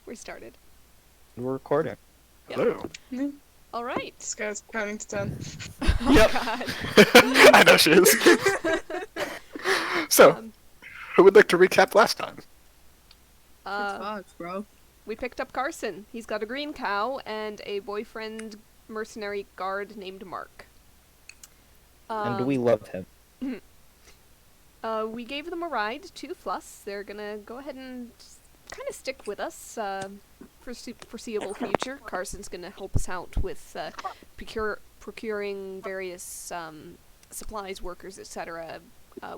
We're started. We're recording. Yep. Hello. Yeah. All right. This guy's counting to 10. Oh, Yep. God. I know she is. So, Um, who would like to recap last time? It's Fox, bro. we picked up Carson. He's got a green cow and a boyfriend mercenary guard named Mark. And we love him. We gave them a ride to Fluss. They're gonna go ahead and kind of stick with us for foreseeable future. Carson's gonna help us out with procuring various supplies, workers, etc.,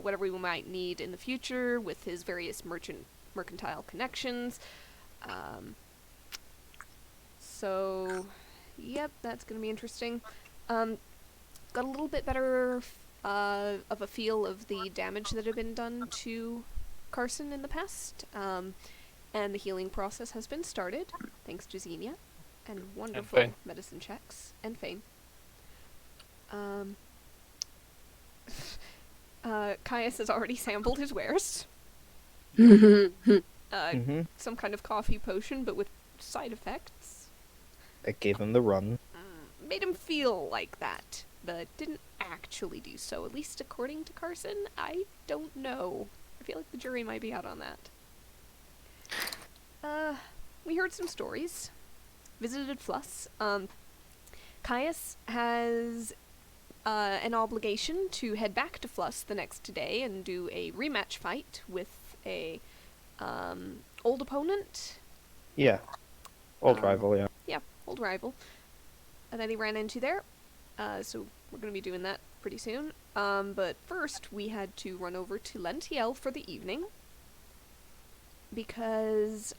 whatever we might need in the future with his various mercantile connections. So, yep, that's gonna be interesting. Got a little bit better of a feel of the damage that had been done to Carson in the past, and the healing process has been started, thanks to Zinnia, and wonderful Fane. medicine checks, and Fane. Caius has already sampled his wares. Some kind of coffee potion, but with side effects. That gave him the run. Made him feel like that, but didn't actually do so. At least according to Carson, I don't know. I feel like the jury might be out on that. We heard some stories. Visited Fluss. Caius has an obligation to head back to Fluss the next day and do a rematch fight with a old opponent. Yeah. Old rival, yeah. Yeah, old rival. That he ran into there. So we're going to be doing that pretty soon. But first, we had to run over to Lentiel for the evening. Because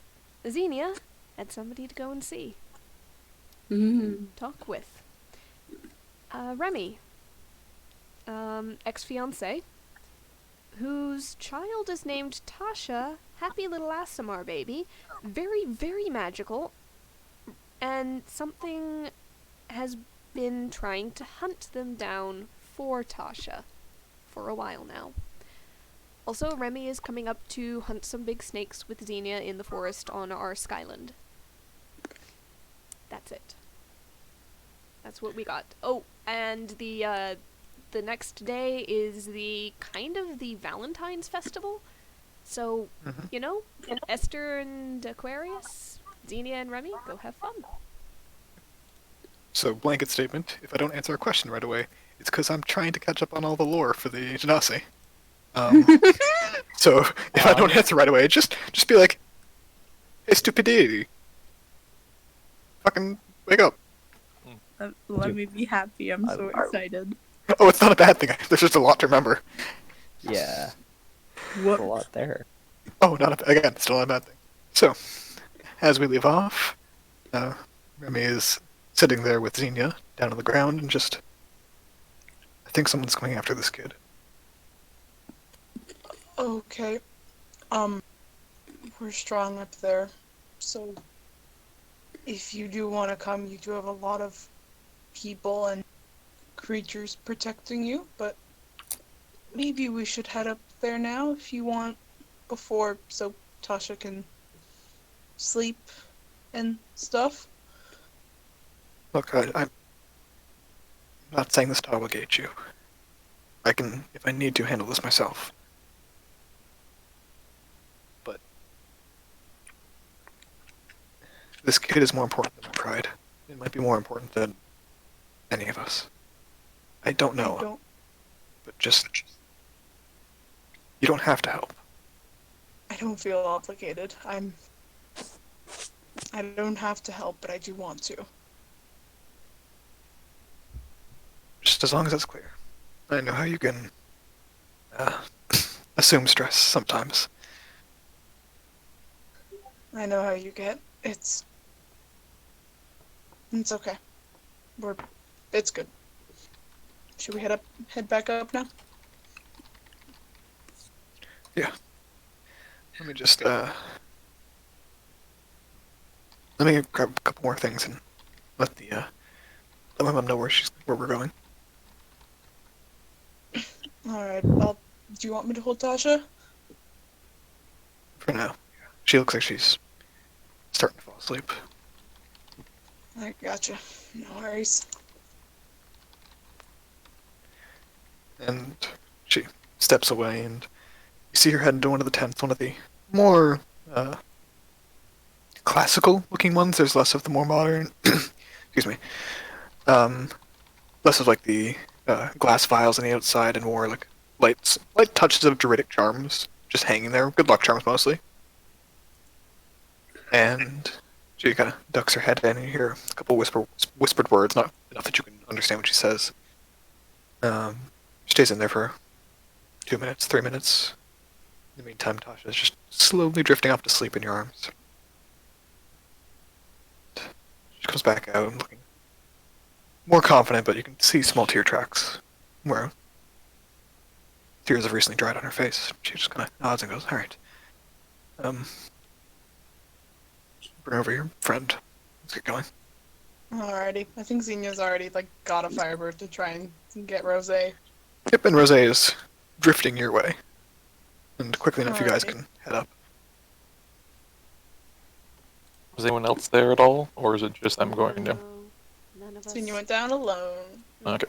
Zinnia had somebody to go and see. Talk with. Remy. Ex-fiancé. Whose child is named Tasha. Happy little Asimar baby. Very, very magical. And something has been trying to hunt them down for Tasha for a while now. Also, Remy is coming up to hunt some big snakes with Zinnia in the forest on our Skyland. That's it. That's what we got. Oh, and the next day is the kind of the Valentine's festival. So, you know, Esther and Aquarius, Zinnia and Remy, go have fun. So, blanket statement. If I don't answer a question right away, it's because I'm trying to catch up on all the lore for the Genasi. So, if I don't answer right away, just be like, hey, stupidity. Fucking wake up. Let me be happy. I'm so excited. Oh, it's not a bad thing. There's just a lot to remember. Yeah. What? A lot there. Oh, again, still not a bad thing. So, as we leave off, Remy is sitting there with Zinnia down on the ground and just... I think someone's coming after this kid. Okay. We're strong up there. So, if you do want to come, you do have a lot of people and creatures protecting you, but maybe we should head up there now if you want, before, so Tasha can sleep and stuff. Look, I'm not saying this to obligate you. I can, if I need to, handle this myself. But this kid is more important than my pride. It might be more important than any of us. I don't know. But just... You don't have to help. I don't feel obligated. I don't have to help, but I do want to. Just as long as it's clear. I know how you can assume stress sometimes. I know how you get. It's okay. It's good. Should we head back up now? Yeah. Let me just, let me grab a couple more things and let my mom know where we're going. Alright, do you want me to hold Tasha? For now. She looks like she's starting to fall asleep. I gotcha. No worries. And she steps away, and you see her head into one of the tents, one of the more classical-looking ones. There's less of the more modern. Excuse me. Less of like the glass vials on the outside, and more like light touches of druidic charms just hanging there. Good luck charms mostly. And she kind of ducks her head in, and you hear a couple whispered words, not enough that you can understand what she says. She stays in there for 2 minutes, 3 minutes. In the meantime, Tasha is just slowly drifting off to sleep in your arms. She comes back out looking more confident, but you can see small tear tracks where tears have recently dried on her face. She just kind of nods and goes, "All right. Bring over your friend. Let's get going." Alrighty. I think Zinnia's already like got a Firebird to try and get Rose. Yep, and Rose is drifting your way. And quickly enough, you guys Alrighty. can head up. Was anyone else there at all, or is it just them going down? No, none of us. Zinnia went down alone. Okay.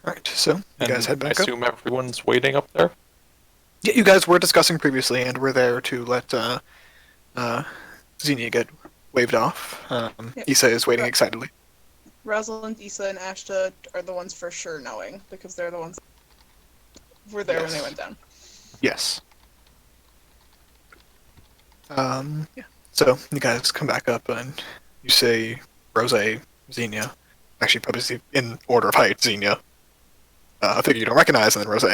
Alright, so you guys head I back up. assume everyone's waiting up there? Yeah, you guys were discussing previously, and we're there to let Zinnia get waved off. Yep. Issa is waiting Right. excitedly. Rosalind, Issa, and Ashta are the ones for sure knowing, because they're the ones who were there when they Yes. went down. Yes. Yeah. So you guys come back up, and you say Rose, Zinnia. Actually, probably in order of height, Zinnia. A figure you don't recognize, and then Rose.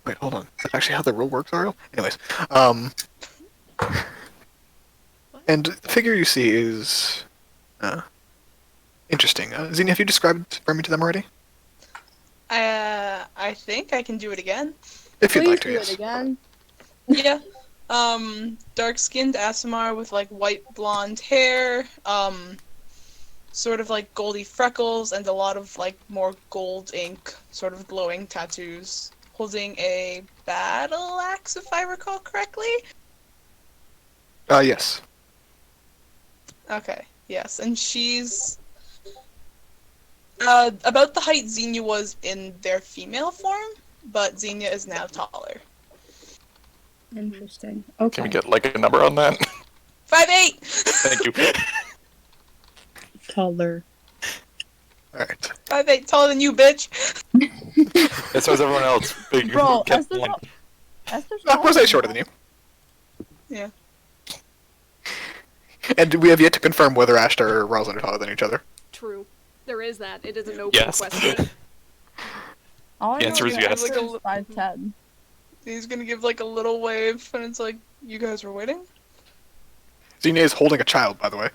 Wait, hold on. That's actually how the rule works, Ariel? Anyways. And the figure you see is interesting. Zinnia, have you described for me to them already? I think I can do it again. If you'd Please like to, do yes. it again. Yeah. Dark-skinned Aasimar with like white blonde hair, sort of like goldy freckles and a lot of like more gold ink, sort of glowing tattoos, holding a battle axe if I recall correctly. Yes. Okay, yes, and she's about the height Xenia was in their female form, but Xenia is now taller. Interesting. Can Okay. we get like a number on that? 5'8". Thank you. Taller. Alright. 5'8", taller than you, bitch. That's was everyone else. Big. Bro, kept Esther's one. not. Esther's Rose's shorter than you. Yeah. And we have yet to confirm whether Ashta or Rosalind are taller than each other. True. There is that. It is an open Yes. question. All I The know answer is that yes. Esther is 5'10". He's gonna give like a little wave, and it's like, you guys were waiting? Xenia is holding a child, by the way.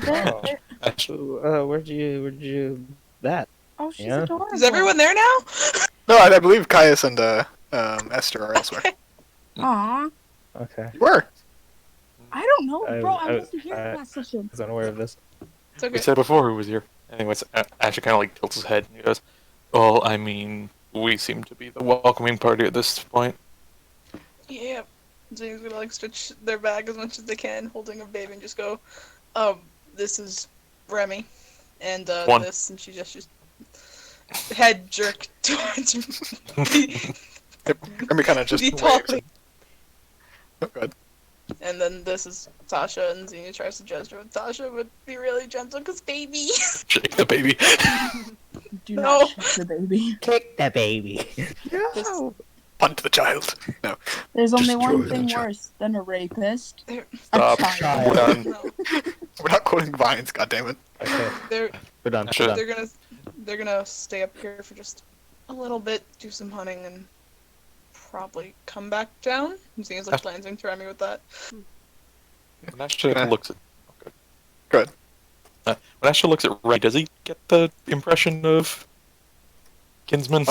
Oh. Actually, Where'd you that? Oh, she's Yeah. adorable. Is everyone there now? No, I believe Caius and Esther are elsewhere. Aw. Okay. You were. I don't know, bro. I I- wasn't here for that session. I was unaware of this. It's okay. we said before who was here. Anyways, Ashley kind of like tilts his head and he goes, "Well, I mean, we seem to be the welcoming party at this point." Yeah. James gonna like stretch their bag as much as they can, holding a baby, and just go, this is Remy, and One. this, and she just head jerk towards me. Remy kind of just The waves. talking. Oh, good. And then this is Tasha, and Xenia tries to gesture with Tasha, but be really gentle, cause baby. Shake the baby. Do No. not shake the baby. Kick the baby. Punt the child. No. There's only Just one throw it thing in, child. worse than a rapist. Stop. A child. We're done. No, We're not quoting Vines, goddammit. Okay. they're We're done. We're Sure. done. they're gonna stay up here for just a little bit, do some hunting, and probably come back down. Xenia's like glancing to Remy with that. When Ashley Okay. looks at, Good. when Ashley looks at Ray, does he get the impression of kinsman?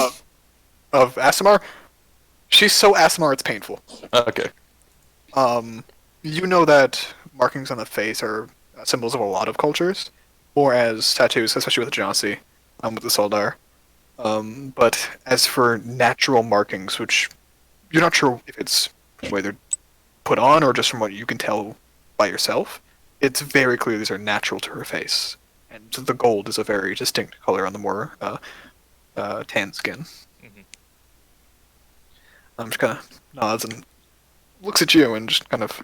Of Aasimar? She's so Aasimar it's painful. Okay. You know that markings on the face are symbols of a lot of cultures, or as tattoos, especially with the Genasi, with the Soldar. But as for natural markings, which you're not sure if it's whether put on or just from what you can tell by yourself, it's very clear these are natural to her face. And the gold is a very distinct color on the more tan skin. Mhm. She kind of nods and looks at you and just kind of,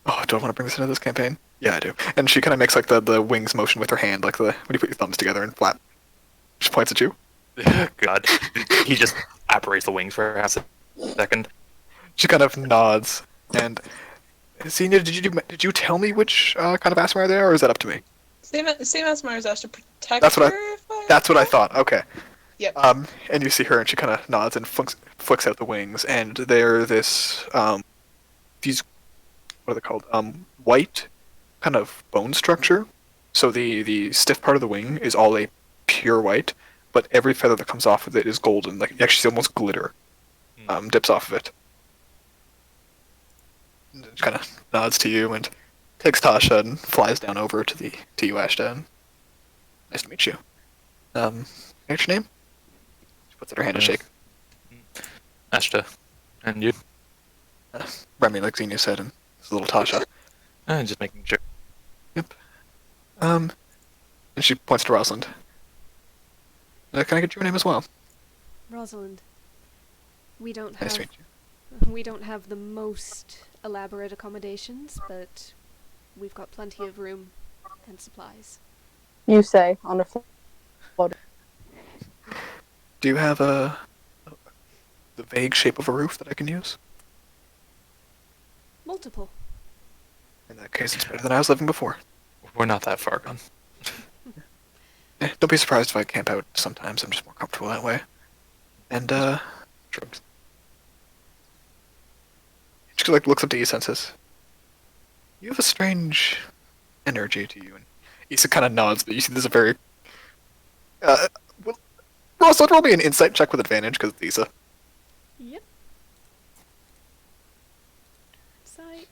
oh, do I want to bring this into this campaign? Yeah, I do. And she kind of makes like the wings motion with her hand, like when you put your thumbs together and flap. Just points at you. God. He just apparates the wings for half a second. She kind of nods and, Senior, did you tell me which kind of Asmar they are, or is that up to me? Same as Mars Ashta protect That's what her. That's what I thought. Okay. Yep. And you see her, and she kind of nods and flicks out the wings, and they're these, what are they called? White, kind of bone structure. So the stiff part of the wing is all a pure white, but every feather that comes off of it is golden. Like you actually see almost glitter, dips off of it. And it kind of nods to you and takes Tasha and flies down over to you, Ashta. And nice to meet you. What's your name? She puts out her hand and shake. Ashta. And you? Remy, like Xenia said, and this is little Tasha. Just making sure. Yep. And she points to Rosalind. Can I get your name as well? Rosalind. We don't Nice to have meet you. we don't have the most elaborate accommodations, but we've got plenty of room and supplies. You say on the floor. Do you have the vague shape of a roof that I can use? Multiple. In that case, it's better than I was living before. We're not that far gone. Don't be surprised if I camp out sometimes. I'm just more comfortable that way. And, shrugs. She, like, looks up to Issa and says, you have a strange energy to you. And Issa kind of nods, but you see there's a very... well, Rosalind, roll me an insight check with advantage, because it's Issa. Yep. Sight.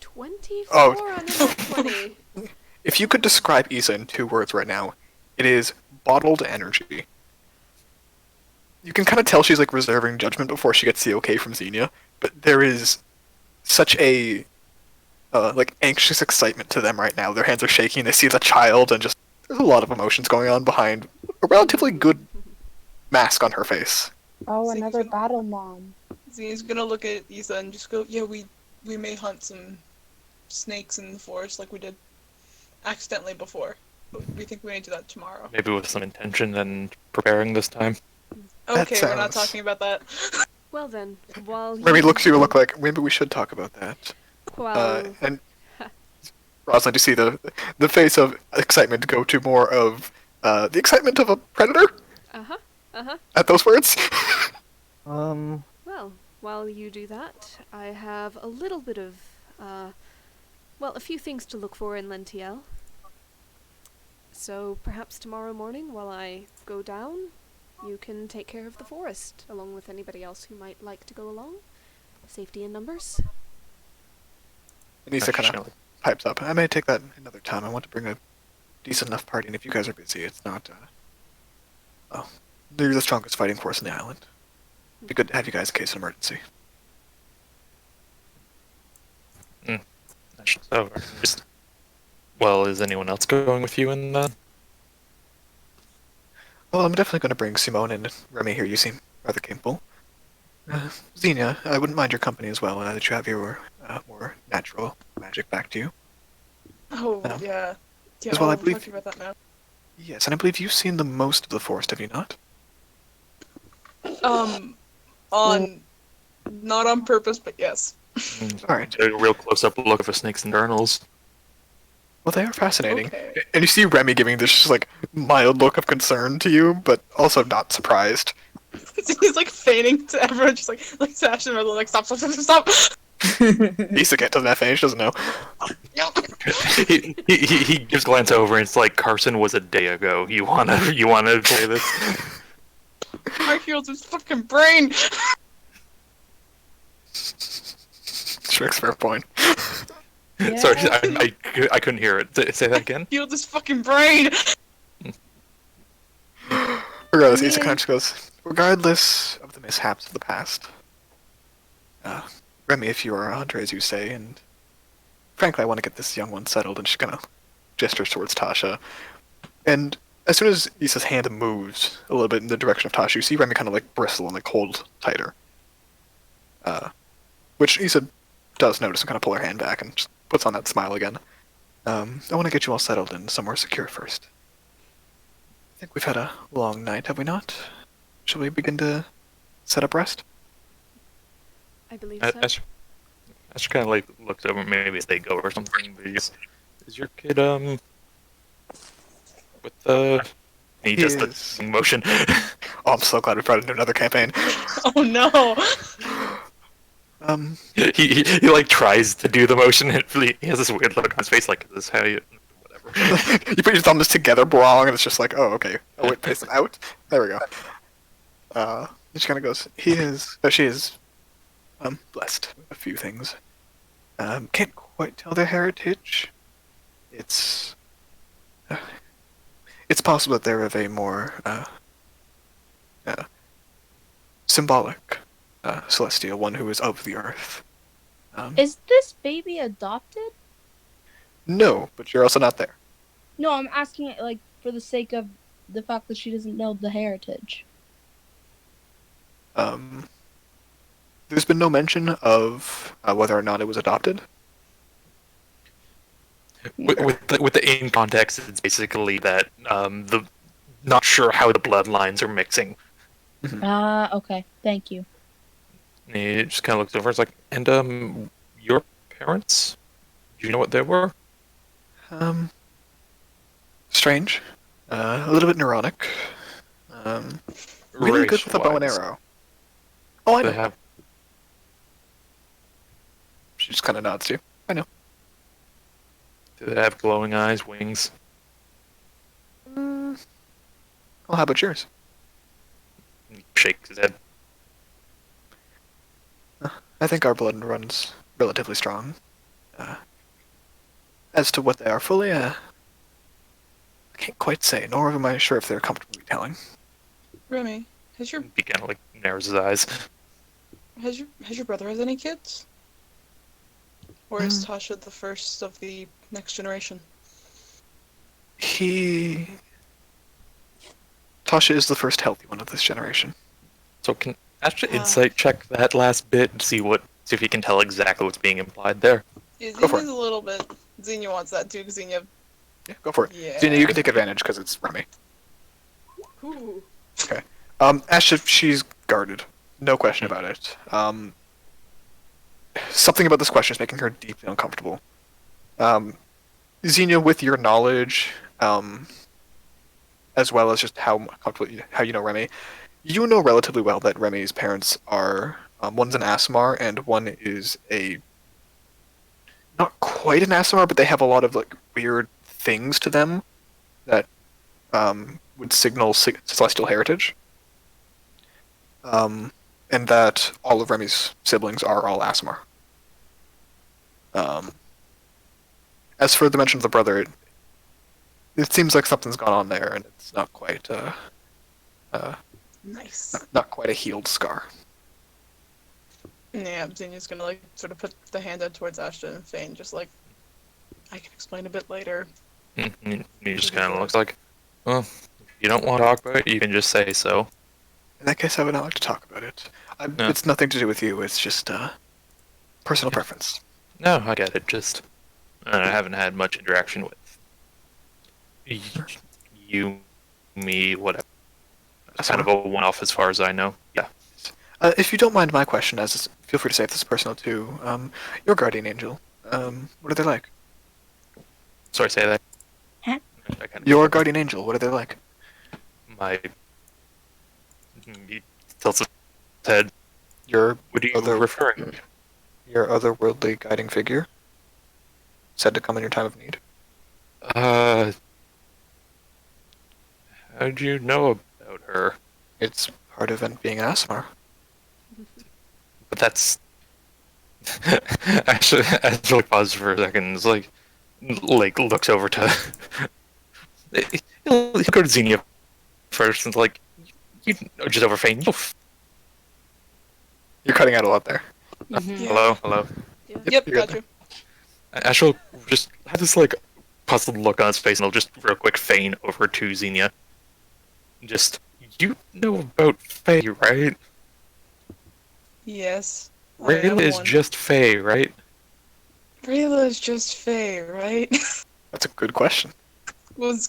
24 Oh. on a 20. If you could describe Issa in 2 words right now, it is bottled energy. You can kind of tell she's like reserving judgment before she gets the okay from Xenia, but there is such a like anxious excitement to them right now. Their hands are shaking. They see the child, and just there's a lot of emotions going on behind a relatively good mask on her face. Oh, See, another even- battle mom. Z's gonna look at Issa and just go, yeah, we may hunt some snakes in the forest like we did accidentally before. But we think we may do that tomorrow. Maybe with some intention and preparing this time. That Okay, we're not sounds- talking about that. Well then, while Remy you... looks at you and look like, maybe we should talk about that. While... And Rosalind, you see the face of excitement go to more of the excitement of a predator Uh-huh, uh-huh. at those words. Um, Well, while you do that, I have a little bit of, well, a few things to look for in Lentiel. So perhaps tomorrow morning, while I go down, you can take care of the forest, along with anybody else who might like to go along. Safety in numbers. And Issa kind of pipes up. I may take that another time. I want to bring a decent enough party, and if you guys are busy, it's not, well, you're the strongest fighting force in the island. It'd be good to have you guys in case of emergency. So, well, is anyone else going with you in that? Well, I'm definitely going to bring Simone and Remy here. You seem rather capable. Xenia, I wouldn't mind your company as well, now that you have your more natural magic back to you. Oh, No. yeah. Yeah, As well, I we're believe- talking about that now. Yes, and I believe you've seen the most of the forest, have you not? Not on purpose, but yes. Alright. A real close-up look for snakes and journals. Well, they are fascinating. Okay. And you see Remy giving this just, like, mild look of concern to you, but also not surprised. He's like feigning to everyone, just like Sash and Rosalind, like stop. Issa doesn't have finish, doesn't know. he gives a glance over and it's like Carson was a day ago. You wanna play this? Mark heals his fucking brain. Shrek's fair point. Sorry, I couldn't hear it. Say that again. Healed his fucking brain. Regardless, I Issa kind mean- of just goes, regardless of the mishaps of the past, Remy, if you are a hunter, as you say, and frankly, I want to get this young one settled, and she's gonna gesture towards Tasha. And as soon as Issa's hand moves a little bit in the direction of Tasha, you see Remy kind of like bristle and like hold tighter. Which Issa does notice and kind of pull her hand back and just puts on that smile again. I want to get you all settled in somewhere secure first. I think we've had a long night, have we not? Shall we begin to set up rest? I believe I, so. I, should kind of like looks over maybe as they go or something. But is your kid with the? He He just is. the motion. Oh, I'm so glad we brought into another campaign. Oh no! he like tries to do the motion and he has this weird look on his face like is this how you whatever. You put your thumbs together wrong, and it's just like, oh, okay. Oh, wait, paste them out. There we go. He just kind of goes, she is, blessed with a few things. Can't quite tell their heritage. It's possible that they're of a more, symbolic, celestial, one who is of the earth. Is this baby adopted? No, but you're also not there. No, I'm asking it like for the sake of the fact that she doesn't know the heritage. There's been no mention of whether or not it was adopted. With the in context, it's basically that the not sure how the bloodlines are mixing. Okay. Thank you. And he just kind of looks over. It's like, and your parents? Do you know what they were? Strange. A little bit neurotic. Really good with a bow and Race-wise, arrow. Oh, I know. They have. She just kind of nods to you. I know. Do they have glowing eyes, wings? Well, how about yours? He shakes his head. I think our blood runs relatively strong. As to what they are fully, I can't quite say, nor am I sure if they're comfortable telling. Remy, has your He kind of like narrows his eyes. has your brother has any kids? Or is Tasha the first of the next generation? Tasha is the first healthy one of this generation. So can Ashta insight check that last bit and see if he can tell exactly what's being implied there. Yeah, Go for Zinnia's a little bit. Zinnia wants that too, because Zinnia. Yeah, go for it. Yeah. Zena, you can take advantage because it's Remy. Ooh. Okay. Ashta, she's guarded. No question about it. Something about this question is making her deeply uncomfortable. Xenia, with your knowledge, as well as just how you know Remy, you know relatively well that Remy's parents are one's an Asimar and one is a not quite an Asimar, but they have a lot of like weird things to them that would signal celestial heritage. And that all of Remy's siblings are all Asimar. As for the mention of the brother, it seems like something's gone on there, and it's not quite Nice. not quite a healed scar. Yeah, Zinnia's gonna like sort of put the hand out towards Ashton and feign, just like I can explain a bit later. He just kind of looks like, well, if you don't want to talk about it, you can just say so. In that case, I would not like to talk about it. No. It's nothing to do with you. It's just personal preference. No, I get it. Just I haven't had much interaction with you, me, whatever. It's kind of a one-off as far as I know. Yeah. If you don't mind my question, feel free to say if this is personal too. Your guardian angel, what are they like? Sorry, say that. Huh? I kind of Your guardian angel, what are they like? He tilts his head. Your What are you referring to? your otherworldly guiding figure, said to come in your time of need. How'd you know about her? It's part of being an Asmar. But that's actually pauses for a second. It's like looks over to he'll go to Xenia first and like, You just overfeigned. You're cutting out a lot there. Mhm. Yeah. Hello. Yep, you're good gotcha. Ash will just have this like puzzled look on his face, and he'll just real quick feign over to Xenia. Just, you know about Faye, right? Yes. I Rayla am is one. just Faye, right? Rayla is just Faye, right? That's a good question.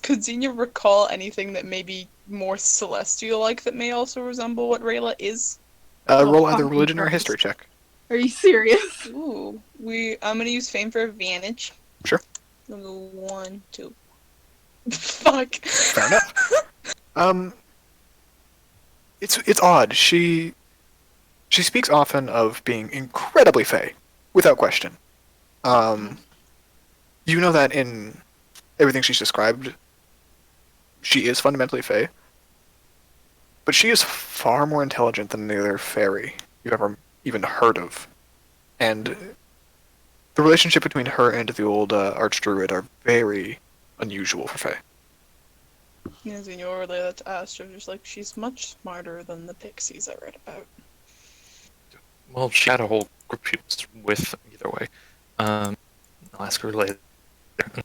Could Xenia recall anything that may be more celestial-like that may also resemble what Rayla is? Oh, Roll either fucking religion or Christ. history check. Are you serious? Ooh, I'm gonna use fame for advantage. Sure. I'll go 1, 2. Fuck. Fair enough. It's odd. She speaks often of being incredibly fey, without question. You know that in everything she's described, she is fundamentally fey, but she is far more intelligent than any other fairy you've ever even heard of. And the relationship between her and the old archdruid are very unusual for fey. Yeah, Xenia will relay that to Ashta, just like, she's much smarter than the pixies I read about. Well, she had a whole group she was with either way. I'll ask her later. I'm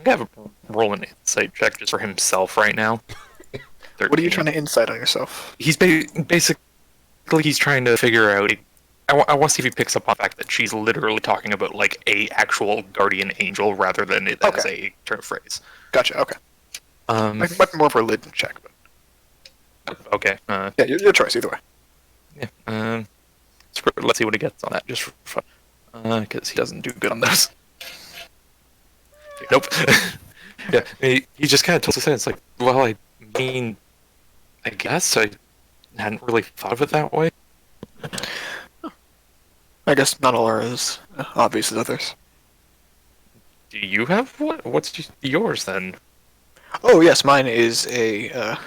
gonna have a roll an insight check just for himself right now. 13. What are you trying to insight on yourself? He's basically he's trying to figure out. I want to see if he picks up on the fact that she's literally talking about like a actual guardian angel rather than it as a turn of phrase. Gotcha. Okay. Might be more of a religion check, but Okay. yeah, your choice either way. Yeah. Let's see what he gets on that, just for fun. Because he doesn't do good on those. Nope. Yeah, he just kind of tilts his head. It's like, well, I mean, I guess I hadn't really thought of it that way. I guess not all are as obvious as others. Do you have what? What's yours then? Oh yes, mine is a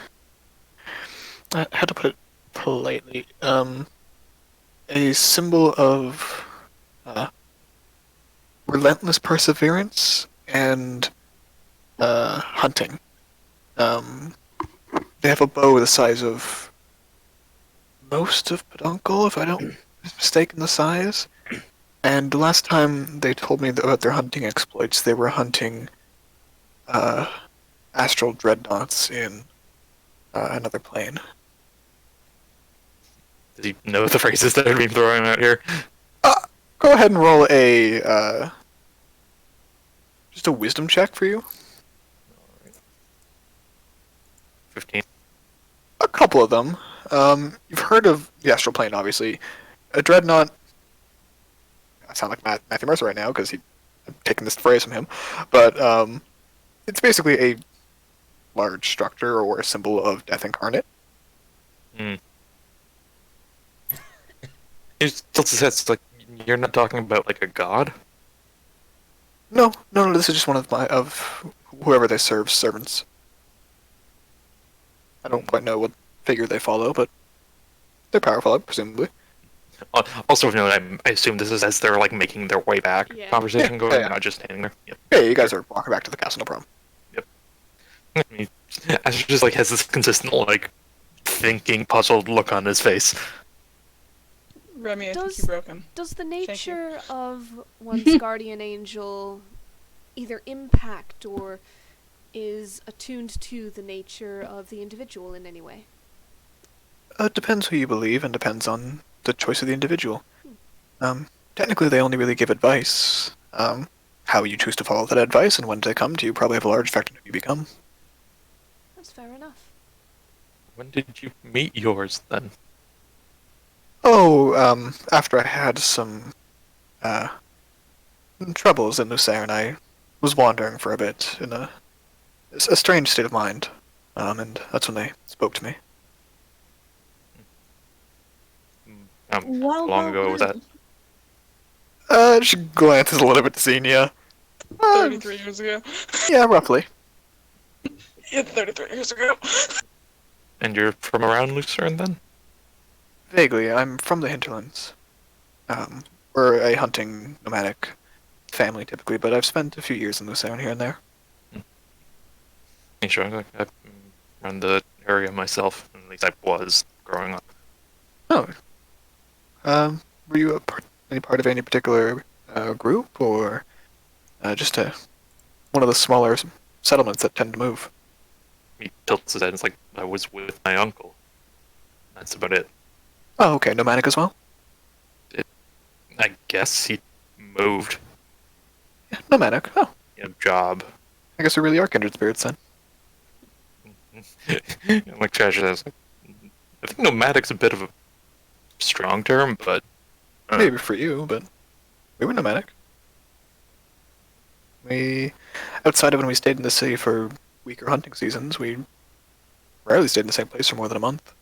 how to put it politely, a symbol of relentless perseverance and hunting. They have a bow the size of most of Peduncle, if I don't mistake in the size. And the last time they told me about their hunting exploits, they were hunting astral dreadnoughts in another plane. Does he know the phrases that are being thrown out here? Go ahead and roll a just a wisdom check for you. 15. A couple of them. You've heard of the astral plane, obviously. A dreadnought. I sound like Matthew Mercer right now because I'm taking this phrase from him, but it's basically a large structure or a symbol of death incarnate. Hmm. He just tilts his head. It's like, you're not talking about like a god? No. This is just one of whoever they serve servants. I don't quite know what figure they follow, but they're powerful, presumably. Also, note, I assume this is as they're like making their way back. Yeah. Conversation Yeah, going, yeah. not just standing there. Yep. Hey, you guys are walking back to the castle, no problem. Ash just like has this consistent like thinking, puzzled look on his face. Remy, I think Does- you broke him. Does the you. nature of one's guardian angel either impact or is attuned to the nature of the individual in any way? It depends who you believe, and depends on the choice of the individual. Technically, they only really give advice. How you choose to follow that advice and when they come to you probably have a large effect on who you become. That's fair enough. When did you meet yours then? Oh, after I had some troubles in Lucerne, I was wandering for a bit in a strange state of mind, and that's when they spoke to me. How long ago was that? She glances a little bit to Xenia. 33 years ago. Yeah, roughly. Yeah, 33 years ago. And you're from around Lucerne then? Vaguely, I'm from the hinterlands. We're a hunting, nomadic family typically, but I've spent a few years in Lucerne here and there. Yeah, sure. I'm around the area myself. And At least I was growing up. Oh. Were you any part of any particular group, or just one of the smaller settlements that tend to move? He tilts his head. It's like I was with my uncle. That's about it. Oh, okay. Nomadic as well? I guess he moved. Yeah, nomadic. Oh, Job. I guess we really are kindred spirits then. Like treasure. I think nomadic's a bit of a strong term, but Maybe for you, but we were nomadic. Outside of when we stayed in the city for weaker hunting seasons, we rarely stayed in the same place for more than a month.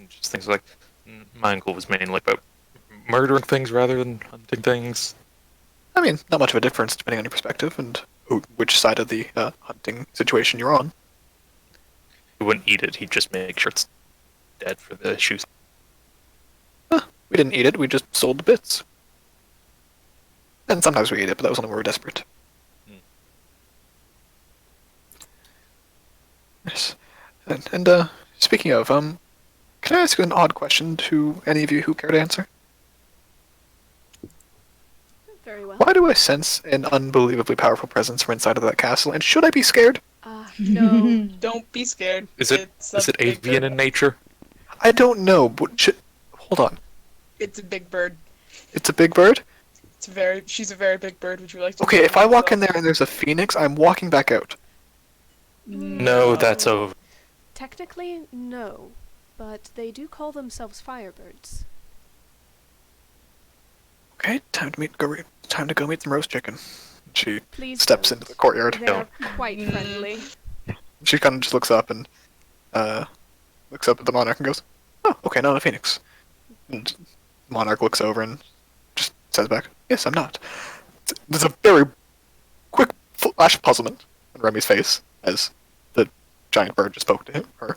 just things like my uncle was mainly about murdering things rather than hunting things. I mean, not much of a difference depending on your perspective and which side of the hunting situation you're on. He wouldn't eat it. He'd just make sure it's dead for the shoes. We didn't eat it, we just sold the bits. And sometimes we ate it, but that was only when we were desperate. Yes. And speaking of, can I ask you an odd question to any of you who care to answer? Very well. Why do I sense an unbelievably powerful presence from inside of that castle, and should I be scared? No. Don't be scared. Is it big avian bird. in nature? I don't know, but hold on. It's a big bird. It's a big bird? She's a very big bird. Would you like to? Okay, if I walk in there and there's a phoenix, I'm walking back out. No, that's a. Technically, no. But they do call themselves firebirds. Okay, time to go meet some roast chicken. She Please steps don't. into the courtyard. They're quite friendly. She kind of just looks up and looks up at the monarch and goes, "Oh, okay, not a phoenix." And the monarch looks over and just says back, "Yes, I'm not." There's a very quick flash of puzzlement on Remy's face as the giant bird just spoke to her.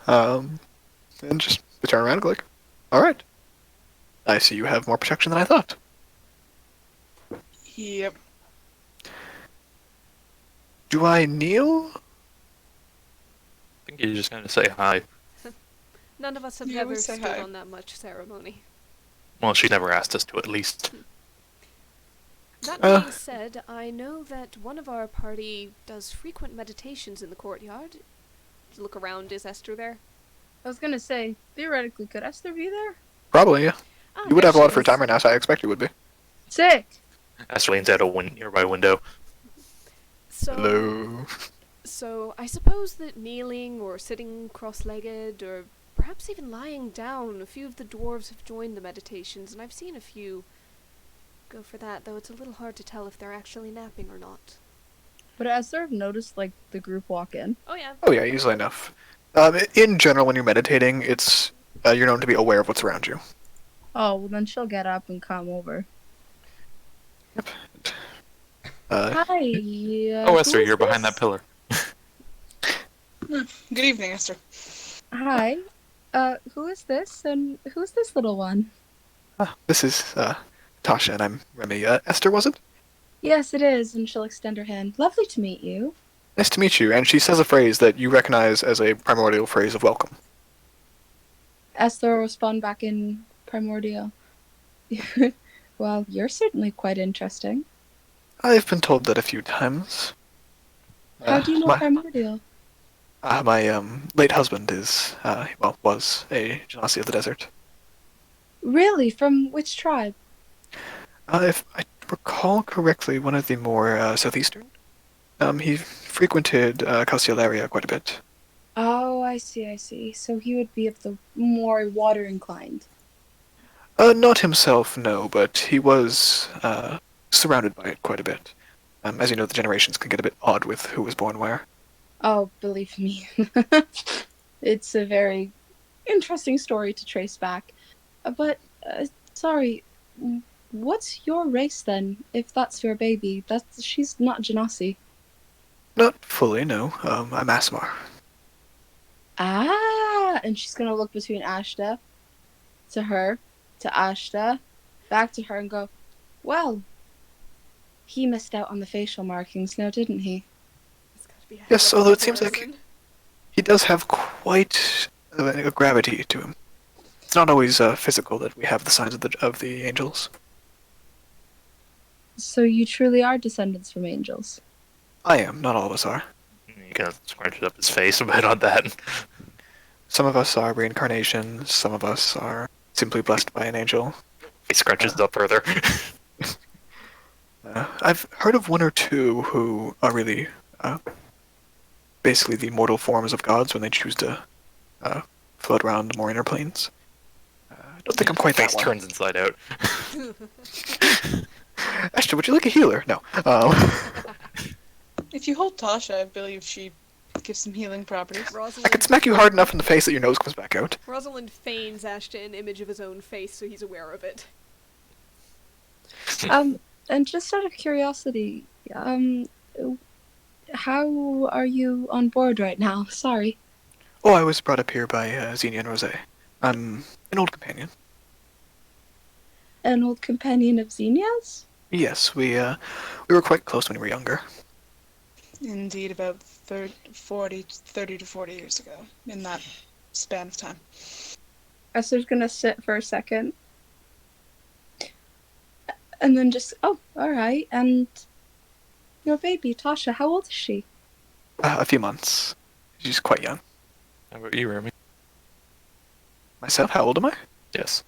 And just they turn around and go like, "All right, I see you have more protection than I thought." Yep. Do I kneel? I think you just kind of say hi. None of us have You ever would say stood hi. on that much ceremony. Well, she never asked us to, at least. That being said, I know that one of our party does frequent meditations in the courtyard. Look around, is Esther there? I was gonna say, theoretically, could Esther be there? Probably, yeah. Ah, You would there have a lot she of free is. time right now, so I expect you would be. Sick! Esther leans out a nearby window. Hello. So, I suppose that kneeling or sitting cross-legged or perhaps even lying down, a few of the dwarves have joined the meditations, and I've seen a few go for that, though it's a little hard to tell if they're actually napping or not. But Esther have noticed, like, the group walk in. Oh yeah. Oh yeah, easily enough. In general, when you're meditating, it's you're known to be aware of what's around you. Oh, well then she'll get up and come over. Hi! Oh, Esther, who is you're behind this? that pillar. Good evening, Esther. Hi. Who is this? And who's this little one? This is Tasha, and I'm Remy. Esther, was it? Yes, it is, and she'll extend her hand. Lovely to meet you. Nice to meet you. And she says a phrase that you recognize as a primordial phrase of welcome. Esther will respond back in primordial. Well, you're certainly quite interesting. I've been told that a few times. How do you know my, primordial? my late husband is, was a genasi of the desert. Really? From which tribe? If I recall correctly, one of the more southeastern. He frequented Castellaria quite a bit. Oh, I see. So he would be of the more water inclined. Not himself, no, but he was surrounded by it quite a bit. As you know, the generations can get a bit odd with who was born where. Oh, believe me. It's a very interesting story to trace back. But, sorry, what's your race then, if that's your baby? She's not Genasi. Not fully, no. I'm Asmar. Ah! And she's gonna look between Ashta, to her, to Ashta, back to her and go, well, he missed out on the facial markings now, didn't he? behalf Yes, of although the it seems like person. he does have quite a gravity to him. It's not always physical that we have the signs of the angels. So you truly are descendants from angels. I am. Not all of us are. He kind of scrunches up his face a bit on that. Some of us are reincarnations. Some of us are simply blessed by an angel. He scrunches up further. I've heard of one or two who are really basically the mortal forms of gods when they choose to float around more inner planes. I don't think I'm quite that Face one. turns inside out. Ashta, would you like a healer? No. If you hold Tasha, I believe she gives some healing properties. I could Rosalind, smack you hard enough in the face that your nose comes back out. Rosalind feigns Ashta an image of his own face so he's aware of it. And just out of curiosity, how are you on board right now? Sorry. Oh, I was brought up here by Zinnia and Rose. I'm an old companion. An old companion of Zinnia's? Yes, we were quite close when we were younger. Indeed, about 30 to 40 years ago, in that span of time. Esther's gonna sit for a second. And then just, oh, alright. And your baby, Tasha, how old is she? A few months. She's quite young. How about you, Remy? Myself, how old am I? Yes.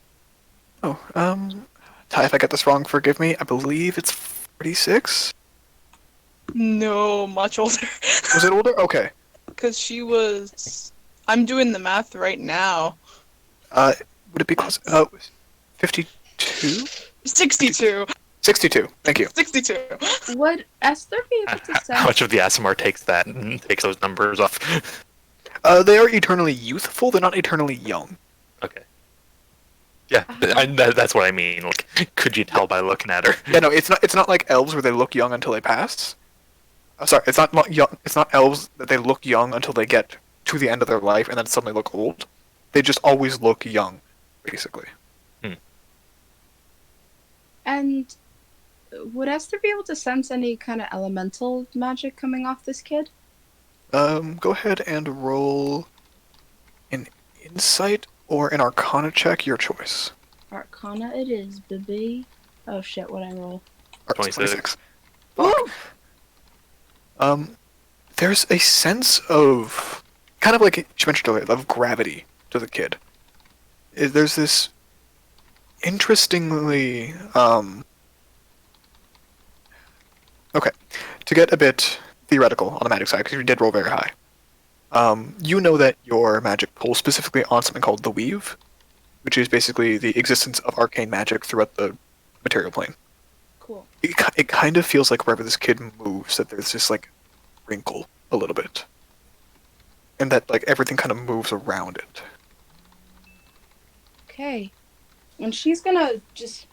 Oh, Ty, if I get this wrong, forgive me. I believe it's 46? No, much older. Was it older? Okay. Because she was... I'm doing the math right now. Would it be close? 52? 62. 62. Thank you. 62. Would Esther be able to How sense? much of the ASMR takes that and takes those numbers off? They are eternally youthful. They're not eternally young. Okay. Yeah, that's what I mean. Like, could you tell by looking at her? Yeah, no, it's not like elves where they look young until they pass. Sorry, it's not young. It's not elves that they look young until they get to the end of their life and then suddenly look old. They just always look young, basically. And would Esther be able to sense any kind of elemental magic coming off this kid? Go ahead and roll an insight or an arcana check, your choice. Arcana it is, baby. Oh shit, what I roll? 26. Fuck. There's a sense of, kind of like she mentioned earlier, of gravity to the kid. There's this interestingly, okay, to get a bit theoretical on the magic side, because you did roll very high. You know that your magic pulls specifically on something called the weave, which is basically the existence of arcane magic throughout the material plane. Cool. It kind of feels like wherever this kid moves, that there's this like wrinkle a little bit, and that like everything kind of moves around it. Okay. And she's gonna just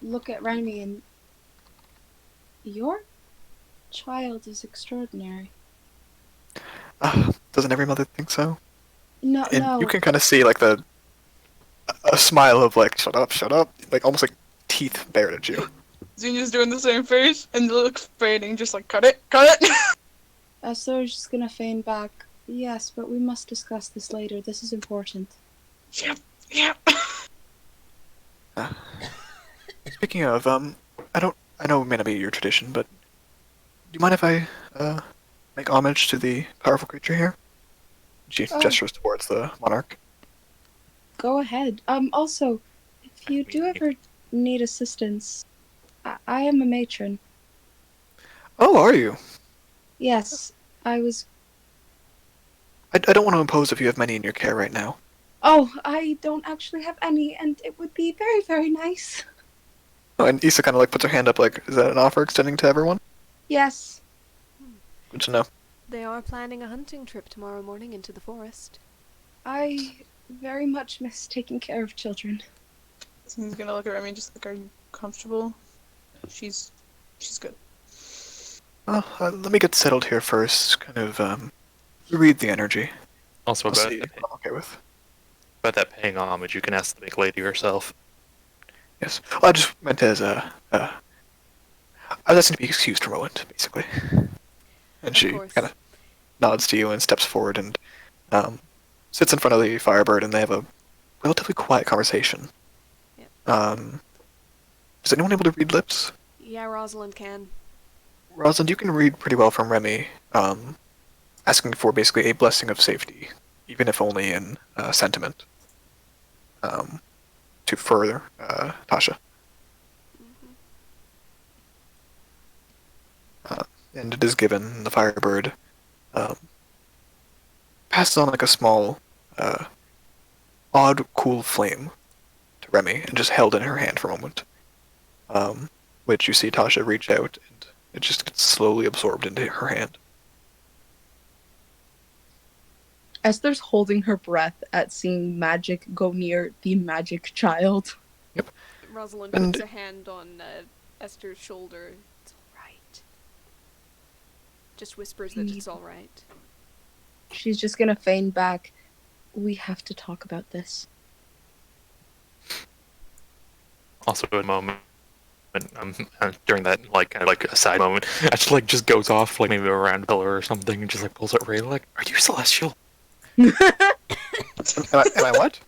look at Remy and... Your child is extraordinary. Doesn't every mother think so? No, And no. you can kind of see like a smile of like shut up, like almost like teeth bared at you. Zinnia's doing the same face, and it looks fading, just like, cut it. Esther's just gonna feign back. Yes, but we must discuss this later. This is important. Yep. Speaking of, I know it may not be your tradition, but do you mind if I make homage to the powerful creature here? She gestures towards the monarch. Go ahead. Also, if you do ever need assistance, I am a matron. Oh, are you? Yes, I was... I don't want to impose if you have many in your care right now. Oh, I don't actually have any, and it would be very, very nice. Oh, and Issa kind of like puts her hand up like, is that an offer extending to everyone? Yes. Good to know. They are planning a hunting trip tomorrow morning into the forest. I very much miss taking care of children. Zinnia's gonna look at Remy, just like, are you comfortable? She's good. Well, let me get settled here first. Kind of read the energy. Also, I'll see what I'm okay with. about that paying homage, you can ask the big lady herself. Yes. Well, I just meant as I was asking to be excused for a moment, basically. And Of she course. kind of nods to you and steps forward and sits in front of the Firebird, and they have a relatively quiet conversation. Yep. Is anyone able to read lips? Yeah, Rosalind can. Rosalind, you can read pretty well from Remy, asking for basically a blessing of safety, even if only in sentiment, to further Tasha. Mhm. And it is given. The Firebird passes on like a small, odd, cool flame to Remy, and just held in her hand for a moment. Which you see Tasha reach out, and it just gets slowly absorbed into her hand. Esther's holding her breath at seeing magic go near the magic child. Rosalind And- puts a hand on Esther's shoulder. It's all right. Just whispers that it's all right. She's just gonna feign back. We have to talk about this. Also, a moment during that kind of a side moment, actually just goes off maybe around a pillar or something, and just pulls out Ray. Are you celestial? Am I what?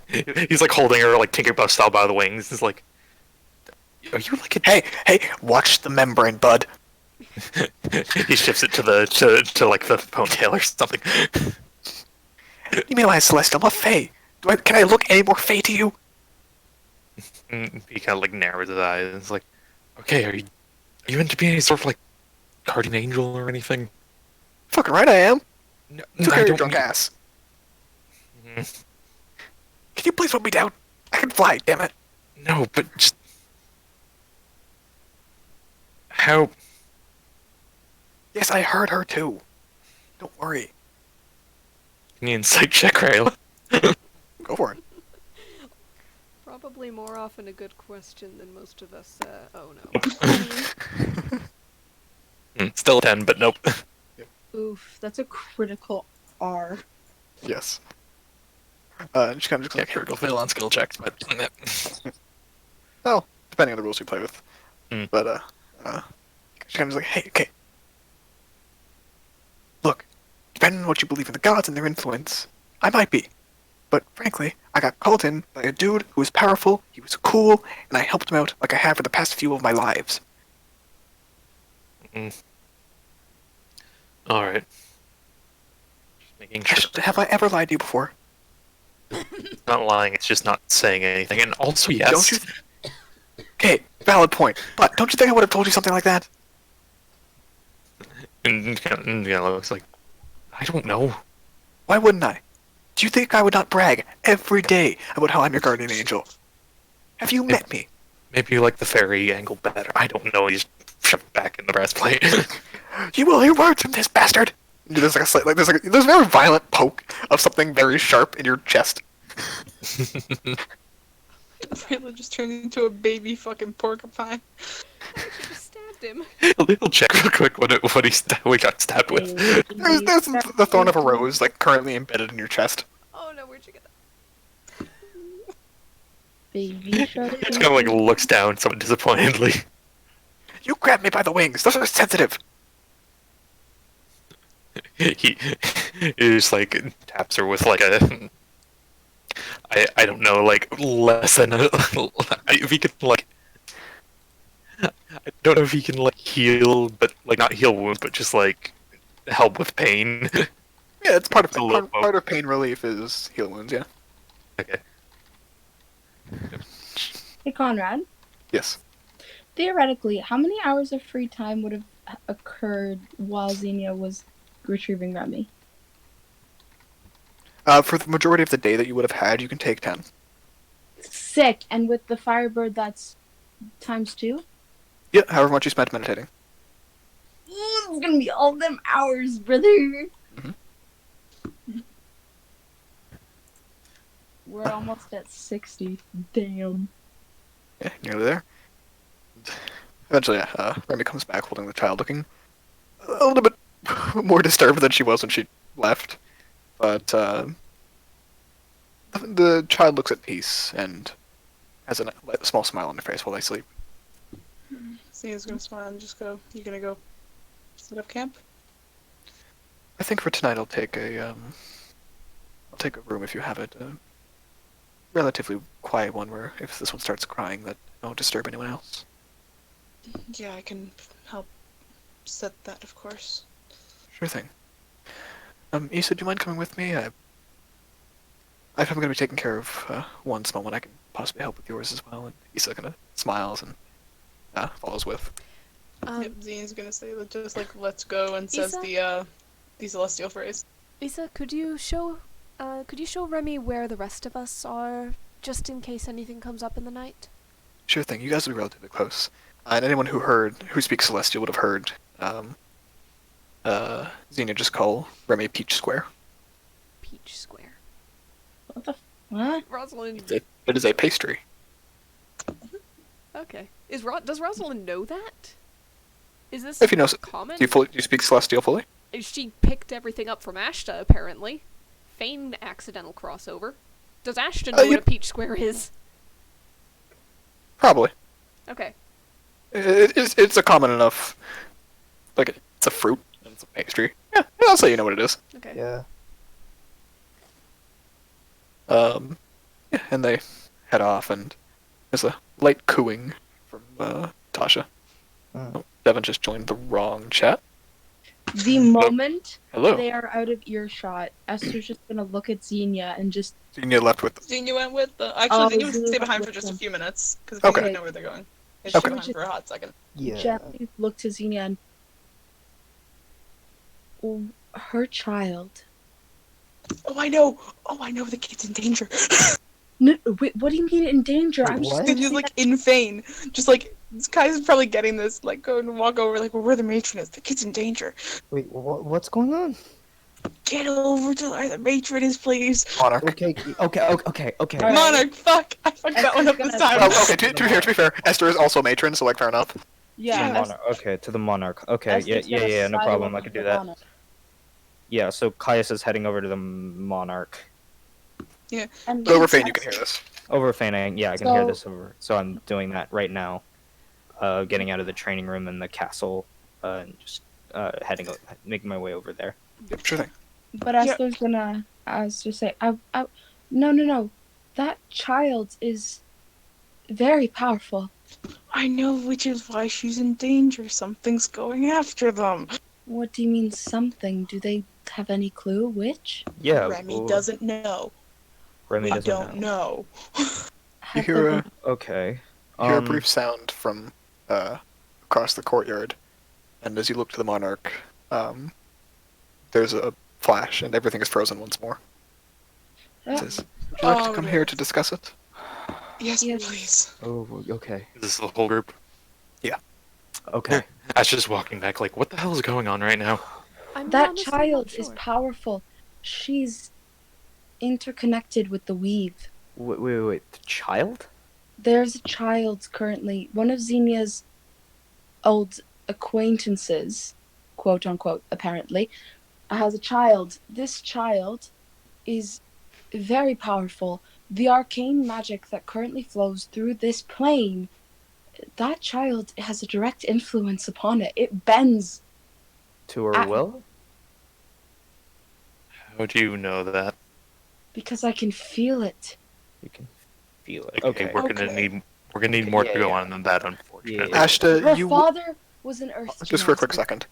He's holding her Tinkerbell style by the wings. He's like, are you a Hey, watch the membrane, bud. He shifts it to the ponytail or something. You mean I'm celestial? I'm a fae. Can I look any more fae to you? And he kind of narrows his eyes. And it's like, okay, are you meant to be any sort of guardian angel or anything? Fucking right I am. No, Took I care of your don't drunk mean- ass. Mhm. Can you please put me down? I can fly, damn it. No, but just how? Yes, I heard her too. Don't worry. Can you insight check, Rayla? Go for it. Probably more often a good question than most of us. Oh no. Still a 10, but nope. Oof, that's a critical R. Yes. And she kind of just Yeah, critical fail on skill checks, but well, depending on the rules you play with. Mm. But she kind of hey, okay. Look, depending on what you believe in the gods and their influence, I might be. But frankly, I got called in by a dude who was powerful, he was cool, and I helped him out like I have for the past few of my lives. all right. Just making sure. Have I ever lied to you before? It's not lying. It's just not saying anything. And also, yes. Don't you? Okay, valid point. But don't you think I would have told you something like that? And looks like I don't know. Why wouldn't I? Do you think I would not brag every day about how I'm your guardian angel? Have you met me? Maybe you like the fairy angle better. I don't know. He's shoved back in the breastplate. You will hear words from this bastard. There's a slight, there's a very violent poke of something very sharp in your chest. Rayla just turned into a baby fucking porcupine. I just stabbed him. He'll check real quick what we got stabbed with. There's the thorn of a rose currently embedded in your chest. Oh no, where'd you get that? Baby shark. He kind of looks down somewhat disappointedly. You grabbed me by the wings. Those are sensitive. he just taps her with a I don't know less than a, if he could I don't know if he can heal, but not heal wounds, but just help with pain. Yeah, it's part of A little part of pain relief is heal wounds. Yeah. Okay. Hey, Conrad. Yes. Theoretically, how many hours of free time would have occurred while Zinnia was retrieving Remy? For the majority of the day that you would have had, you can take 10. Sick. And with the Firebird, that's ×2? Yeah, however much you spent meditating. Ooh, it's gonna be all them hours, brother. We're almost at 60. Damn. Yeah, nearly there. Eventually, Remy comes back holding the child, looking a little bit more disturbed than she was when she left. But the child looks at peace and has a small smile on her face while they sleep. Zinnia's gonna smile and just go, "You gonna go set up camp?" think for tonight I'll take a room if you have it. A relatively quiet one where if this one starts crying, that I won't disturb anyone else. Yeah, I can help set that, of course. Sure thing. Issa, do you mind coming with me? I'm going to be taking care of one small one. I can possibly help with yours as well. And Issa kind of smiles and follows with. Yep, Zine's gonna say just like let's go and says Isa? the celestial phrase. Lisa, could you show Remy where the rest of us are, just in case anything comes up in the night? Sure thing. You guys will be relatively close. And anyone who speaks Celestial would have heard Xenia just call Remy Peach Square. Peach Square. What? Rosalind. It is a pastry. Okay. Does Rosalind know that? Is this If you know, common? do you speak Celestial fully? She picked everything up from Ashta, apparently. Feigned accidental crossover. Does Ashta know what a peach square is? Probably. Okay. It's a common enough. Like it's a fruit and it's a pastry. Yeah, I'll say you know what it is. Okay. Yeah. Yeah, and they head off, and there's a light cooing from Tasha. Mm. Oh, Devin just joined the wrong chat. The moment Hello. they are out of earshot, Esther's just gonna look at Xenia and just Xenia left with them. Xenia went with the. Actually, Xenia would Xenia stay behind went for just a with few minutes because Okay. they know where they're going. They Okay. stay behind for a hot second. Yeah. gently look to Xenia and her child. Oh, I know. Oh, I know. The kid's in danger. No, wait, what do you mean in danger? Wait, I'm just what? gonna Xenia's say like insane. Just like this guy's probably getting this. Like go and walk over. Like where the matron is. The kid's in danger. Wait, what's going on? Get over to where the matron is, please. Monarch. Okay. Alright. Monarch, fuck! I fucked that one up this time. Oh, okay. To be fair, Esther is also matron, so like fair enough. To the Yeah, monarch. Okay, to the monarch. Okay, Esther's yeah, gonna no side problem. I with could do the that. monarch. Yeah, so Caius is heading over to the monarch. And Over Fane, you can hear this. Over feigning, yeah, I can hear So- this over. So I'm doing that right now. Getting out of the training room in the castle, and just making my way over there. Yep, sure thing. But Yeah. Esther's gonna, say, no, that child is very powerful. I know, which is why she's in danger. Something's going after them. What do you mean something? Do they have any clue which? Yeah, Remy well, doesn't know. Remy We doesn't don't know. You Have hear there a been- Okay. You hear a brief sound from across the courtyard, and as you look to the monarch, there's a flash, and everything is frozen once more. It Ah, says, "Would you like to Oh, come here yes. to discuss it?" Yes, Yes. please. Oh, okay. This is the whole group. Okay. Ash just walking back, like, what the hell is going on right now? I'm that honestly child not is sure. powerful. She's interconnected with the weave. Wait. The child? There's a child currently, one of Xenia's old acquaintances, quote unquote, apparently, has a child. This child is very powerful. The arcane magic that currently flows through this plane, that child has a direct influence upon it. It bends. To her I- will? How do you know that? Because I can feel it. You can feel it. Okay, Okay. we're gonna Okay. need more to Yeah, go yeah. on than that, unfortunately. Yeah. Ashta, Her you father was an Earth just for a quick genasi. second.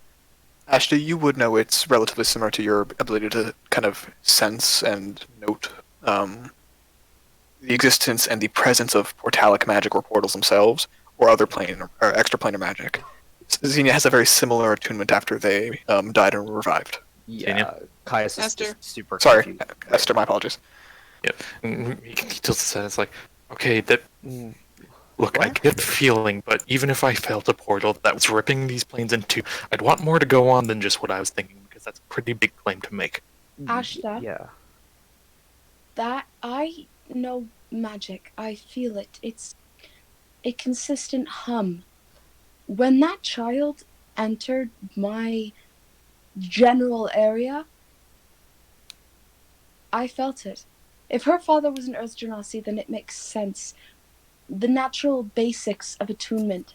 Ashta, you would know it's relatively similar to your ability to kind of sense and note the existence and the presence of portalic magic or portals themselves, or other plane or extraplanar magic. Xenia has a very similar attunement after they died and were revived. Yeah. Caius is Esther. just super Sorry, confused. Esther, my apologies. He tilts his head. It's like, okay, look, I What? get the feeling, but even if I felt a portal that was ripping these planes in two, I'd want more to go on than just what I was thinking, because that's a pretty big claim to make. Ashta. Yeah. That I know magic. I feel it. It's a consistent hum. When that child entered my general area, I felt it. If her father was an Earth Genasi, then it makes sense. The natural basics of attunement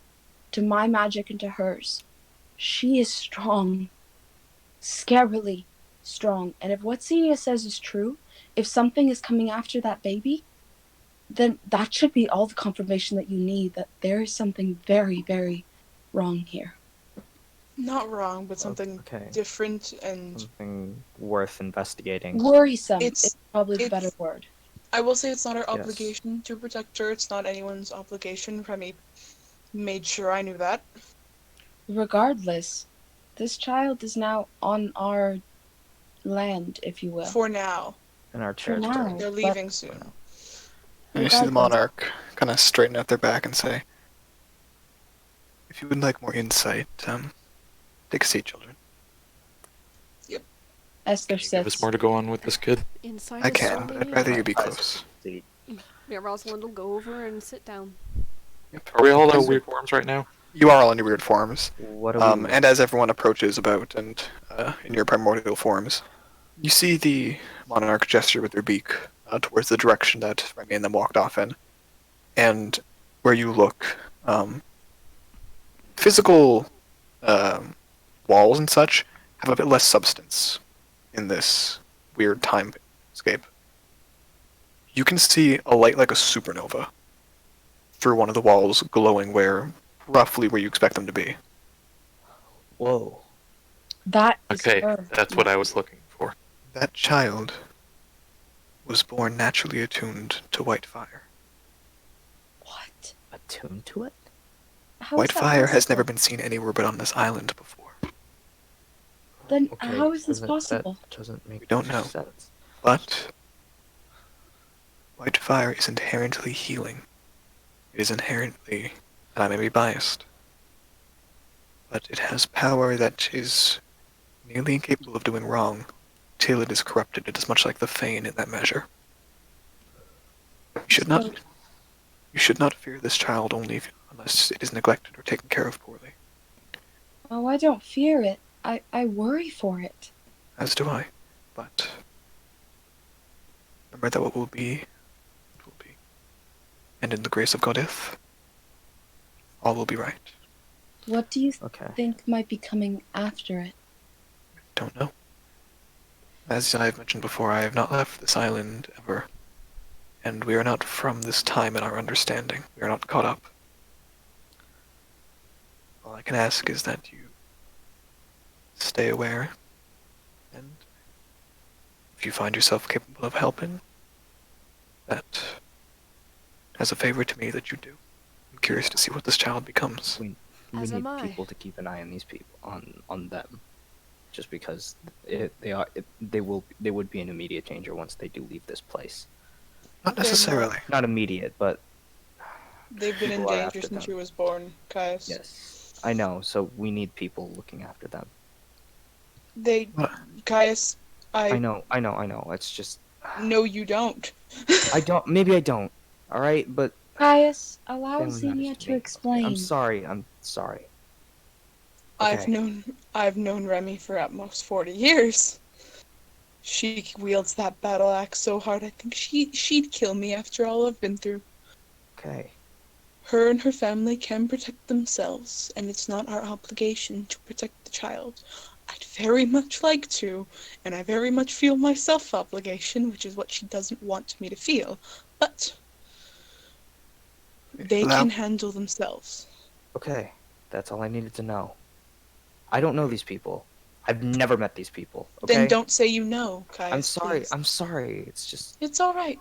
to my magic and to hers. She is strong. Scarily. strong. And if what Zinnia says is true, if something is coming after that baby, then that should be all the confirmation that you need that there is something very, very wrong here. Not wrong, but something Okay. different and Something worth investigating. Worrisome It's- is probably the it's- better word. I will say it's not our Yes. obligation to protect her. It's not anyone's obligation. Remy made sure I knew that. Regardless, this child is now on our land, if you will. For now. In our For now. territory. They're But- leaving soon. And you see the Regardless. monarch kind of straighten out their back and say, "If you would like more insight, take a seat, children." Esther Can you give us sits. more to go on with this kid? Inside I is can, so but many I'd rather you be Eyes- close. See, Yeah, Rosalind will go over and sit down. Are we all in Is it- weird forms right now? You are all in your weird forms. what are we? And as everyone approaches about and in your primordial forms, you see the monarch gesture with their beak towards the direction that Remy and them walked off in. And where you look, physical walls and such have a bit less substance in this weird timescape. You can see a light like a supernova through one of the walls glowing roughly where you expect them to be. Whoa. That is Okay, her. that's what I was looking for. That child was born naturally attuned to white fire. What? Attuned to it? How White is that fire has possible? never been seen anywhere but on this island before. Then Okay, how is this that- possible? That doesn't make We don't know. sense. But white fire is inherently healing. It is inherently, and I may be biased, but it has power that is nearly incapable of doing wrong till it is corrupted. It is much like the Fane in that measure. So- You should not fear this child unless it is neglected or taken care of poorly. Oh, I don't fear it. I worry for it. As do I. But remember that what will be, it will be. And in the grace of Godith, all will be right. What do you Okay. think might be coming after it? Don't know. As I have mentioned before, I have not left this island ever. And we are not from this time in our understanding. We are not caught up. All I can ask is that you stay aware, and if you find yourself capable of helping, that as a favor to me that you do. I'm curious to see what this child becomes. We As need am I. people to keep an eye on these people, on them, just because they would be in immediate danger once they do leave this place. Not They're not- necessarily. Not immediate, but They've been in People are danger after since them. she was born, Caius. yes, I know. So we need people looking after them. They, What? Caius, I know. It's just No, you don't. I don't. Maybe I don't. All right, but Caius, allow family Zinnia matters to me. explain. I'm sorry. I'm sorry. I've Okay. known Remy for at most 40 years. She wields that battle axe so hard I think she'd kill me after all I've been through. Okay. Her and her family can protect themselves, and it's not our obligation to protect the child. I'd very much like to, and I very much feel my self-obligation, which is what she doesn't want me to feel, but they Allow- can handle themselves. Okay. That's all I needed to know. I don't know these people. I've never met these people. Okay. Then don't say you know, Caius. I'm sorry. please. I'm sorry. It's just. It's alright.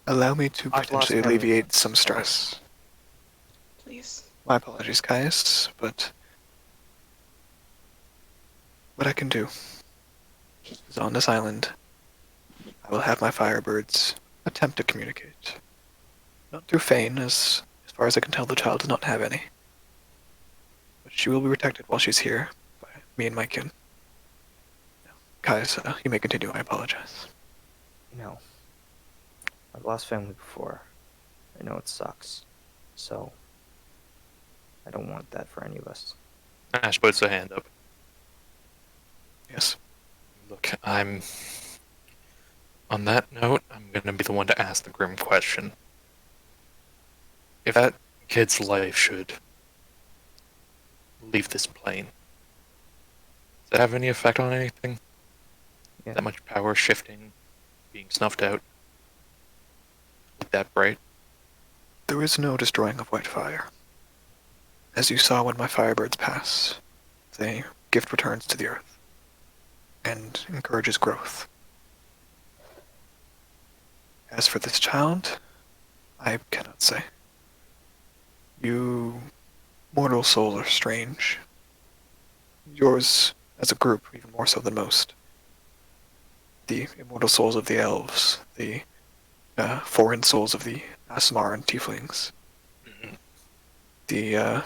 Allow me to I've lost potentially family alleviate members. some stress. Please. My apologies, Caius, but what I can do is on this island, I will have my firebirds attempt to communicate. Not through Fane, as far as I can tell, the child does not have any. But she will be protected while she's here by me and my kin. Caius, you may continue. I apologize. No. I've lost family before. I know it sucks. So. I don't want that for any of us. Ash puts a hand up. Yes. Look, on that note, I'm gonna be the one to ask the grim question. If that kid's life should leave this plane, Does it have any effect on anything? Yeah. That much power shifting, being snuffed out? Like that bright? There is no destroying of white fire. As you saw when my firebirds pass, the gift returns to the earth and encourages growth. As for this child, I cannot say. You mortal souls are strange. Yours, as a group, even more so than most. The immortal souls of the elves, the foreign souls of the Asmar and tieflings, Mhm. the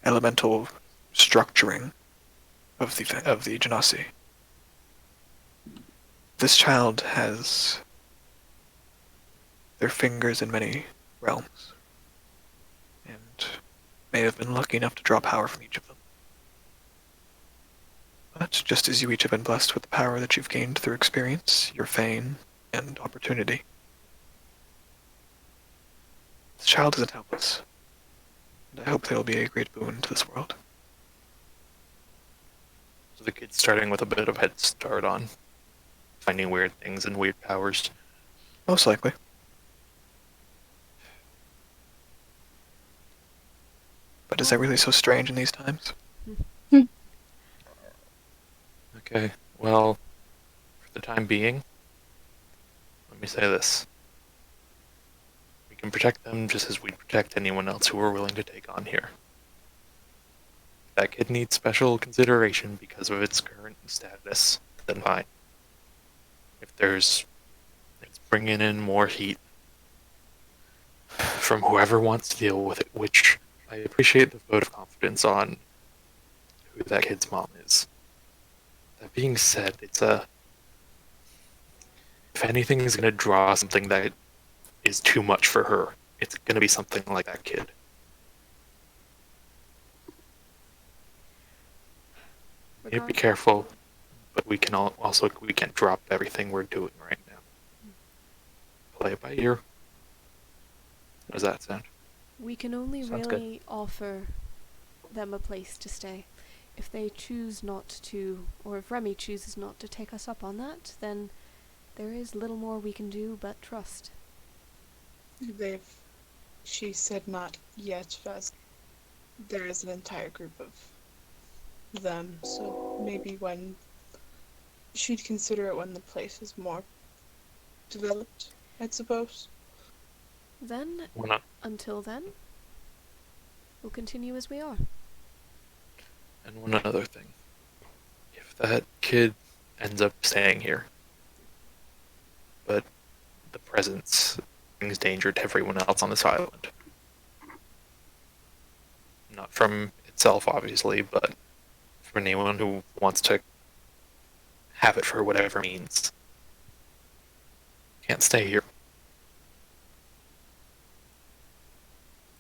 elemental structuring of the Genasi. This child has their fingers in many realms, and may have been lucky enough to draw power from each of them. But just as you each have been blessed with the power that you've gained through experience, your fame, and opportunity, this child isn't helpless, and I hope they'll be a great boon to this world. So the kid's starting with a bit of head start on finding weird things and weird powers. Most likely. But is that really so strange in these times? Okay, well, for the time being, let me say this. We can protect them just as we'd protect anyone else who we're willing to take on here. If that kid needs special consideration because of its current status, then fine. If it's bringing in more heat from whoever wants to deal with it, which I appreciate the vote of confidence on who that kid's mom is. That being said, if anything is going to draw something that is too much for her, it's going to be something like that kid. We need to be careful, but we can't drop everything we're doing right now. Play it by ear. How does that sound? We can only Sounds really offer them a place to stay. If they choose not to, or if Remy chooses not to take us up on that, then there is little more we can do but trust. She said not yet, as there is an entire group of them, so maybe when she'd consider it when the place is more developed, I suppose. Then, We're not. until then, we'll continue as we are. And one other thing. If that kid ends up staying here, but the presence brings danger to everyone else on this island. Not from itself, obviously, but from anyone who wants to have it for whatever means. Can't stay here.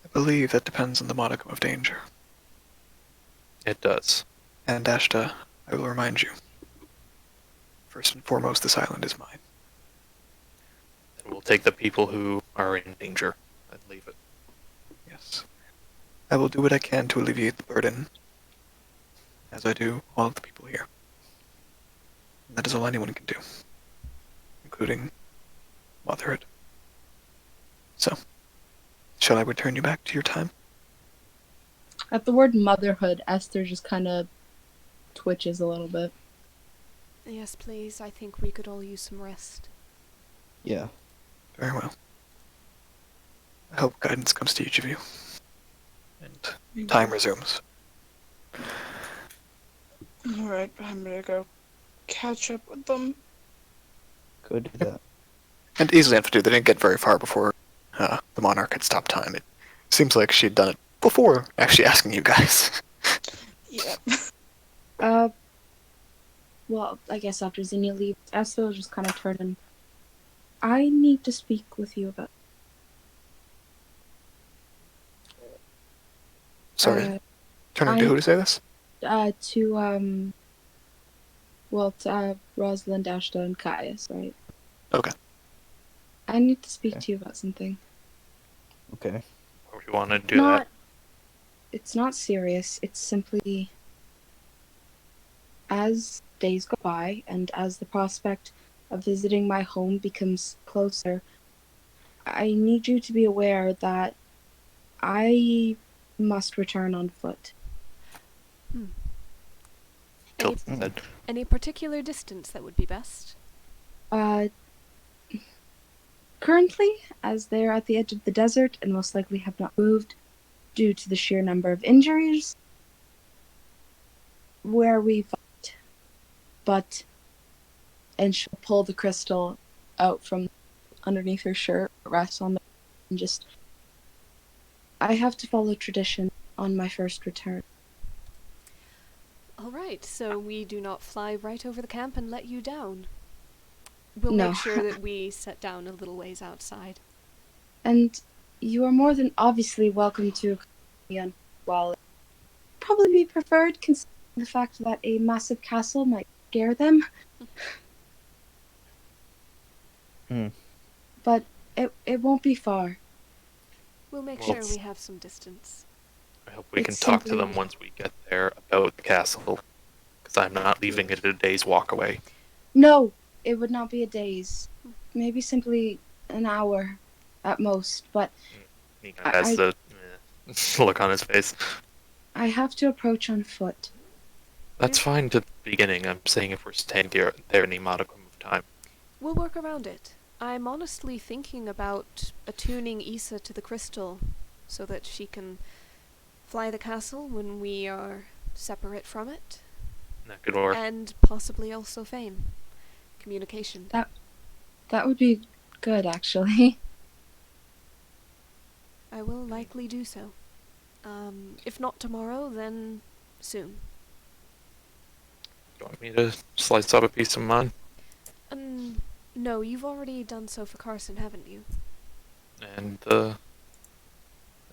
I believe that depends on the modicum of danger. It does. And Ashta, I will remind you. First and foremost, this island is mine. And we'll take the people who are in danger and leave it. Yes. I will do what I can to alleviate the burden, as I do all of the people here. And that is all anyone can do, including motherhood. So, shall I return you back to your time? At the word motherhood, Esther just kind of twitches a little bit. Yes, please. I think we could all use some rest. Yeah. Very well. I hope guidance comes to each of you. And time resumes. Alright, I'm gonna go catch up with them. Go do that. And easily enough to do. They didn't get very far before the monarch had stopped time. It seems like she'd done it before actually asking you guys. Yeah. Well, I guess after Zinnia leaves, Esther will just kind of turn and... I need to speak with you about... Sorry, turning to who to say this? To Rosalind, Ashta, and Caius, right? Okay. I need to speak Okay. to you about something. Okay. Or if you want to do that. It's not serious. It's simply... as days go by and as the prospect of visiting my home becomes closer, I need you to be aware that I must return on foot. Any, Tilton said, any particular distance that would be best? Currently, as they are at the edge of the desert and most likely have not moved due to the sheer number of injuries, where we fight. But, and she'll pull the crystal out from underneath her shirt, rests on the, and just, I have to follow tradition on my first return. Alright, so we do not fly right over the camp and let you down. We'll No. make sure that we set down a little ways outside. And you are more than obviously welcome to accompany me on, while probably be preferred considering the fact that a massive castle might scare them. But it won't be far. We'll make Well, sure we have some distance. I hope we can It's talk to simply- them once we get there about the castle, because I'm not leaving it a day's walk away. No, it would not be a day's. Maybe simply an hour at most, but He kind of has the look on his face. I have to approach on foot. That's fine to the beginning. I'm saying if we're staying there any modicum of time. We'll work around it. I'm honestly thinking about attuning Issa to the crystal so that she can fly the castle when we are separate from it. That could work. And possibly also fame. Communication. That would be good, actually. I will likely do so. If not tomorrow, then soon. You want me to slice up a piece of mine? No, you've already done so for Carson, haven't you? And,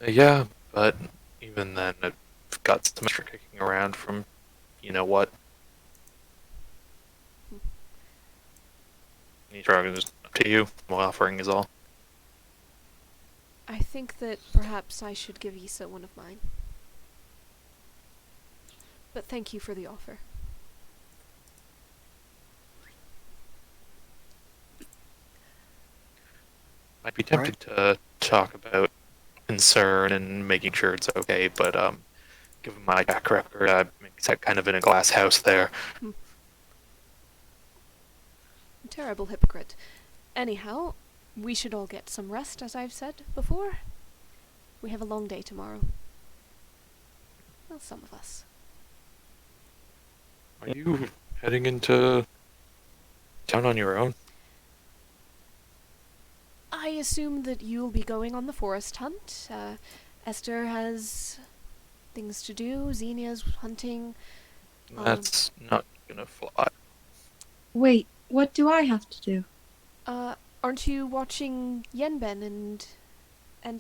yeah, but even then, I've got some extra kicking around from, you know what. Each dragon is up to you. My offering is all. I think that perhaps I should give Issa one of mine. But thank you for the offer. I'd be tempted to talk about concern and making sure it's okay, but given my track record, I'm kind of in a glass house there. Terrible hypocrite. Anyhow, we should all get some rest, as I've said before. We have a long day tomorrow. Well, some of us. Are you heading into town on your own? I assume that you'll be going on the forest hunt. Esther has things to do. Zinnia's hunting. That's not gonna fly. Wait, what do I have to do? Aren't you watching Yenben and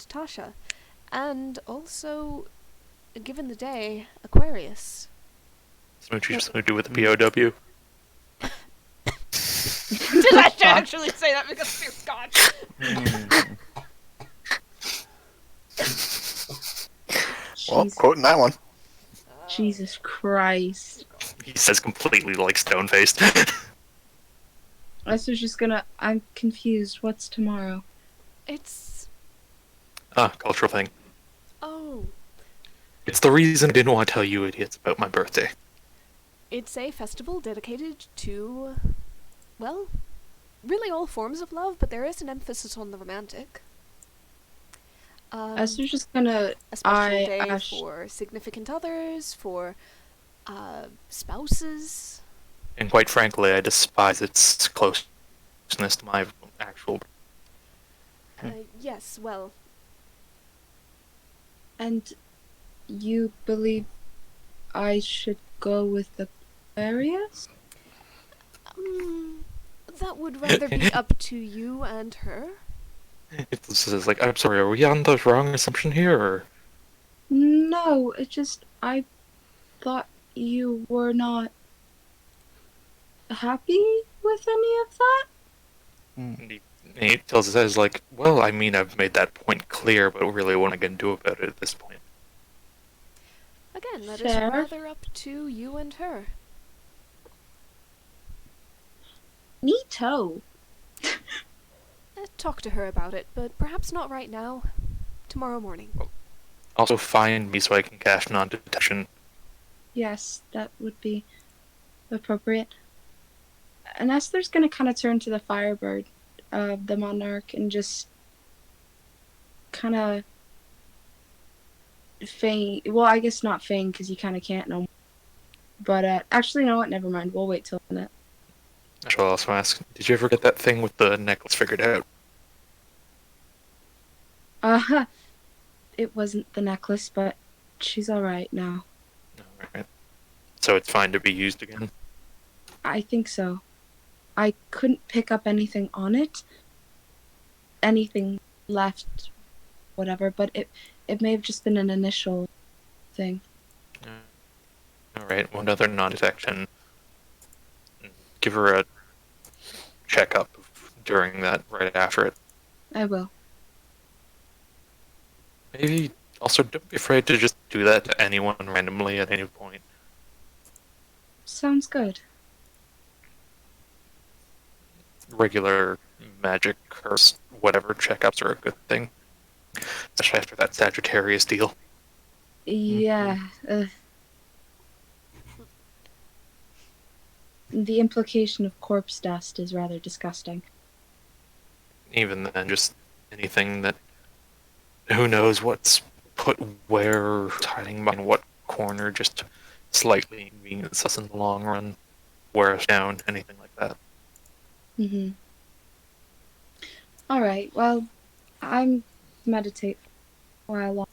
Tasha? And also, given the day, Aquarius. Something to do with the POW? Did I actually say that? Because, dear God. Well, Jesus, quoting that one. Jesus Christ. He says completely like stone-faced. I was just gonna. I'm confused. What's tomorrow? It's... Cultural thing. Oh. It's the reason I didn't want to tell you idiots about my birthday. It's a festival dedicated to, well, really all forms of love, but there is an emphasis on the romantic. I was just gonna. A special I- day Ash- for significant others, for spouses. And quite frankly, I despise its closeness to my actual... Yes, well, And you believe I should go with Aquarius? that would rather be up to you and her. It's like, I'm sorry, are we on the wrong assumption here, or... No, it just I thought you were not happy with any of that. And he tells us, says like, well, I mean, I've made that point clear, but really what am I going to do about it at this point? Again, that is Fair. rather up to you and her. Neato. Talk to her about it, but perhaps not right now. Tomorrow morning. Also find me so I can cast non-detection. Yes, that would be appropriate. And Esther's gonna kind of turn to the Firebird, the Monarch, and just kind of feign. Well, I guess not feign because you kind of can't no more. But actually, you know what? Never mind. We'll wait till a minute. I shall also ask, did you ever get that thing with the necklace figured out? It wasn't the necklace, but she's all right now. Alright. So it's fine to be used again? I think so. I couldn't pick up anything on it. Anything left, whatever, but it may have just been an initial thing. Alright, one other non-detection. Give her a checkup during that, right after it. I will. Maybe also don't be afraid to just do that to anyone randomly at any point. Sounds good. Regular magic, curse, whatever checkups are a good thing. Especially after that Sagittarius deal. Yeah. The implication of corpse dust is rather disgusting. Even then, just anything that... Who knows what's put where, hiding behind what corner, just slightly inconvenience us in the long run. Wear us down, anything like that. Mm-hmm. Alright, well, I'm meditate for a while long.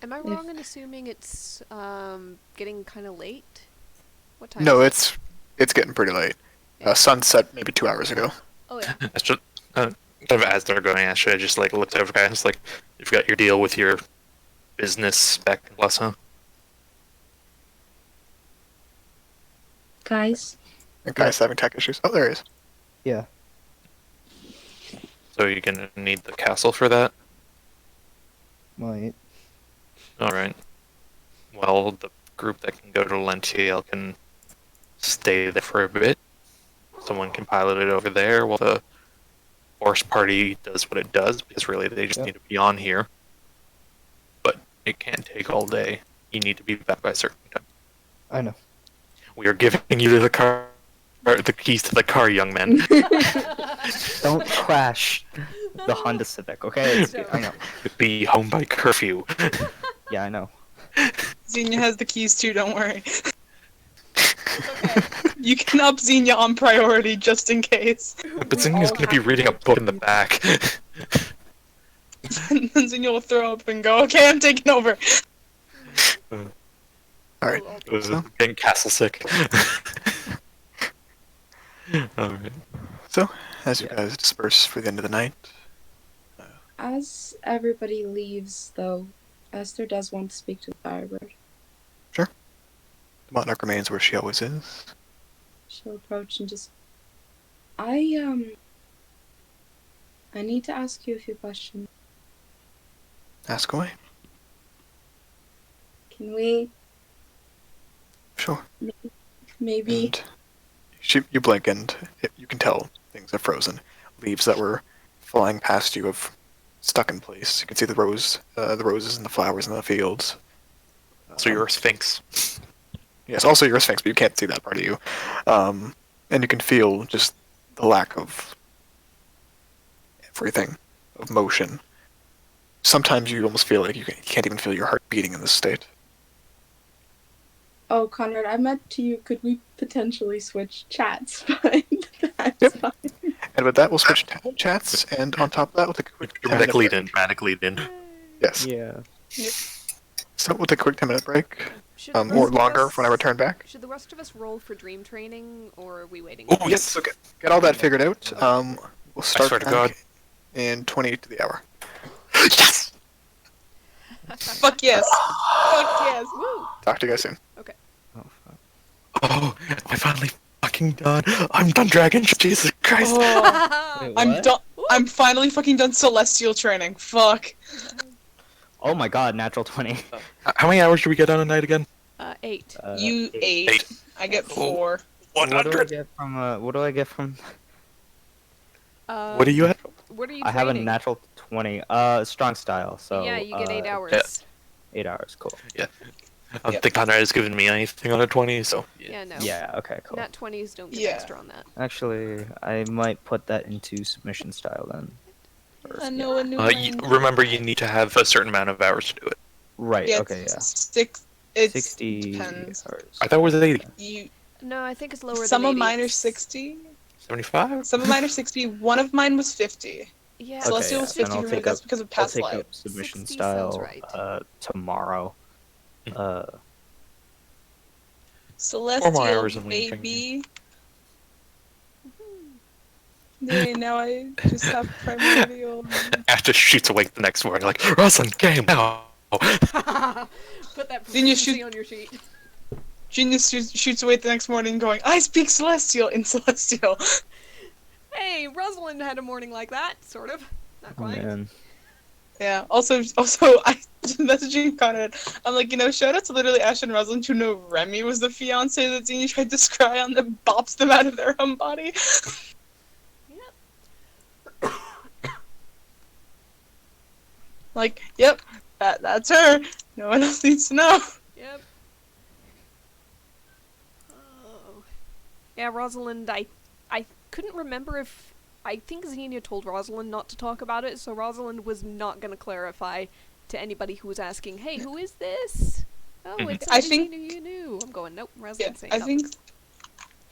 Am I wrong in assuming it's getting kind of late? What time? No, is it's getting pretty late. Yeah. Sunset maybe 2 hours ago. Oh yeah. That's just... kind of as they're going, actually, I just like looked over guys, it's like, you've got your deal with your business back in Plus, huh? Guys, The guy's having tech issues. Oh, there he is. Yeah. So you're gonna need the castle for that? Might. Alright. Well, the group that can go to Lentiel can stay there for a bit. Someone can pilot it over there while the Force Party does what it does, because really they just Yep. need to be on here. But it can't take all day. You need to be back by a certain time. I know. We are giving you the car, or the keys to the car, young man. Don't crash the Honda Civic, okay? I know. Be home by curfew. Yeah, I know. Zinnia has the keys too, don't worry. Okay. You can up Zinnia on priority just in case. But Zinnia's gonna be reading a book in the back. And then Zinnia will throw up and go, okay, I'm taking over. Alright. Getting castle sick. Alright. So, as you guys disperse for the end of the night, as everybody leaves, though, Esther does want to speak to the Firebird. the Monarch remains where she always is. She'll approach and just... I need to ask you a few questions. Ask away. Can we Sure. maybe... And you blink and you can tell things have frozen. Leaves that were flying past you have stuck in place. You can see the roses and the flowers in the fields. So you're a sphinx. Yes, also you're a sphinx, but you can't see that part of you. And you can feel just the lack of everything, of motion. Sometimes you almost feel like you can't even feel your heart beating in this state. Oh, Conrad, I meant to you, could we potentially switch chats? But that's Yep. fine. And with that, we'll switch chats, and on top of that, we'll take a quick 10-minute Dramatic lead break. in, dramatic lead in. Yes. Yeah. So we'll take a quick 10-minute break, Should or the rest of longer us- when I return back. Should the rest of us roll for dream training, or are we waiting? Oh, Yes, so get all that figured out. We'll start swear to back God. in 20 to the hour. Yes! Fuck yes. Fuck yes. Woo! Talk to you guys soon. Oh, fuck. Oh, I finally fucking done. I'm done, Dragon. Jesus Christ. Oh, Wait, I'm what? done. I'm finally fucking done celestial training. Fuck. Oh my god, natural 20. How many hours do we get on a night again? 8. You eight. 8. I get 4. What do I 100. get from? What do I get from? What are you at? What are you I have a training? natural 20. Strong style. So yeah, you get 8 uh, hours. 8 hours. Cool. I don't Yep. think Conrad has given me anything on a 20, so Yeah, no. Yeah. Okay. Cool. Nat 20s don't get Yeah. extra on that. Actually, I might put that into submission style then. I know a new remember, you need to have a certain amount of hours to do it. Right. Yeah, Okay. Yeah. It 60 depends. hours. I thought it was 80. You, No, I think it's lower some than of 80. mine are It's- 60. 75? Some of mine are 60. One of mine was 50. Yeah, Okay, Celestial yeah. was Then 50 I'll for me. take That's up. because of I'll past take life. up submission 60 sounds style right. tomorrow. Uh, Celestial, hours in Legion. baby. Yeah, now I just have primordial. Ashta shoots awake the next morning, like, Rosalind came now! Put that Then you proficiency shoot- on your sheet. Genius shoots away the next morning going, I speak Celestial in Celestial. Hey, Rosalind had a morning like that, sort of. Not oh quite. man. Yeah, also, I messaging Conrad. I'm like, shout out to literally Ash and Rosalind who know Remy was the fiance that Xenia tried to scry on that bops them out of their own body. Yep. Like, yep, that's her. No one else needs to know. Yep. Oh. Yeah, Rosalind, I couldn't remember if... I think Xenia told Rosalind not to talk about it, so Rosalind was not going to clarify to anybody who was asking, hey, who is this? Oh, it's I somebody think- you knew. I'm going, nope, Yeah, Rosalind's saying I nothing.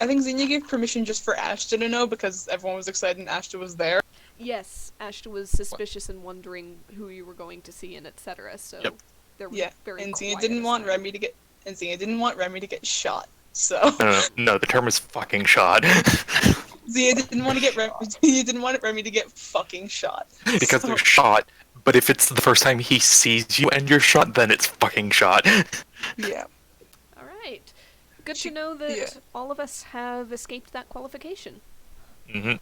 think Xenia gave permission just for Ashta to know because everyone was excited and Ashta was there. Yes, Ashta was suspicious and wondering who you were going to see and etc. So Yep. there was Yeah, very and Xenia quiet didn't want aside. Remy to get shot. So No, the term is fucking shot. Xenia didn't want to get Xenia didn't want Remy to get fucking shot. Because So- they're shot, but if it's the first time he sees you and you're shot, then it's fucking shot. Yeah. All right. Good She- to know that yeah. all of us have escaped that qualification. hmm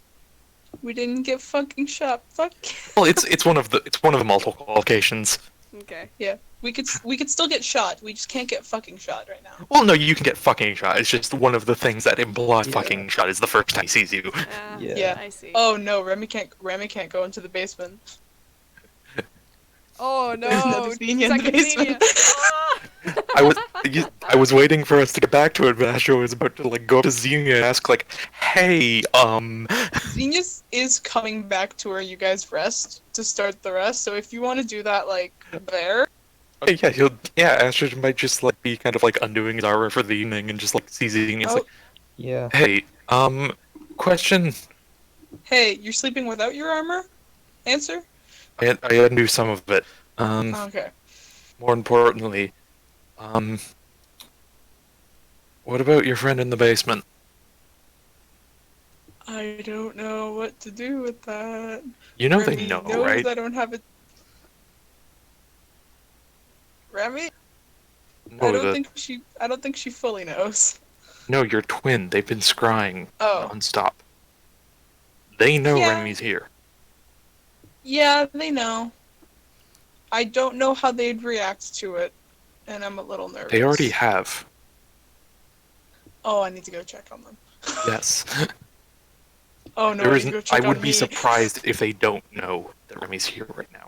We didn't get fucking shot. Fuck. Well, it's one of the multiple qualifications. Okay. Yeah. We could still get shot. We just can't get fucking shot right now. Well, no, you can get fucking shot. It's just one of the things that implies Yeah. fucking shot is the first time he sees you. Yeah. Yeah. I see. Oh no, Remy can't go into the basement. Oh There's no! another Xenia in the Second basement. Xenia. I was waiting for us to get back to it, but Ashta was about to like go up to Zinnia and ask like, "Hey, Xenia is coming back to where you guys rest to start the rest. So if you want to do that, like there, Ashta might just like be kind of like undoing his armor for the evening and just like see Zinnia. It's Oh. like, Yeah. hey, question. hey, you're sleeping without your armor? Answer. I undo some of it. Okay. More importantly, what about your friend in the basement? I don't know what to do with that. You know Remy they know, knows right? I don't have it. Remy? No, I don't think she fully knows. no, your twin. They've been scrying Oh. nonstop. They know Yeah. Remy's here. Yeah, they know. I don't know how they'd react to it, and I'm a little nervous. They already have. Oh, I need to go check on them. Yes. Oh no, There I need isn't. to go check I on would be me. surprised if they don't know that Remy's here right now.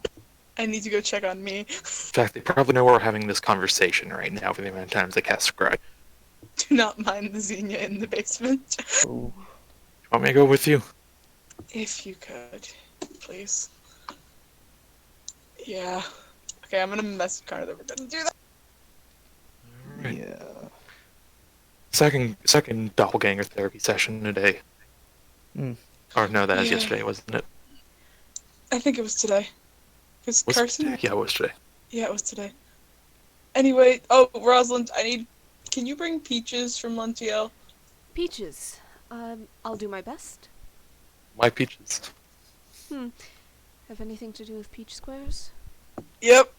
I need to go check on me. In fact, they probably know we're having this conversation right now for the amount of times they cast scry. Do not mind the Xenia in the basement. Oh. Want me to go with you? If you could, please. Yeah. Okay, I'm gonna message Connor that we're gonna do that. Alright. Yeah. Second doppelganger therapy session today. Hmm. Or no, that was Yeah. yesterday, wasn't it? I think it was today. Because Was Carson? it? Yeah, it was today. Yeah, it was today. Anyway, oh, Rosalind, can you bring peaches from Lentiel? Peaches. I'll do my best. Why peaches? Have anything to do with peach squares? Yep.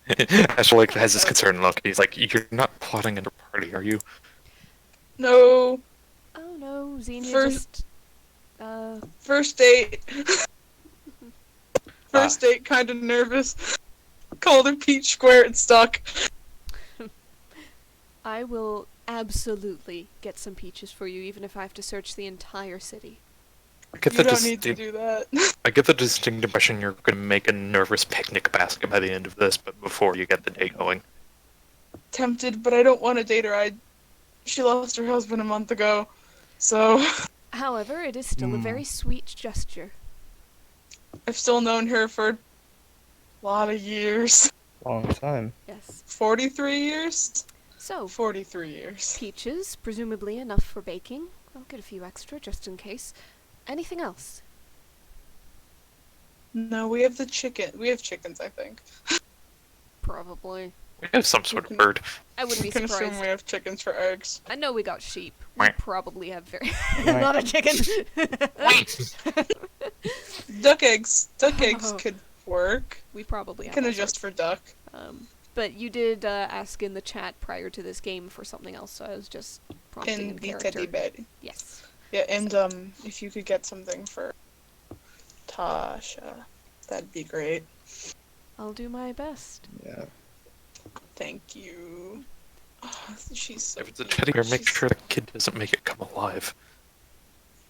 Ashta like has this concerned look. He's like, "You're not plotting a party, are you?" No. Oh no, Xenia First- just... First date. First date, kind of nervous. Called her peach square and stuck. I will absolutely get some peaches for you, even if I have to search the entire city. I get You the don't need to distinct, do that. I get the distinct impression you're going to make a nervous picnic basket by the end of this, but before you get the day going. Tempted, but I don't want to date her. She lost her husband a month ago, so However, it is still a very sweet gesture. I've still known her for a lot of years. Long time. Yes. 43 years? So, 43 years. peaches, presumably enough for baking. I'll get a few extra just in case. Anything else? No, we have the chicken. We have chickens, I think. Probably. We have some sort of bird. I wouldn't be You can assume surprised. we have chickens for eggs. I know we got sheep. We Quack. probably have very Quack. not a chicken. Duck eggs. Duck eggs Oh. could work. We probably You have. can all adjust sorts. for duck. But you did ask in the chat prior to this game for something else, so I was just prompting In in the character. teddy bed. Yes. Yeah, and if you could get something for Tasha, that'd be great. I'll do my best. Yeah. Thank you. Oh, she's so If it's a cute. teddy bear, make She's- sure the kid doesn't make it come alive.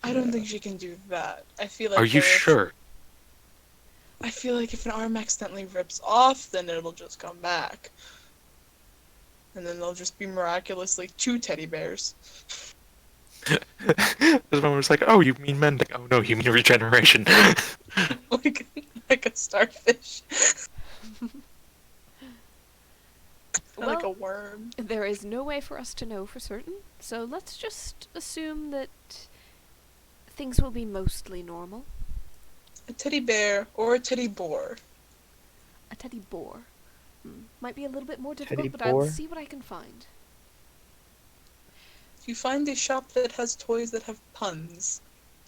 I don't think she can do that. I feel like Are you there sure? I feel like if an arm accidentally rips off, then it'll just come back. And then there'll just be miraculously 2 teddy bears. This one was like, oh, you mean mending. Oh no, you mean regeneration. like a starfish. Like a Well, worm. there is no way for us to know for certain, so let's just assume that things will be mostly normal. A teddy bear or a teddy boar. A teddy boar. Might be a little bit more difficult, Teddy but I'll boar? see what I can find. If you find a shop that has toys that have puns,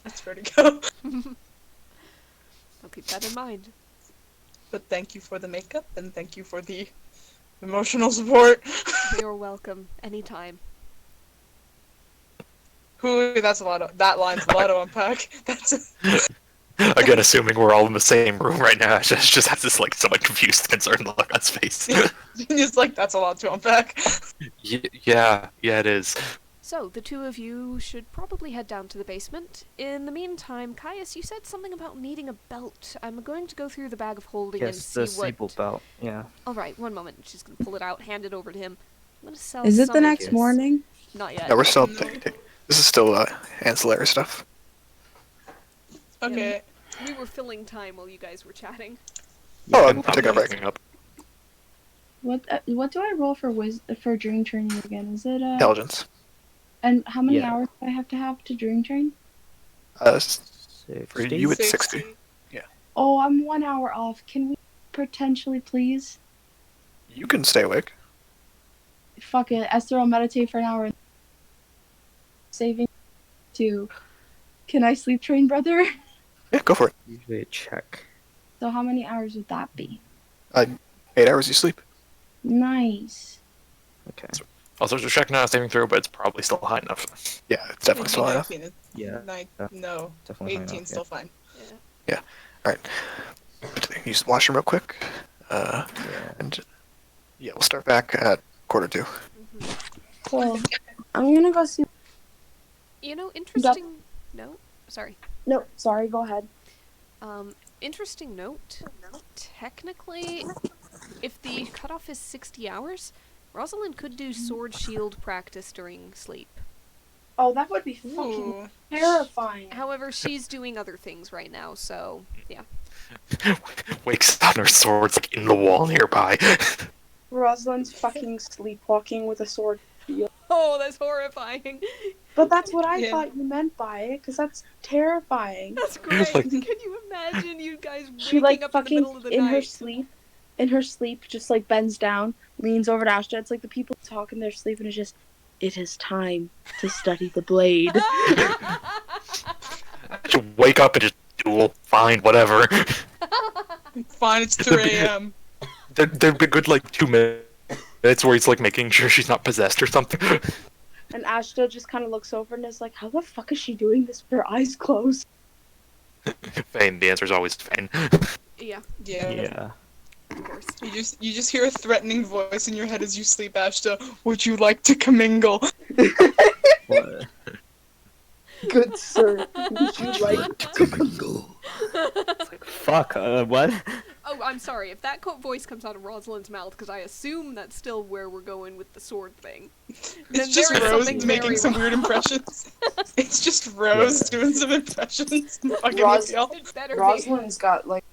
that's where to go. I'll keep that in mind. But thank you for the makeup and thank you for the emotional support. You're welcome. Anytime. That's a lot of, that line's a lot to unpack. That's Again, assuming we're all in the same room right now, I just have this like somewhat confused, concerned look on his face. it's like that's a lot to unpack. Yeah, it is. So, the two of you should probably head down to the basement. In the meantime, Caius, you said something about needing a belt. I'm going to go through the bag of holding and Yes, see the what... sable belt. Yeah. Alright, one moment. She's going to pull it out, hand it over to him. I'm going to sell Is it some the of next this. morning? Not yet. No, we're still. No. This is still ancillary stuff. Okay. We were filling time while you guys were chatting. Oh, I'm take a break. looking up. What do I roll for dream training again? Is it Intelligence. And how many Yeah. hours do I have to dream train? For 60? you, it's 60. Oh, I'm 1 hour off. Can we potentially please? You can stay awake. Fuck it. Esther will meditate for an hour. Saving 2. Can I sleep train, brother? Yeah, go for it. Usually a check. So how many hours would that be? 8 hours you sleep. Nice. Okay. Also, just checking out saving throw, but it's probably still high enough. Yeah, it's definitely still high enough. 19 is- Yeah. No, Definitely high 18 enough, still fine. Alright. Use the washroom real quick. Yeah. And yeah, we'll start back at 1:45. Cool. I'm gonna go see. You know, interesting note. Sorry. No, sorry. Go ahead. Interesting note. Technically, if the cutoff is 60 hours, Rosalind could do sword shield practice during sleep. Oh, that would be fucking Ooh. terrifying. However, she's doing other things right now, so yeah. Wakes up, her sword's like in the wall nearby. Rosalind's fucking sleepwalking with a sword. Oh, that's horrifying. But that's what I Yeah. thought you meant by it, because that's terrifying. That's great. Like- Can you imagine you guys She waking like up in the middle fucking of the in night? her sleep, just like bends down, leans over to Ashta. It's like the people talk in their sleep, and it's just, it is time to study the blade. To wake up and just duel, fine, whatever. Fine, it's 2 a.m. There'd be good like 2 minutes where he's like making sure she's not possessed or something. And Ashta just kind of looks over and is like, how the fuck is she doing this with her eyes closed? Fane, the answer's always Fane. Yeah. Yeah. Yeah. Of course. You just hear a threatening voice in your head as you sleep, Ashta. Would you like to commingle? What? Good sir, would you like to It's like, fuck, what? Oh, I'm sorry. If that voice comes out of Rosalind's mouth, because I assume that's still where we're going with the sword thing. Then It's just there is Rose something making very some wrong. weird impressions. It's just Rose Yeah. doing some impressions. and fucking Ros- with y'all. It better be. Rosalind's got like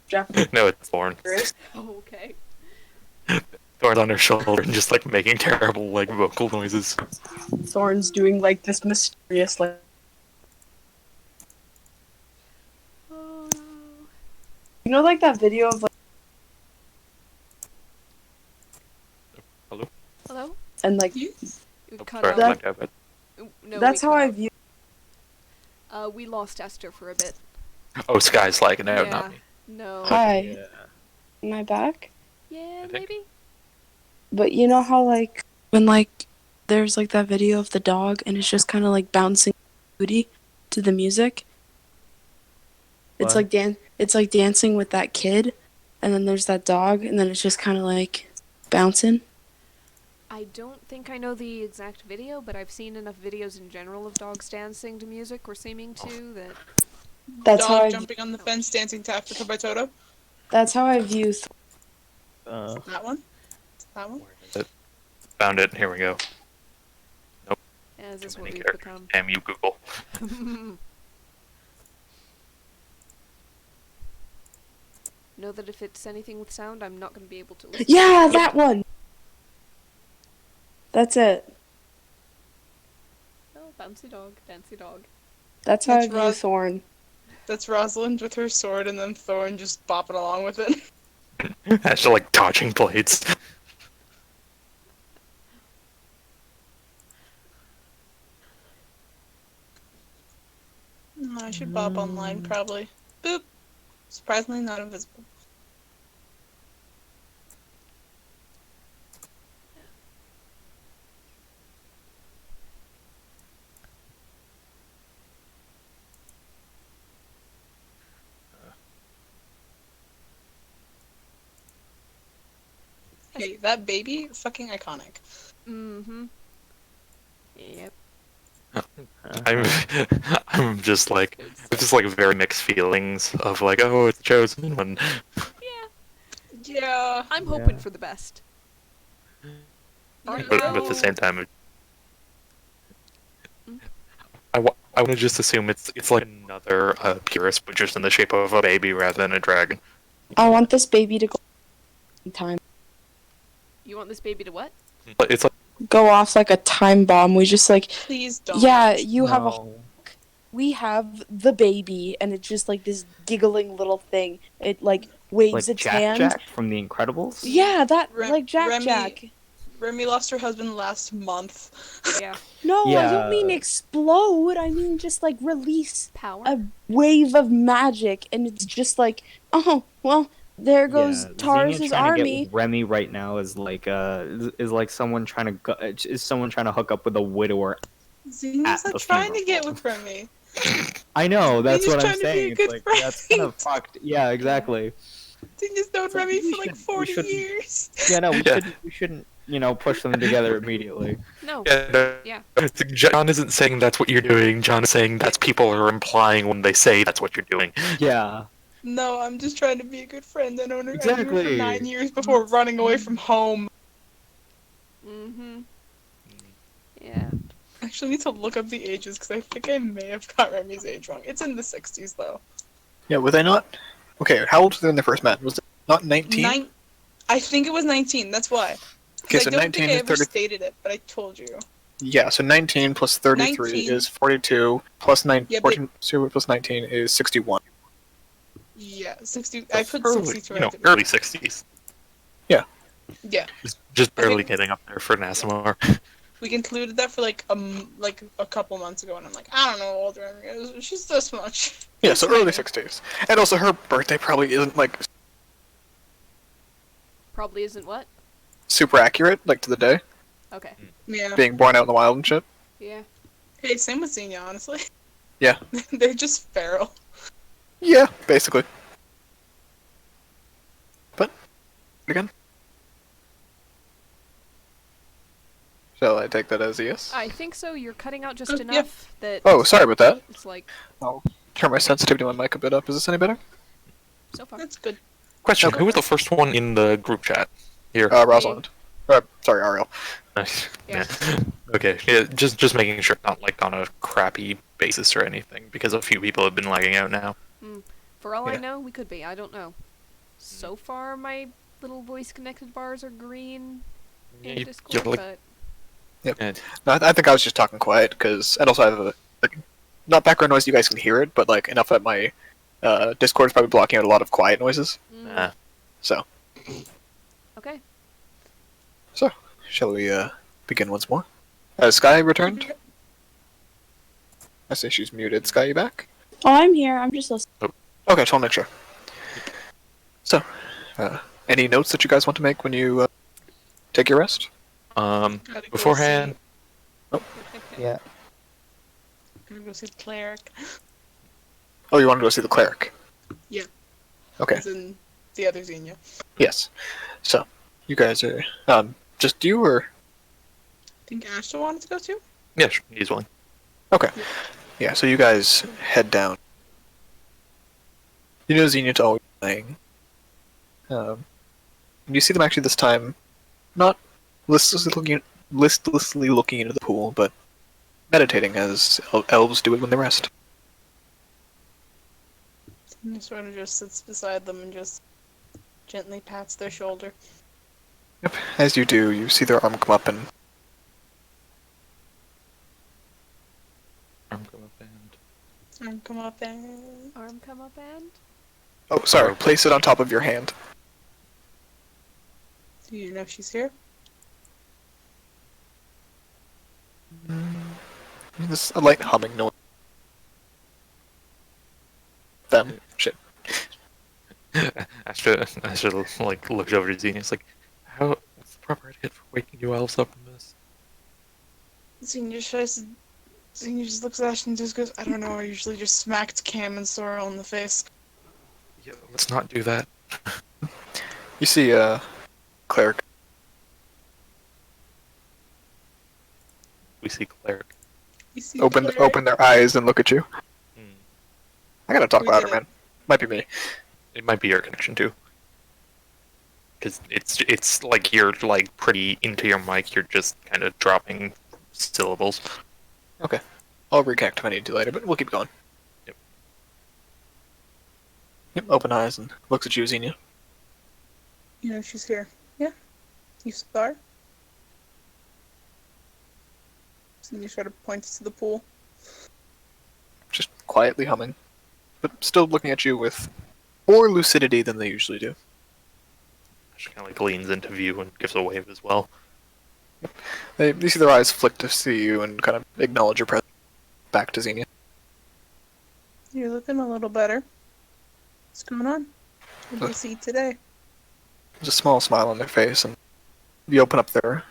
Japanese. No, it's Thorn. Oh, okay. Thorn's on her shoulder and just like making terrible like vocal noises. Thorn's doing like this mysterious like. Oh no. You know, like that video of like, Hello? and like You Oh, cut sorry, out. That- like that, No, that's we how cut I out. view. We lost Esther for a bit. but- Oh, Sky's lagging out, Yeah. not me. No. Hi, Yeah. am I back? Yeah, I think- maybe? But you know how like when like there's like that video of the dog and it's just kind of like bouncing booty to the music. It's What? like it's like dancing with that kid, and then there's that dog, and then it's just kind of like bouncing. I don't think I know the exact video, but I've seen enough videos in general of dogs dancing to music or seeming to that. That's how Dog I jumping on the fence, dancing to Africa by Toto. that's how I view. That one? That one? Where is it? Found it. Here we go. Yeah, is this Too what many we've characters. become? Damn you, Google. Know that if it's anything with sound, I'm not going to be able to listen. Yeah, that one. That's it. Oh, bouncy dog, dancy dog. That's how That's I view Ros- Thorn. That's Rosalind with her sword and then Thorn just bopping along with it. Actually, like dodging blades. No, I should bop online probably. Boop. Surprisingly not invisible. Hey, that baby, fucking iconic. Mm-hmm. Yep. I'm, I'm just like very mixed feelings of like, oh, it's the chosen one. Yeah, Yeah. I'm hoping Yeah. for the best. Alright, But at the same time, Mm. I want to just assume it's like another purist, but just in the shape of a baby rather than a dragon. I want this baby to go in time. You want this baby to what? But it's like Go off like a time bomb. We just like Please don't. yeah, you have a No. we have the baby and it's just like this giggling little thing. It like waves Like its Jack hand. Jack from The Incredibles? Yeah, that Rem- like Jack Remy- Jack. Remy lost her husband last month. Yeah. No, I Yeah. don't mean explode. I mean just like release Power. a wave of magic, and it's just like, oh well, there goes Yeah, Taurus's Zinnia trying to get army. with Remy right now is like someone trying to hook up with a widower. Zinnia's At not the trying to funeral. get with Remy. I know, that's Zinnia's what I'm trying to be a saying. It's good like friend. that's kind of fucked. Yeah, exactly. Zinnia's known So Remy we for like should- we 40 shouldn't- years. Yeah, no, Yeah. we shouldn't, push them together immediately. No. yeah, Yeah. John isn't saying that's what you're doing. John is saying that's people are implying when they say that's what you're doing. Yeah. No, I'm just trying to be a good friend. I knew her for Exactly. 9 years before running away from home. Mm-hmm. Yeah. I actually need to look up the ages because I think I may have got Remy's age wrong. It's in the 60s though. Yeah, were they not? Okay, how old were they when they first met? Was it not 19? I think it was 19. That's why. 'Cause Okay, I so don't 19 think I is ever 30. stated it, but I told you. Yeah, so 19 plus 33 19. is 42, plus 9, Yeah, but- 42 plus 19 is 61. Yeah, 60. I put early, 62. early 60s. Yeah, Just I barely think- getting up there for an SMR. we concluded that for like a couple months ago, and I'm like, I don't know how old Remy is. She's this much. Yeah, so That's early right. 60s. And also her birthday probably isn't like Probably isn't what? super accurate, like to the day, Okay. Yeah. being born out in the wild and shit. Yeah. Hey, same with Zinnia, honestly. Yeah. They're just feral. Yeah, basically. again? Shall I take that as a yes? I think so. You're cutting out just Yep. enough that Oh, sorry about that. it's like I'll turn my sensitivity on my mic a bit up. Is this any better? so far. That's good. Question: Okay. Who was the first one in the group chat? Here. Rosalind. Sorry, Ariel. Nice. Yeah. Okay. Yeah, just making sure, not like on a crappy basis or anything, because a few people have been lagging out now. For all I Yeah. know, we could be. I don't know. So far, my little voice-connected bars are green in You- Discord, you're like- but Yeah. No, I think I was just talking quiet because, and also I have not background noise. You guys can hear it, but like enough that my Discord is probably blocking out a lot of quiet noises. Nah. So, okay. shall we begin once more? Has Sky returned? I say she's muted. Sky, you back? Oh, I'm here. I'm just listening. Okay, just want to make sure. So, any notes that you guys want to make when you take your rest? Gotta go Beforehand, Yeah. Gotta go see the cleric. Oh, you want to go see the cleric? Yeah. Okay. As in the other Zinnia. Yes. So, you guys are just you or I think Ashta wanted to go too. yeah, sure, he's willing. okay? Yeah. So you guys head down. You know Zenya's always playing. You see them actually this time, not listlessly looking into the pool, but meditating as elves do it when they rest. And sort of just sits beside them and just gently pats their shoulder. Yep. As you do, you see their arm come up and Arm come up and Arm come up and Arm come up and... oh, sorry, place it on top of your hand. do you know she's here? There's a light humming noise. Them. Shit. Ashta like looks over to Xenia. It's like, what's the proper etiquette for waking you elves up from this? Zinnia just looks at Ashta and just goes, I don't know, I usually just smacked Cam and Sorrel in the face. Yeah, let's not do that. You see cleric. We see cleric. You see Open cleric? their eyes and look at you. Hmm. I gotta talk We louder, did it. man. Might be me. It might be your connection too. Because it's like you're like pretty into your mic. You're just kind of dropping syllables. I'll reconnect if I need to later, but we'll keep going. Yep. Yep, open eyes and looks at you, Xenia. You know she's here. Yeah. You saw her? Zinnia sort of points to the pool. Just quietly humming, but still looking at you with more lucidity than they usually do. She kind of like leans into view and gives a wave as well. You see their eyes flick to see you and kind of acknowledge your presence. Back to Xenia. You're looking a little better. What's going on? What did you see today? There's a small smile on their face, and they open up their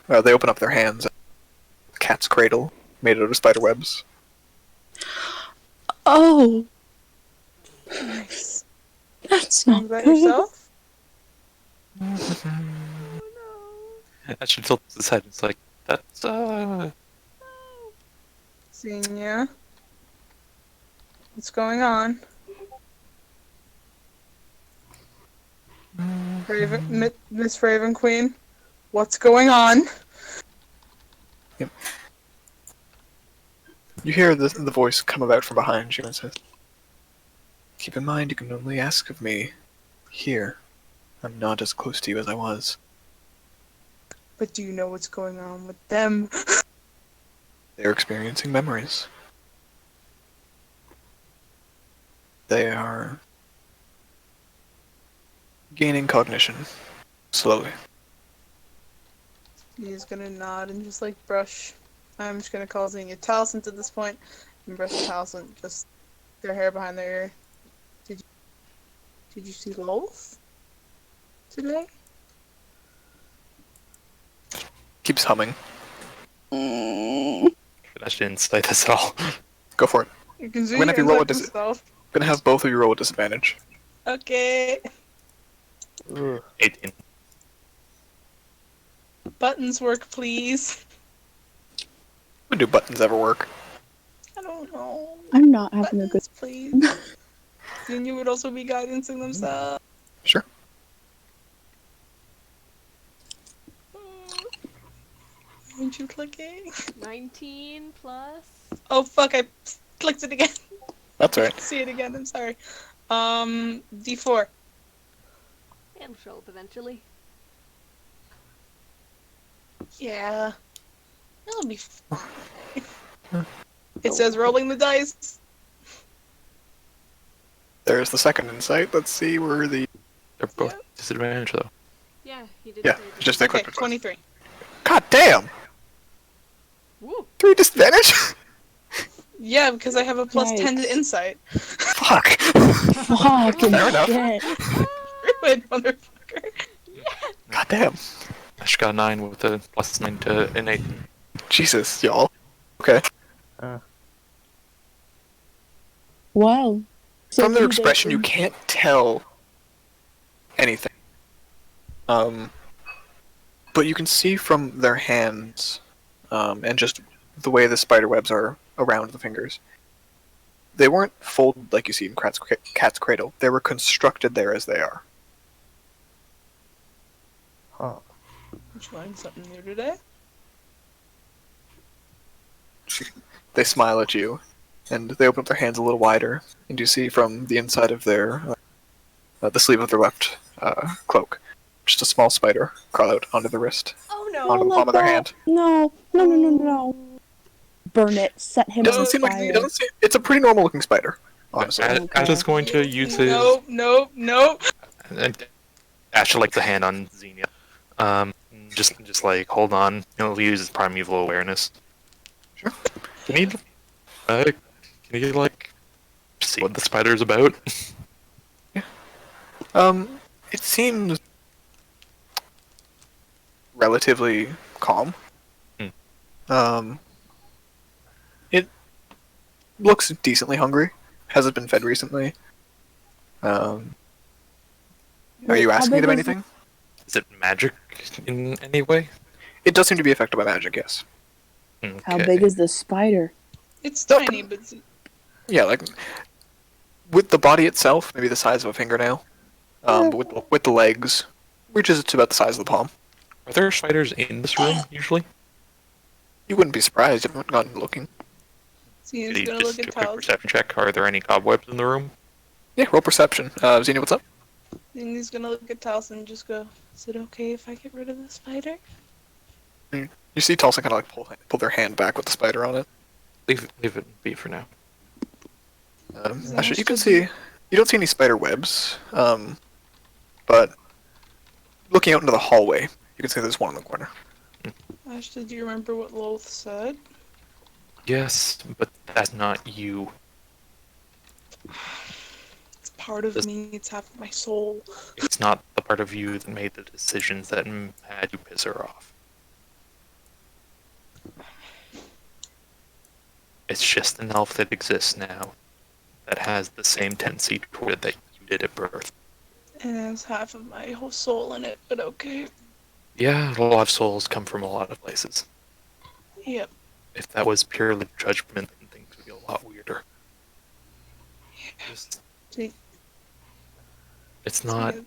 hands. A cat's cradle made out of spider webs. Oh, Nice. that's Talk not about good. yourself? Ashta tilts his head. It's like that's Zinnia. What's going on? Miss Raven Queen? What's going on? You hear the voice come about from behind you and says, "Keep in mind you can only ask of me here. I'm not as close to you as I was." But do you know what's going on with them? They're experiencing memories. They are gaining cognition. Slowly. He's gonna nod and just like brush. I'm just gonna call Zinnia Taliesin at this point and brush Taliesin, just their hair behind their ear. Did you see Lolth today? Keeps humming. Mm. Ashta didn't say this at all. Go for it. You can Whenever you roll a himself. Gonna have both of you roll a disadvantage. Okay. 18. buttons work, please? When do buttons ever work? I don't know. I'm not having a good. Buttons, please. Then you would also be guidancing themselves. Sure. Aren't you clicking? 19 plus. Oh fuck! I clicked it again. That's all right. See it again. I'm sorry. D4. It'll show up eventually. Yeah. That'll be fine. It says rolling the dice. There's the second insight. Let's see where the... They're both disadvantage though. Yeah, he did. Yeah, say that. just they Okay, clicked. 23. God damn! Woo! 3 disadvantage? Yeah, because I have a plus 10 to Yikes. insight. Fuck. Fucking Fair enough. shit. Ruined, motherfucker. God damn. Ash got 9 with a +9 to innate. Jesus, y'all. Okay. Wow. So From their you expression, you basically- can't tell anything. But you can see from their hands, and just the way the spider webs are around the fingers. They weren't folded like you see in Cat's Cradle. They were constructed there as they are. Huh. Did you learn something new today? They smile at you, and they open up their hands a little wider, and you see from the inside of their, the sleeve of their left cloak, just a small spider crawl out onto the wrist, Oh no! onto the palm of their hand. No. Burn it. Set him Doesn't on seem fire. like it's a pretty normal looking spider, honestly. Ash is going to use his. Nope. And Ash likes the hand on Zinnia. Just like hold on. He'll use his primeval awareness. Sure. Can he like see what the spider's about? It seems relatively calm. It looks decently hungry. Hasn't been fed recently. Are you How asking big it of is anything? Is it magic in any way? It does seem to be affected by magic, yes. How Okay. big is the spider? It's tiny, but Yeah, like with the body itself, maybe the size of a fingernail. But with the legs, reaches to about the size of the palm. Are there spiders in this room usually? You wouldn't be surprised if you haven't gone looking. see, Did he's he gonna just look do at a quick Taos. perception check? Are there any cobwebs in the room? Yeah, roll perception. Xenia, what's up? And he's gonna look at Taos and just go, "Is it okay if I get rid of the spider?" You see Tulsa kind of like pull their hand back with the spider on it. Leave it be for now. Actually, you can see you don't see any spider webs, but looking out into the hallway, you can see there's one in the corner. Ashta, do you remember what Loth said? Yes, but that's not you. It's part of me. It's half of my soul. It's not the part of you that made the decisions that had you piss her off. It's just an elf that exists now that has the same tendency toward it that you did at birth. And it has half of my whole soul in it, but okay. Yeah, a lot of souls come from a lot of places. Yep. If that was purely judgment, then things would be a lot weirder. Just- See, It's not see,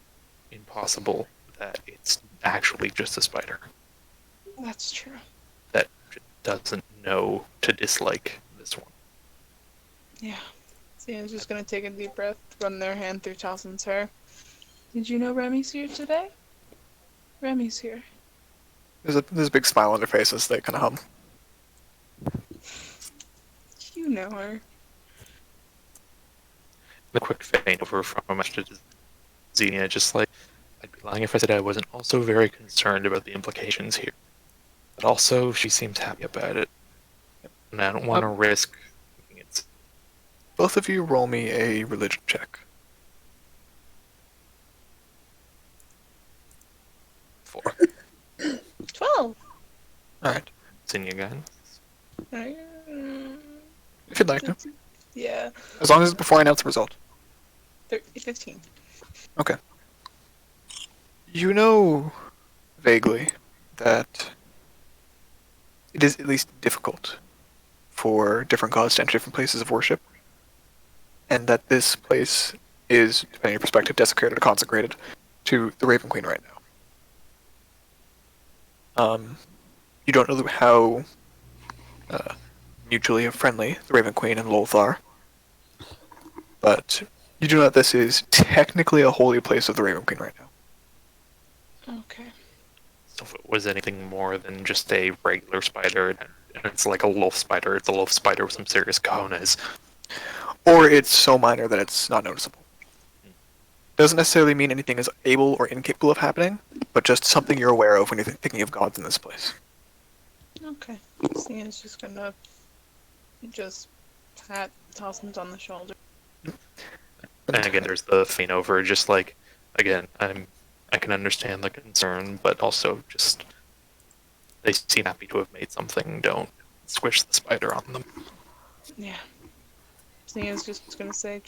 impossible that it's actually just a spider that's true. that doesn't know to dislike this one. Yeah. Sienna's just gonna take a deep breath, run their hand through Towson's hair. Did you know Remy's here today? Remy's here. There's a big smile on their faces. They kind of hum. You know her. The quick faint over from Ashta to Xenia, just like, I'd be lying if I said I wasn't also very concerned about the implications here. But also, she seems happy about it. And I don't want to risk it's Both of you roll me a religion check. 4. 12. Alright. Xenia again. If you'd like to. Yeah. As long as it's before I announce the result. 15. You know vaguely that it is at least difficult for different gods to enter different places of worship, and that this place is, depending on your perspective, desecrated or consecrated to the Raven Queen right now. You don't know how mutually friendly the Raven Queen and Lolth are, but you do know that this is technically a holy place of the Raven Queen right now. Okay. So if it was anything more than just a regular spider, and it's like a wolf spider, it's a wolf spider with some serious cojones. Or it's so minor that it's not noticeable. Doesn't necessarily mean anything is able or incapable of happening, but just something you're aware of when you're thinking of gods in this place. Okay. Sienna's just gonna just pat Tossins on the shoulder. And again, there's the faint over, just like, again, I can understand the concern, but also just, they seem happy to have made something, don't squish the spider on them. Yeah. Sienna's just gonna say,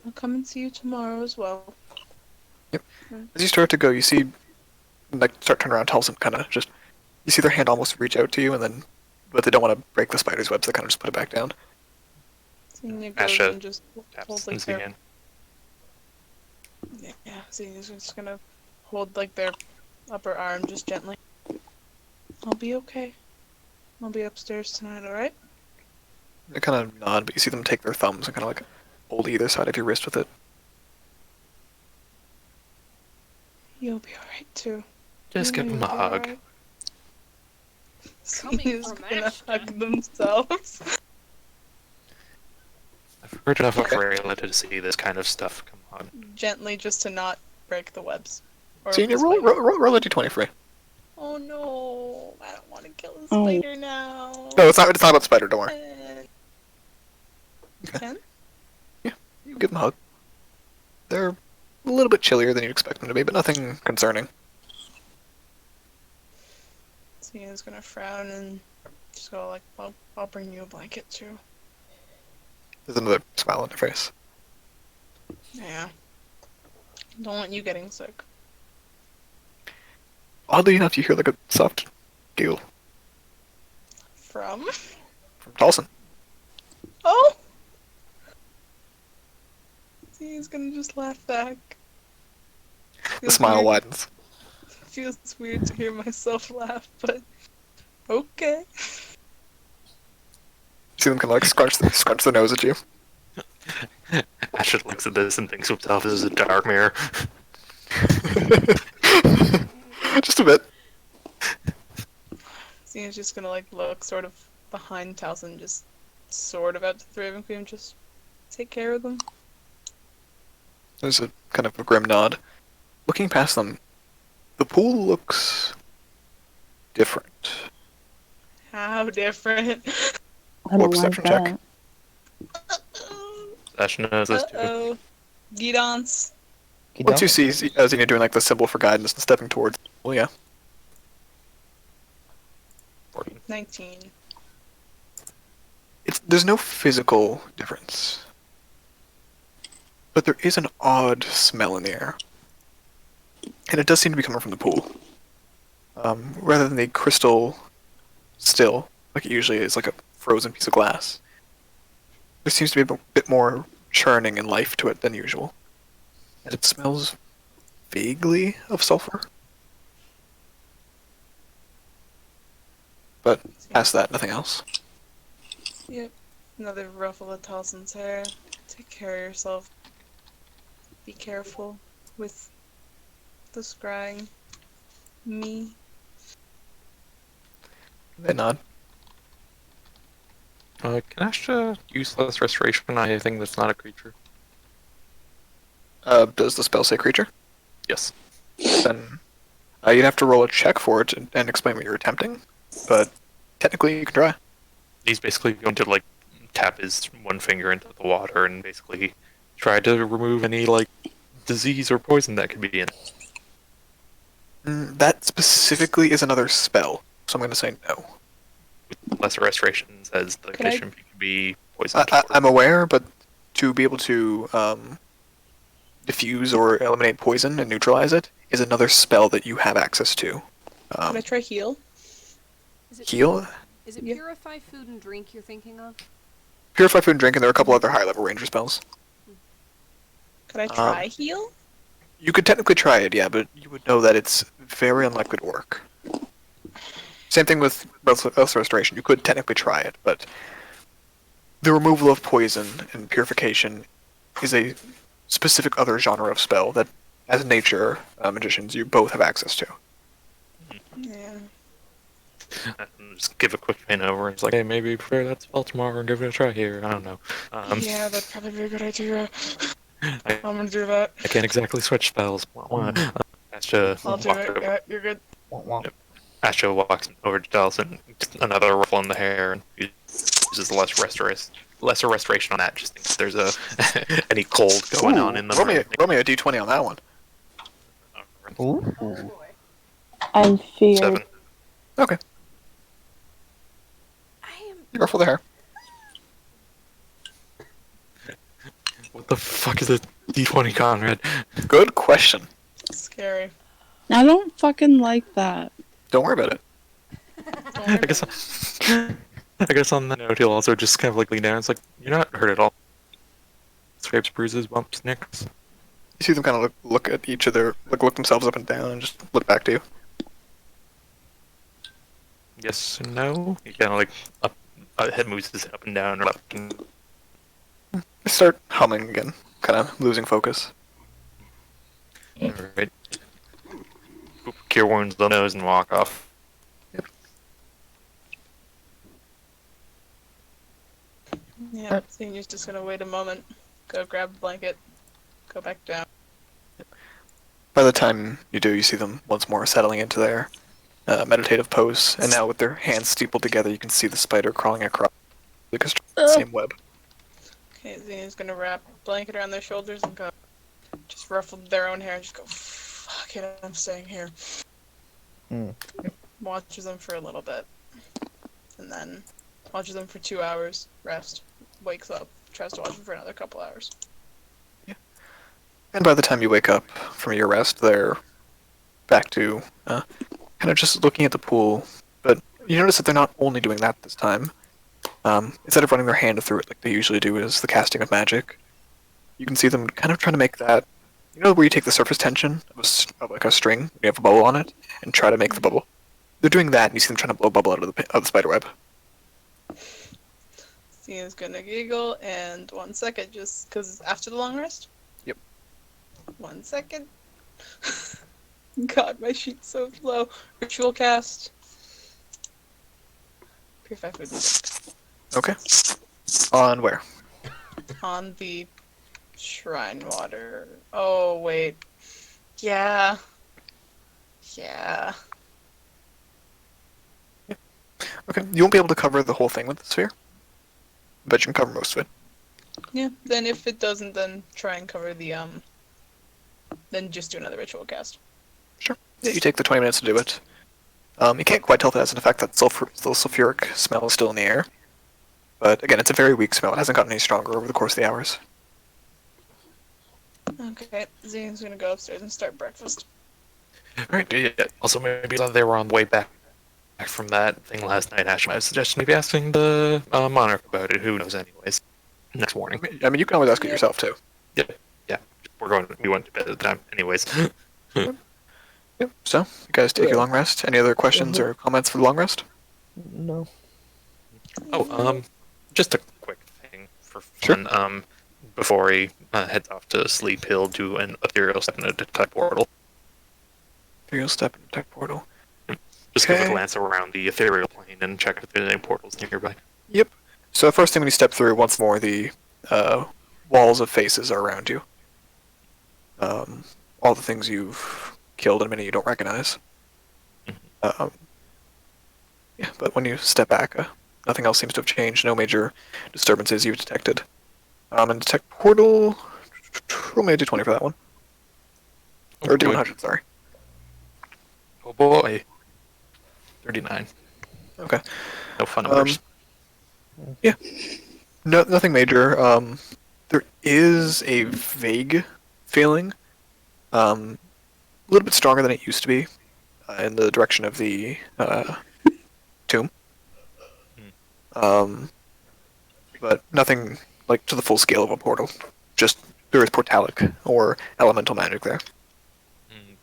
I'll come and see you tomorrow as well. As you start to go, you see, like, start turning around, Telson kind of just, you see their hand almost reach out to you, and then, but they don't want to break the spider's web, so they kind of just put it back down. Sienna goes Ashta and just taps holds like Zinnia. their... Yeah, Sienna's just gonna hold like their upper arm just gently. I'll be okay. I'll be upstairs tonight, alright? They kind of nod, but you see them take their thumbs and kind of like hold either side of your wrist with it. You'll be alright too. Just give him a hug. Coming Sienna's from gonna Ashta. hug themselves. I've heard enough of Rayla to see this kind of stuff. Come on. Gently, just to not break the webs. Or Senior, the roll, spider. roll a d20 for me. Oh no, I don't want to kill the Oh. spider now. No, it's not about the spider, don't worry. 10? You give them a hug. They're a little bit chillier than you'd expect them to be, but nothing concerning. Sienna's gonna frown and just go like, I'll bring you a blanket too. There's another smile on her face. Yeah. Don't want you getting sick. Oddly enough, you hear like a soft giggle From? from Tolson. Oh! Sienna's gonna just laugh back. The smile weird. widens. Feels weird to hear myself laugh, but okay. You see them kind of like scrunch their nose at you. Ashton looks at this and thinks to himself, this is a dark mirror. Just a bit. Sienna's just gonna like look sort of behind Towson, just sort of out to the Raven Queen, just take care of them. There's a kind of a grim nod. Looking past them, the pool looks different. How different. I don't like perception check. that. Ashton knows this too. Uh-oh. Gidance. Once you see Zinnia doing like the symbol for guidance and stepping towards, well, yeah. 14. 19. There's no physical difference, but there is an odd smell in the air, and it does seem to be coming from the pool, rather than the crystal still, like it usually is, like a frozen piece of glass. There seems to be a bit more churning and life to it than usual, and it smells vaguely of sulfur. But past that, nothing else. Yep. Another ruffle of Towson's hair. Take care of yourself. Be careful with the scrying. Me. They nod. Can Ashta use less restoration on anything that's not a creature? Does the spell say creature? Yes. Then you'd have to roll a check for it and explain what you're attempting. But technically, you can try. He's basically going to, like, tap his one finger into the water and basically try to remove any, like, disease or poison that could be in it. That specifically is another spell, so I'm going to say no. Lesser restoration says the Could I- condition could be poisoned. I'm aware, but to be able to diffuse or eliminate poison and neutralize it is another spell that you have access to. Can I try heal? Is it Heal? Is it Yeah. purify food and drink you're thinking of? Purify food and drink, and there are a couple other high-level ranger spells. Can I try heal? You could technically try it, yeah, but you would know that it's very unlikely to work. Same thing with Earth Restoration. You could technically try it, but the removal of poison and purification is a specific other genre of spell that, as nature magicians, you both have access to. Yeah. Just give a quick pin over. It's like, hey, maybe prepare that spell tomorrow and give it a try here. I don't know. Yeah, that'd probably be a good idea. I, I'm gonna do that. I can't exactly switch spells. Ashta I'll do it. Yeah, you're good. Ashta walks over to Dallas and just another ruffle in the hair and uses lesser restoration on that, just in case there's any cold going on in the room. Roll me a d20 on that one. Oh boy. I'm feared. 7. Okay, I am. you ruffle the hair. What the fuck is a D20, Conrad? Good question. Scary. I don't fucking like that. Don't worry about it. Don't worry I guess on that note, he'll also just kind of like lean down. It's like, you're not hurt at all. Scrapes, bruises, bumps, nicks. You see them kind of look at each other, look themselves up and down, and just look back to you. Yes and no. He kind of like head moves his head up and down or left. They start humming again, kind of losing focus. Alright. Cure wounds the nose and walk off. Yeah, Senior's just gonna wait a moment, go grab a blanket, go back down. By the time you do, you see them once more settling into their meditative pose, and now with their hands steepled together, you can see the spider crawling across the same web. Okay, Senior's gonna wrap a blanket around their shoulders and go, just ruffle their own hair and just go, fuck it, I'm staying here. Watches them for a little bit, and then watches them for 2 hours, rest, wakes up, tries to watch them for another couple hours. And by the time you wake up from your rest, they're back to kind of just looking at the pool. But you notice that they're not only doing that this time. Instead of running their hand through it like they usually do as the casting of magic, you can see them kind of trying to make that, you know, where you take the surface tension of like a string, you have a bubble on it, and try to make the bubble. They're doing that, and you see them trying to blow bubble out of the spider web. Senior's gonna giggle, and 1 second, just because after the long rest? Yep. 1 second. God, my sheet's so slow. Ritual cast. Purify food and Okay. On where? drink. On the shrine water. Oh, wait. Yeah. Yeah. Okay, you won't be able to cover the whole thing with the sphere, but you can cover most of it. Yeah, then if it doesn't, then try and cover the, then just do another ritual cast. Sure. Yeah, you take the 20 minutes to do it. You can't quite tell if it has an effect. That the sulfuric smell is still in the air. But again, it's a very weak smell. It hasn't gotten any stronger over the course of the hours. Okay, Zane's gonna go upstairs and start breakfast. Alright, yeah. Also, maybe they were on the way back from that thing last night. Ashma, I suggest maybe asking the monarch about it. Who knows, anyways. Next morning. I mean, you can always ask it yourself, too. Yeah. We went to bed at the time, anyways. Yep. So, you guys take your long rest. Any other questions or comments for the long rest? No. Oh, just a quick thing for Sure. fun. Before he heads off to sleep, he'll do an ethereal step in a detect portal. Ethereal step and detect portal. Just give Okay. a glance around the ethereal plane and check if there's any portals nearby. Yep. So, first thing when you step through, once more, the walls of faces are around you. All the things you've killed and many you don't recognize. Yeah, but when you step back, nothing else seems to have changed. No major disturbances you've detected. And detect portal. Roll me a d20 for that one. Or d100, sorry. Oh boy. 39. Okay. No fun numbers. Yeah. No, nothing major. There is a vague feeling, a little bit stronger than it used to be, in the direction of the tomb. But nothing like to the full scale of a portal. Just there is portalic or elemental magic there. Okay.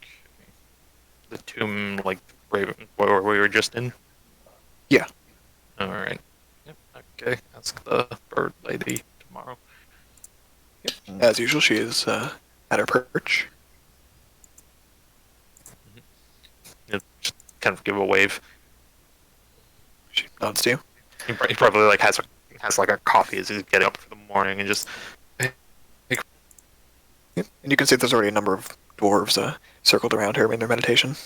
The tomb, like, right where we were just in? Yeah. Alright. Yep, okay. Ask the bird lady tomorrow. As usual, she is at her perch. Yep, just kind of give a wave. She nods to you. He probably, like, has like a coffee as he's getting up for the morning and just... Yep. And you can see there's already a number of dwarves circled around her in their meditation.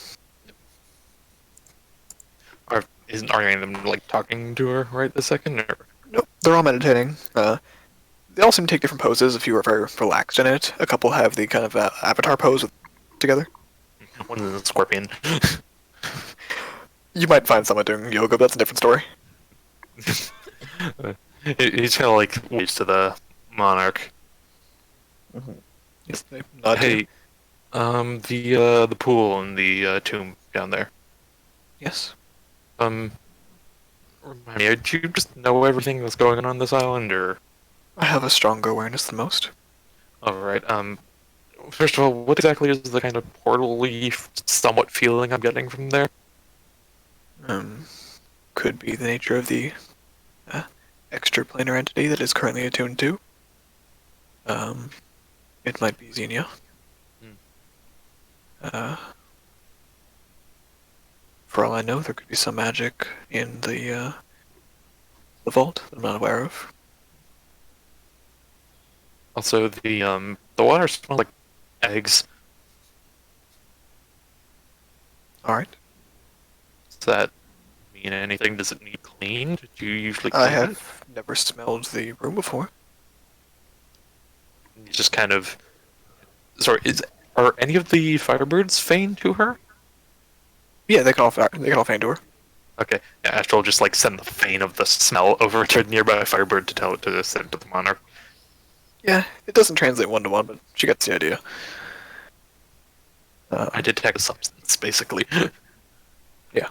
Are any of them, like, talking to her right this second, or...? Nope, they're all meditating. They all seem to take different poses. A few are very relaxed in it. A couple have the kind of avatar pose together. One's a scorpion. You might find someone doing yoga, but that's a different story. He's kind of, like, waves to the monarch. Yes, they nod to you. Hey, the pool and the tomb down there. Yes. Remind me, do you just know everything that's going on this island, or? I have a stronger awareness than most. Alright, first of all, what exactly is the kind of portal-y, somewhat feeling I'm getting from there? Could be the nature of the extraplanar entity that is currently attuned to. It might be Zinnia. For all I know, there could be some magic in the vault that I'm not aware of. Also, the water smells like eggs. Alright. Does that mean anything? Does it need cleaned? Do you usually clean I it? have never smelled the room before. You just kind of... Sorry, are any of the firebirds fain to her? Yeah, they can all fan to her. Okay, yeah, Ashta will just, like, send the fane of the smell over to a nearby firebird to tell it to send to the monarch. Yeah, it doesn't translate one-to-one, but she gets the idea. I detect a substance, basically. Yeah.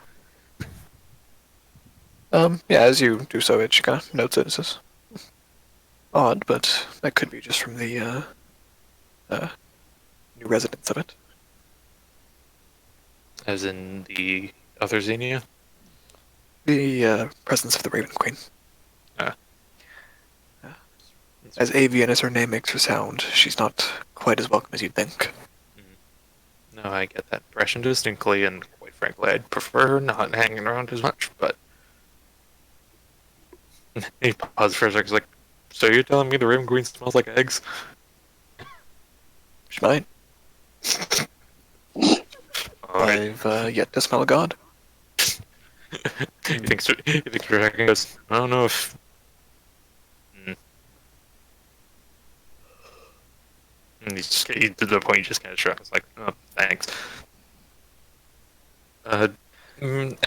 Yeah, as you do so, it kind of notes it and says, odd, but that could be just from the, new residents of it. As in the other Xenia? The, presence of the Raven Queen. Ah. As avian as her name makes her sound, she's not quite as welcome as you'd think. No, I get that impression distinctly, and quite frankly, I'd prefer her not hanging around as much, but... He paused for a second, like, so you're telling me the Raven Queen smells like eggs? She might. Alright. I've yet to smell a god. You think Dragon goes, I don't know if... And he to the point he just kind of shrugs, like, oh, thanks.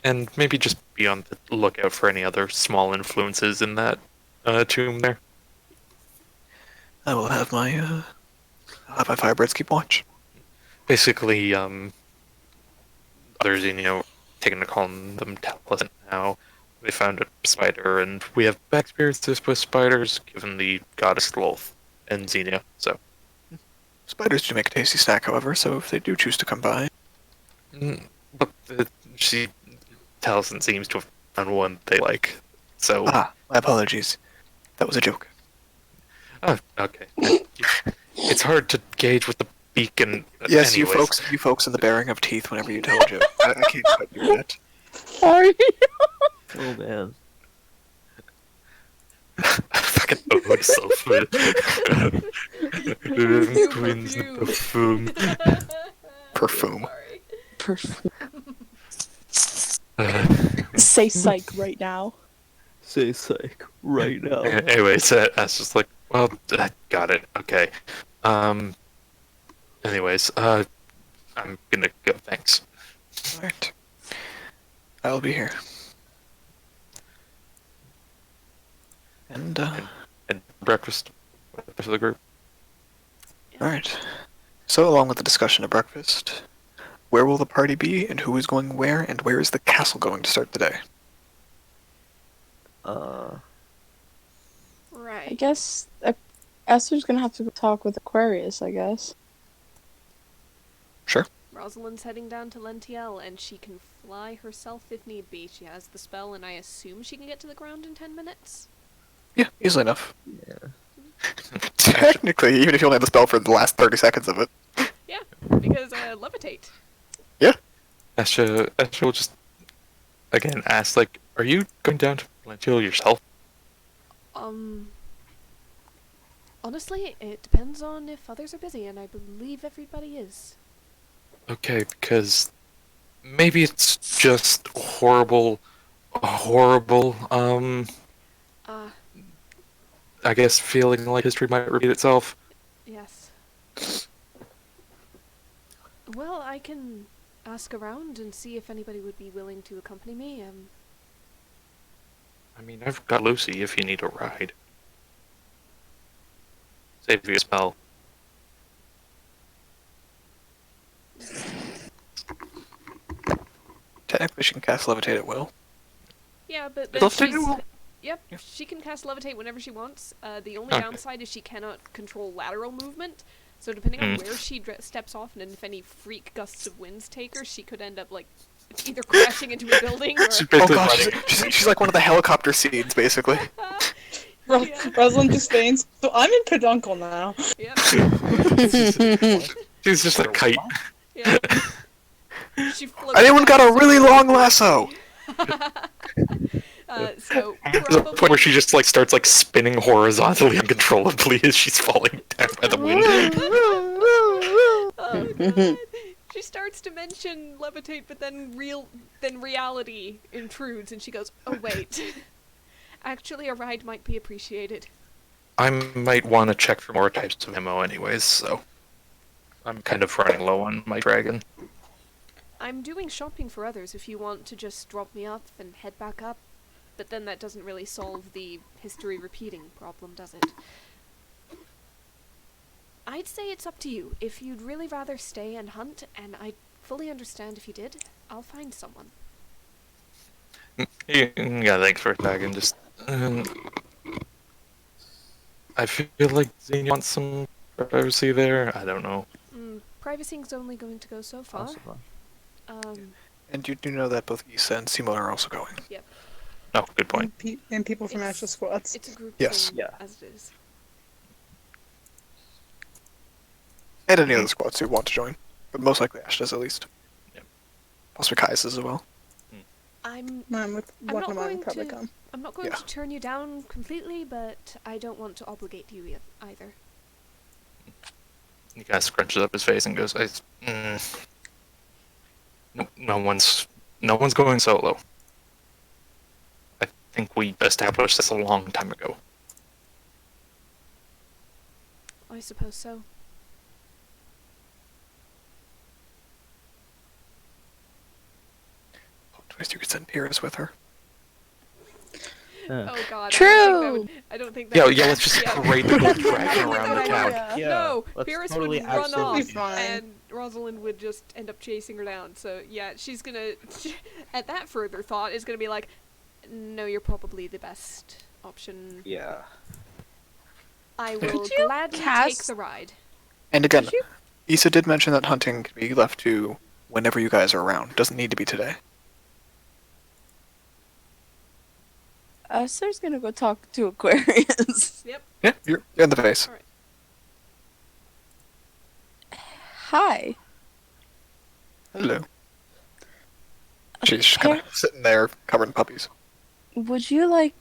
And maybe just be on the lookout for any other small influences in that tomb there. I will have my firebirds keep watch. Basically, others, taking a call on them tell us how they found a spider, and we have bad experiences with spiders, given the goddess Lolth and Xenia, so... Spiders do make a tasty snack, however, so if they do choose to come by... But she tells and seems to have found one they like, so... Ah, my apologies. That was a joke. Oh, okay. It's hard to gauge with the beak and... Yes, anyways. you folks in the bearing of teeth whenever you tell a joke. I can't quite do that. Sorry. Oh man. Fucking ode self-food. Twins perfume. Perfume. Say psych right now. Say psych right now. Anyways, I was just like, well, I got it. Okay. Anyways, I'm gonna go. Thanks. Alright. I'll be here. And, And breakfast with the rest of the group. alright. So, along with the discussion of breakfast, where will the party be, and who is going where, and where is the castle going to start the day? I Right. guess Esther's gonna have to go talk with Aquarius, I guess. Sure. Rosalind's heading down to Lentiel, and she can fly herself if need be. She has the spell, and I assume she can get to the ground in 10 minutes? Yeah, easily enough. Yeah. Technically, even if you only have the spell for the last 30 seconds of it. Yeah, because levitate. Ashta will just again ask, like, are you going down to Lentiel yourself? Honestly, it depends on if others are busy, and I believe everybody is. Okay, because maybe it's just horrible, I guess feeling like history might repeat itself. Yes. Well, I can ask around and see if anybody would be willing to accompany me. I mean, I've got Lucy if you need a ride. Save you a spell. Technically, she can cast Levitate at will. Yeah, but then Levitate she's... will. Yep, Yeah. she can cast Levitate whenever she wants. The only Okay. downside is she cannot control lateral movement. So depending on Hmm. where she steps off and if any freak gusts of winds take her, she could end up, like, either crashing into a building or... She's Oh basically gosh, running. she's like one of the helicopter seeds, basically. Yeah. Rosalind just faints. So I'm in peduncle now. Yep, She's just a kite. yep. She floats Anyone got down a really super long quickly. lasso? So There's a point where she just like starts like spinning horizontally uncontrollably as she's falling down by the wind. Oh, God. She starts to mention levitate, but then reality intrudes, and she goes, "Oh wait, actually, a ride might be appreciated." I might want to check for more types of ammo anyways, so I'm kind of running low on my dragon. I'm doing shopping for others. If you want to just drop me off and head back up, but then that doesn't really solve the history repeating problem, does it? I'd say it's up to you. If you'd really rather stay and hunt, and I fully understand if you did, I'll find someone. Yeah, thanks for a second. Just, I feel like Zinnia wants some privacy there. I don't know. Privacy's only going to go so far. Possible. And you do know that both Issa and Simon are also going. Oh, good point. And people from It's- Ashta squads. It's a group Yes. thing, Yeah. as it is. And any other squads who want to join. But most likely Ashta's at least. Yep. Possibly Caius as well. I'm Mine would, I'm one not of mine going would probably to- come. not going Yeah. to turn you down completely, but I don't want to obligate you either. He kind of scrunches up his face and goes, no one's going solo. I think we established this a long time ago. I suppose so. Twist, you could send Pyrrhus with her. Oh God. True. I don't think that. Yeah, would- yeah, let's just yeah. parade the gold That's dragon not a around the good town. idea. Yeah, No, let's Pyrrhus totally would run absolutely off, do that. and Rosalind would just end up chasing her down. So yeah, she's gonna. At that further thought, is gonna be like, no, you're probably the best option. Yeah. I Could will you gladly take cast- the ride. And again, Did you- Issa did mention that hunting can be left to whenever you guys are around. Doesn't need to be today. Esther's gonna go talk to Aquarius. Yep. Yeah, you're in the face. All right. Hi. Hello. She's just kind of sitting there covered in puppies. Would you like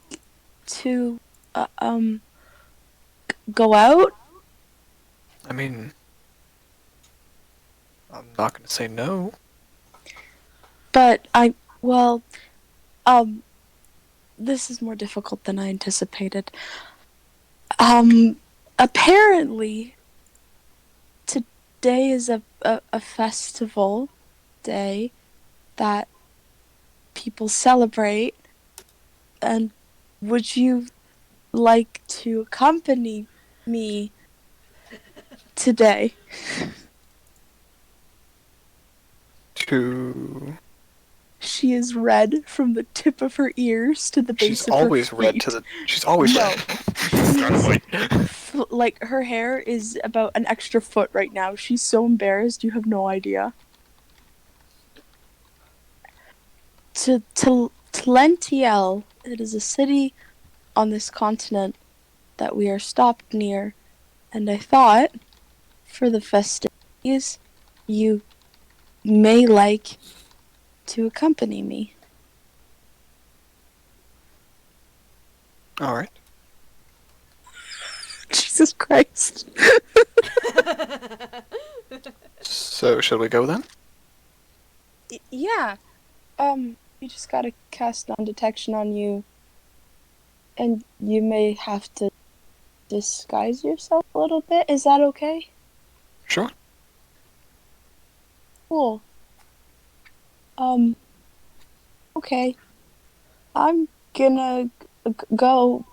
to, go out? I mean, I'm not going to say no. But this is more difficult than I anticipated. Apparently, today is a festival day that people celebrate, and would you like to accompany me today? to... She is red from the tip of her ears to the base She's of always her red feet. to the... She's always No. red. Like, her hair is about an extra foot right now. She's so embarrassed, you have no idea. To Lentiel, it is a city on this continent that we are stopped near, and I thought, for the festivities, you may like to accompany me. Alright. Jesus Christ. So, shall we go then? Yeah. You just gotta cast non-detection on you, and you may have to disguise yourself a little bit. Is that okay? Sure. Cool. Okay. I'm gonna go.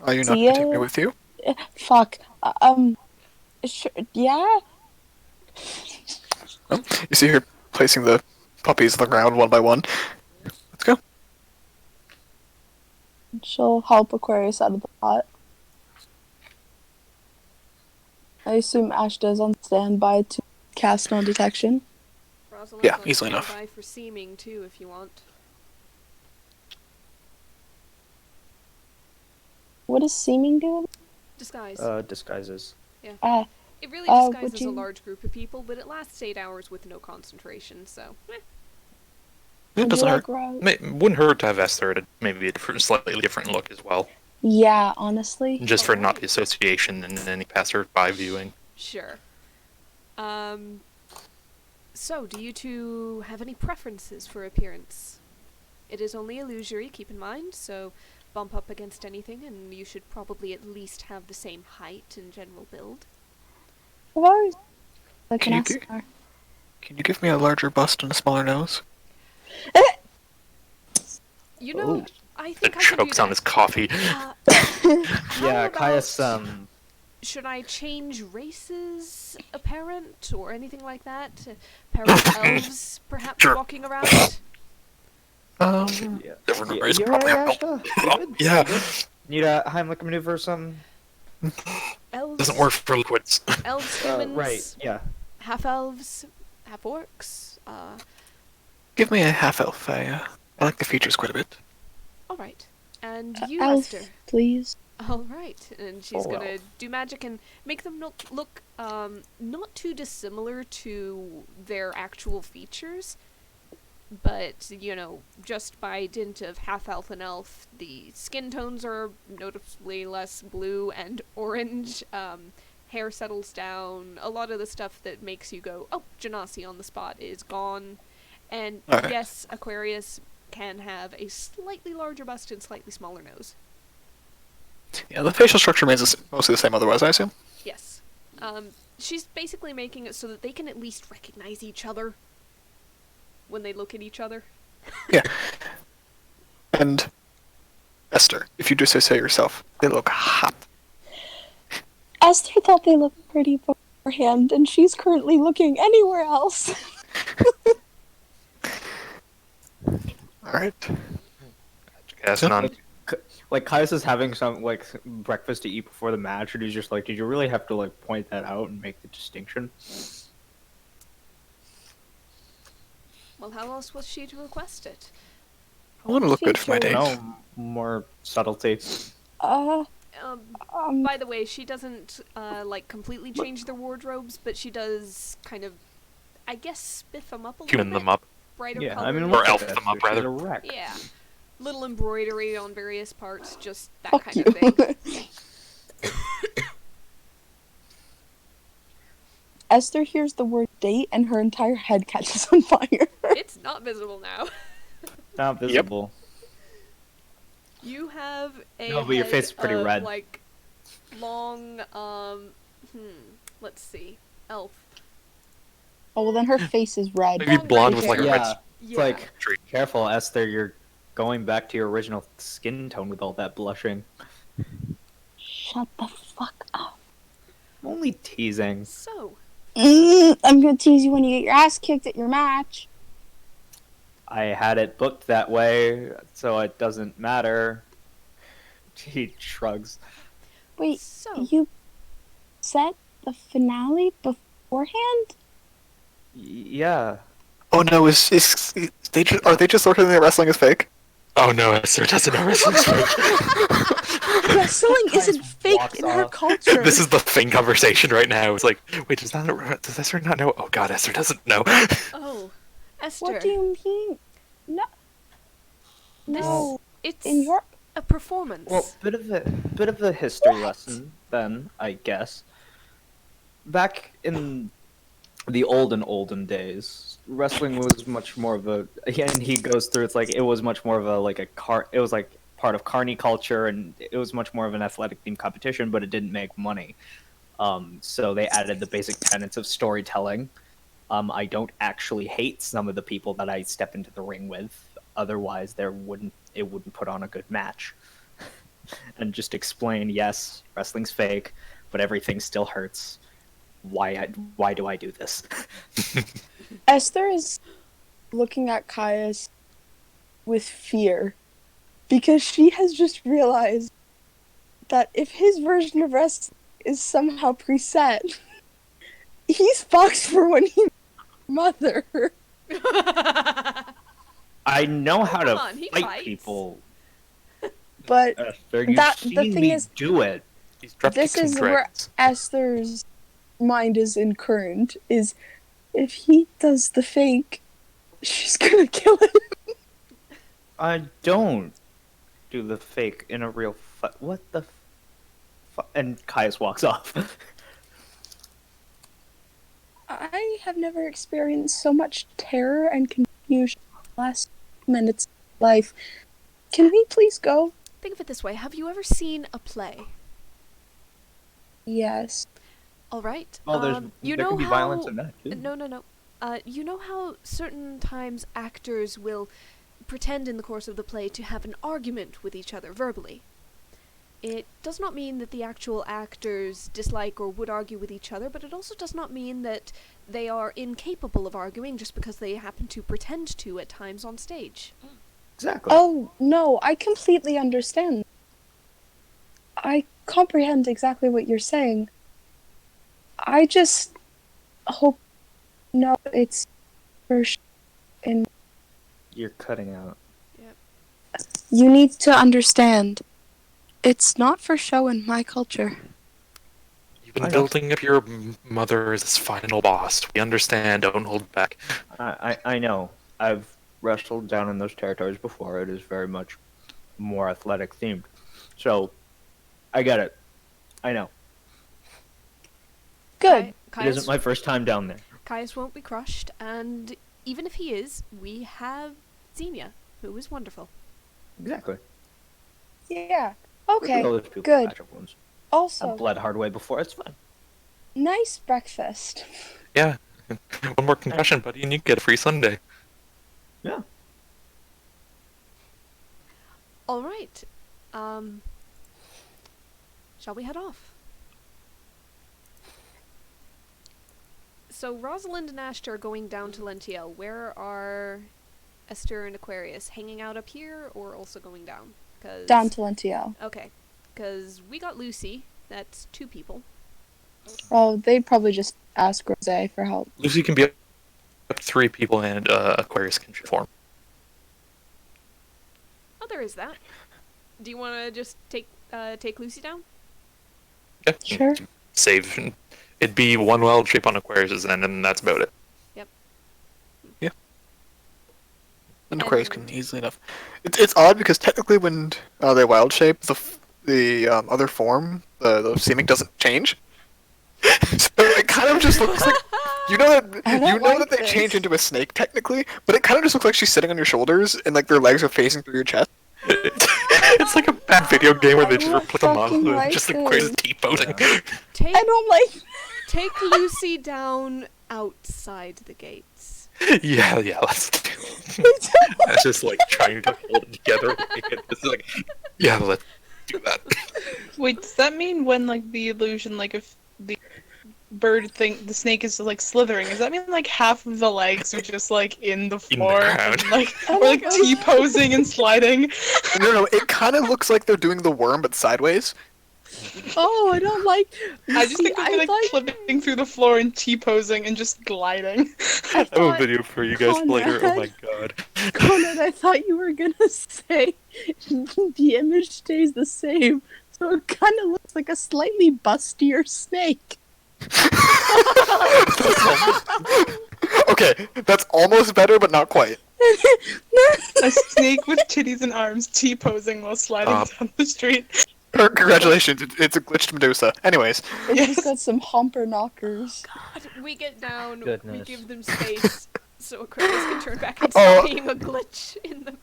Are you not See going to take me ya. with you? Fuck. Sure. Yeah. Well, you see her placing the puppies on the ground one by one. Let's go. She'll help Aquarius out of the pot. I assume Ashta is on standby to cast non-detection. Rosalind's Yeah, on easily enough. standby for seeming too, if you want. What is seeming doing? Disguise. Disguises. It really would disguises a you- large group of people, but it lasts 8 hours with no concentration, so. It Would doesn't you hurt. like Wouldn't hurt to have Esyther to maybe a different, slightly different look as well, Yeah, honestly. just for not the association and any passerby viewing. Sure. So, do you two have any preferences for appearance? It is only illusory, keep in mind, so bump up against anything, and you should probably at least have the same height and general build. I've always like Can an you gi- SR. Can you give me a larger bust and a smaller nose? You know, Oh. I The think I can do chokes on that. his coffee. How Yeah, Caius, about- Should I change races apparent or anything like that? A pair of elves perhaps Sure. walking around? yeah. Different Yeah, race you're probably right, help. Ashta. Good. Yeah, Need a Heimlich maneuver or something? Elves, doesn't work for liquids. elves, humans, Right, yeah. half elves, half orcs. Give me a half-elf. I like the features quite a bit. All right. And you, Elf, Esther. please. All right. And she's Full gonna elf. do magic and make them look not too dissimilar to their actual features, but just by dint of half elf and elf, the skin tones are noticeably less blue and orange. Hair settles down. A lot of the stuff that makes you go, "Oh, Genasi" on the spot is gone. And Alright. yes, Aquarius can have a slightly larger bust and slightly smaller nose. Yeah, the facial structure remains mostly the same otherwise, I assume. Yes. She's basically making it so that they can at least recognize each other when they look at each other. Yeah. And Esther, if you do say so yourself, they look hot. Esther thought they looked pretty beforehand, and she's currently looking anywhere else. Alright. Casting on. Like Caius is having some breakfast to eat before the match, and he's just like, "Did you really have to point that out and make the distinction?" Well, how else was she to request it? I want to look good for my Features. date. No more subtlety. By the way, she doesn't completely change their wardrobes, but she does kind of, I guess, spiff them up a little Human bit. them up. Brighter Yeah, colors. I mean, Or look at elf Esther, them up, she's rather. a wreck. Yeah. Little embroidery on various parts, just that Fuck kind you. of thing. Esther hears the word date, and her entire head catches on fire. It's not visible now. Not visible. You have a No, but your head face is pretty of, red. long, let's see, elf. Oh, well, then her face is red. Maybe blonde with like a Yeah. red It's Yeah. like, streak. careful, Esther, you're going back to your original skin tone with all that blushing. Shut the fuck up. I'm only teasing. So, I'm gonna tease you when you get your ass kicked at your match. I had it booked that way, so it doesn't matter. He shrugs. Wait, So, you set the finale beforehand? Yeah. Oh no, are they just sort of that wrestling is fake? Oh no, Esther doesn't know wrestling's fake. Wrestling isn't fake walks in her off. culture. This is the thing conversation right now. It's like, wait, does Esther not know? Oh god, Esther doesn't know. oh, Esther, What do you mean? No. this No. it's In your a performance. Well, bit of a history lesson then, I guess. Back in the olden days, wrestling was much more of a. And he goes through. It's like it was much more of a like a car. It was like part of carny culture, and it was much more of an athletic themed competition, but it didn't make money. So they added the basic tenets of storytelling. I don't actually hate some of the people that I step into the ring with. Otherwise, it wouldn't put on a good match. And just explain, yes, wrestling's fake, but everything still hurts. Why do I do this? Esther is looking at Caius with fear because she has just realized that if his version of wrestling is somehow preset, he's fucked for when he's mother. I know how Come to on, he fight fights. people. But You've the seen thing me is, do it. He's dropped this kicks and is where dragons. Esther's mind is in current. Is if he does the fake, she's gonna kill him. I don't do the fake in a real fight. What the? And Caius walks off. I have never experienced so much terror and confusion in the last minutes of life. Can we please go? Think of it this way: have you ever seen a play? Yes. All right. Well, you there know can be how... violence in that too. No. You know how certain times actors will pretend in the course of the play to have an argument with each other verbally. It does not mean that the actual actors dislike or would argue with each other, but it also does not mean that they are incapable of arguing just because they happen to pretend to at times on stage. Exactly. Oh, no, I completely understand. I comprehend exactly what you're saying. I just hope no, it's for and You're cutting out. you need to understand. It's not for show in my culture. You've been I know. building up your mother as this final boss. We understand. Don't hold back. I know. I've wrestled down in those territories before. It is very much more athletic themed. So, I get it. I know. Good. It isn't my first time down there. Caius won't be crushed, and even if he is, we have Zinnia, who is wonderful. Exactly. Yeah. Look at Okay. all those people with Good. patch-up wounds. Also, I've bled hard way before. It's fine. nice breakfast. Yeah. One more concussion, buddy, and you get a free Sunday. Yeah. All right. Shall we head off? So Rosalind and Ashta are going down to Lentiel. Where are Esther and Aquarius? Hanging out up here, or also going down? Down to Lentiel. Okay. Because we got Lucy. That's 2 people. Oh, they'd probably just ask Rose for help. Lucy can be up to 3 people, and Aquarius can form. Oh, there is that. Do you want to just take Lucy down? Yeah. Sure. Save. It'd be one wild shape on Aquarius's end, and that's about it. And Aquarius can easily enough. It's odd because technically when they wild shape, the other form, the seeming doesn't change. So it kind of just looks like you know that they this. change into a snake technically, but it kind of just looks like she's sitting on your shoulders and like their legs are facing through your chest. It's like a bad video game where they just don't put them on, fucking and like just this. Aquarius T-posing. Take I don't like. take Lucy down outside the gates. Yeah, let's do it. That's just like trying to hold it together. It's like, yeah, let's do that. Wait, does that mean when like the illusion, like if the bird thing, the snake is like slithering, does that mean like half of the legs are just like in the In the floor ground. and like Oh or my like God. T-posing and sliding? No, it kind of looks like they're doing the worm, but sideways. Oh, I don't like. I just See, think of I me like thought flipping through the floor and T-posing and just gliding. I I have a thought video for you guys later. Oh my Conrad. god. Conrad, I thought you were gonna say the image stays the same, so it kind of looks like a slightly bustier snake. Okay, that's almost better, but not quite. A snake with titties and arms T-posing while sliding Stop. down the street. Congratulations, it's a glitched Medusa. Anyways, It's Yes. just got some humper knockers. God, we get down, we Goodness. give them space so Aquarius can turn back and Oh. stop being a glitch in the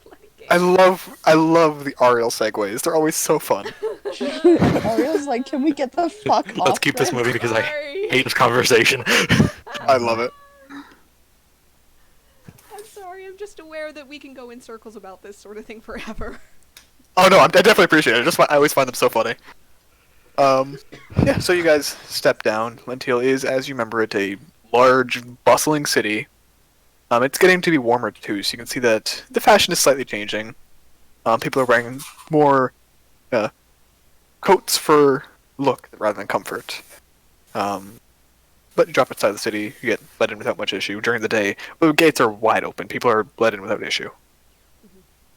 bloody game. I love the Ariel segues. They're always so fun. Ariel's like, can we get the fuck off? Let's keep this then?" moving because I Sorry. hate this conversation. I love it. I'm sorry, I'm just aware that we can go in circles about this sort of thing forever. Oh no, I definitely appreciate it. I always find them so funny. Yeah. So you guys step down. Lentiel is, as you remember it, a large, bustling city. It's getting to be warmer too, so you can see that the fashion is slightly changing. People are wearing more coats for look rather than comfort. But you drop outside the city, you get let in without much issue. During the day, the gates are wide open. People are let in without issue.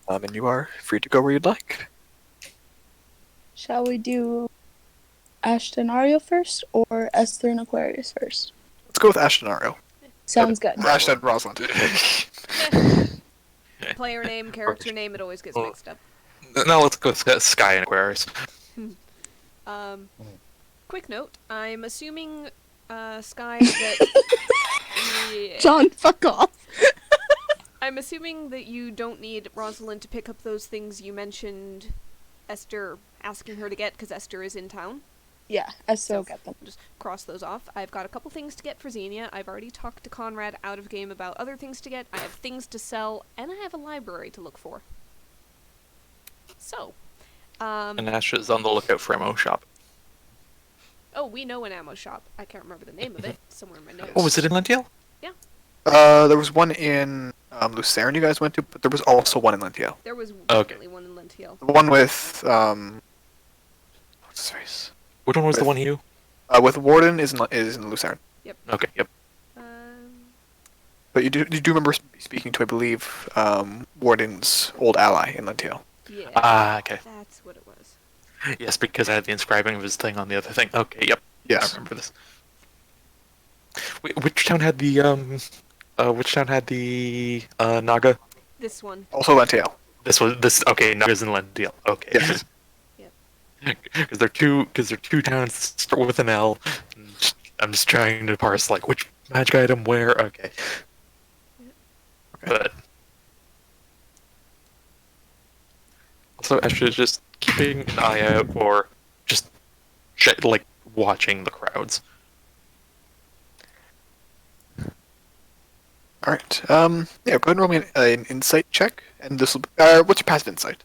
And you are free to go where you'd like. Shall we do Ashta and Ariel first, or Esther and Aquarius first? Let's go with Ashton Ariel. Sounds good. Ashton and Rosalind. Player name, character name, it always gets mixed up. No, let's go with Sky and Aquarius. Quick note, I'm assuming, Sky, that... Yeah. John, fuck off. I'm assuming that you don't need Rosalind to pick up those things you mentioned Esther asking her to get, because Esther is in town. Yeah, Esther will get them. Just cross those off. I've got a couple things to get for Zinnia. I've already talked to Conrad out of game about other things to get. I have things to sell, and I have a library to look for. So, And Ashta is on the lookout for ammo shop. oh, we know an ammo shop. I can't remember the name of it. Somewhere in my notes. Oh, was it in Lentiel? There was one in Lucerne you guys went to, but there was also one in Lentiel. There was Okay. definitely one in Lentiel. The one with what's his face? Which one was the With- one you? With Warden is in Lucerne. Okay, yep. But you do remember speaking to, I believe, Warden's old ally in Lentiel. Yeah. Ah, okay. That's what it was. Yes, because I had the inscribing of his thing on the other thing. Okay, yep. I Yes. remember this. Wait, which town had the Naga? This one. Also Lentiel. This. Okay, Naga's in Lentiel. Okay. Yes. Because they're two towns that start with an L. And I'm just trying to parse like which magic item where. Okay. But also, Ashta just keeping an eye out for just like watching the crowds. All right. Yeah. Go ahead and roll me an insight check, and this will. What's your passive insight?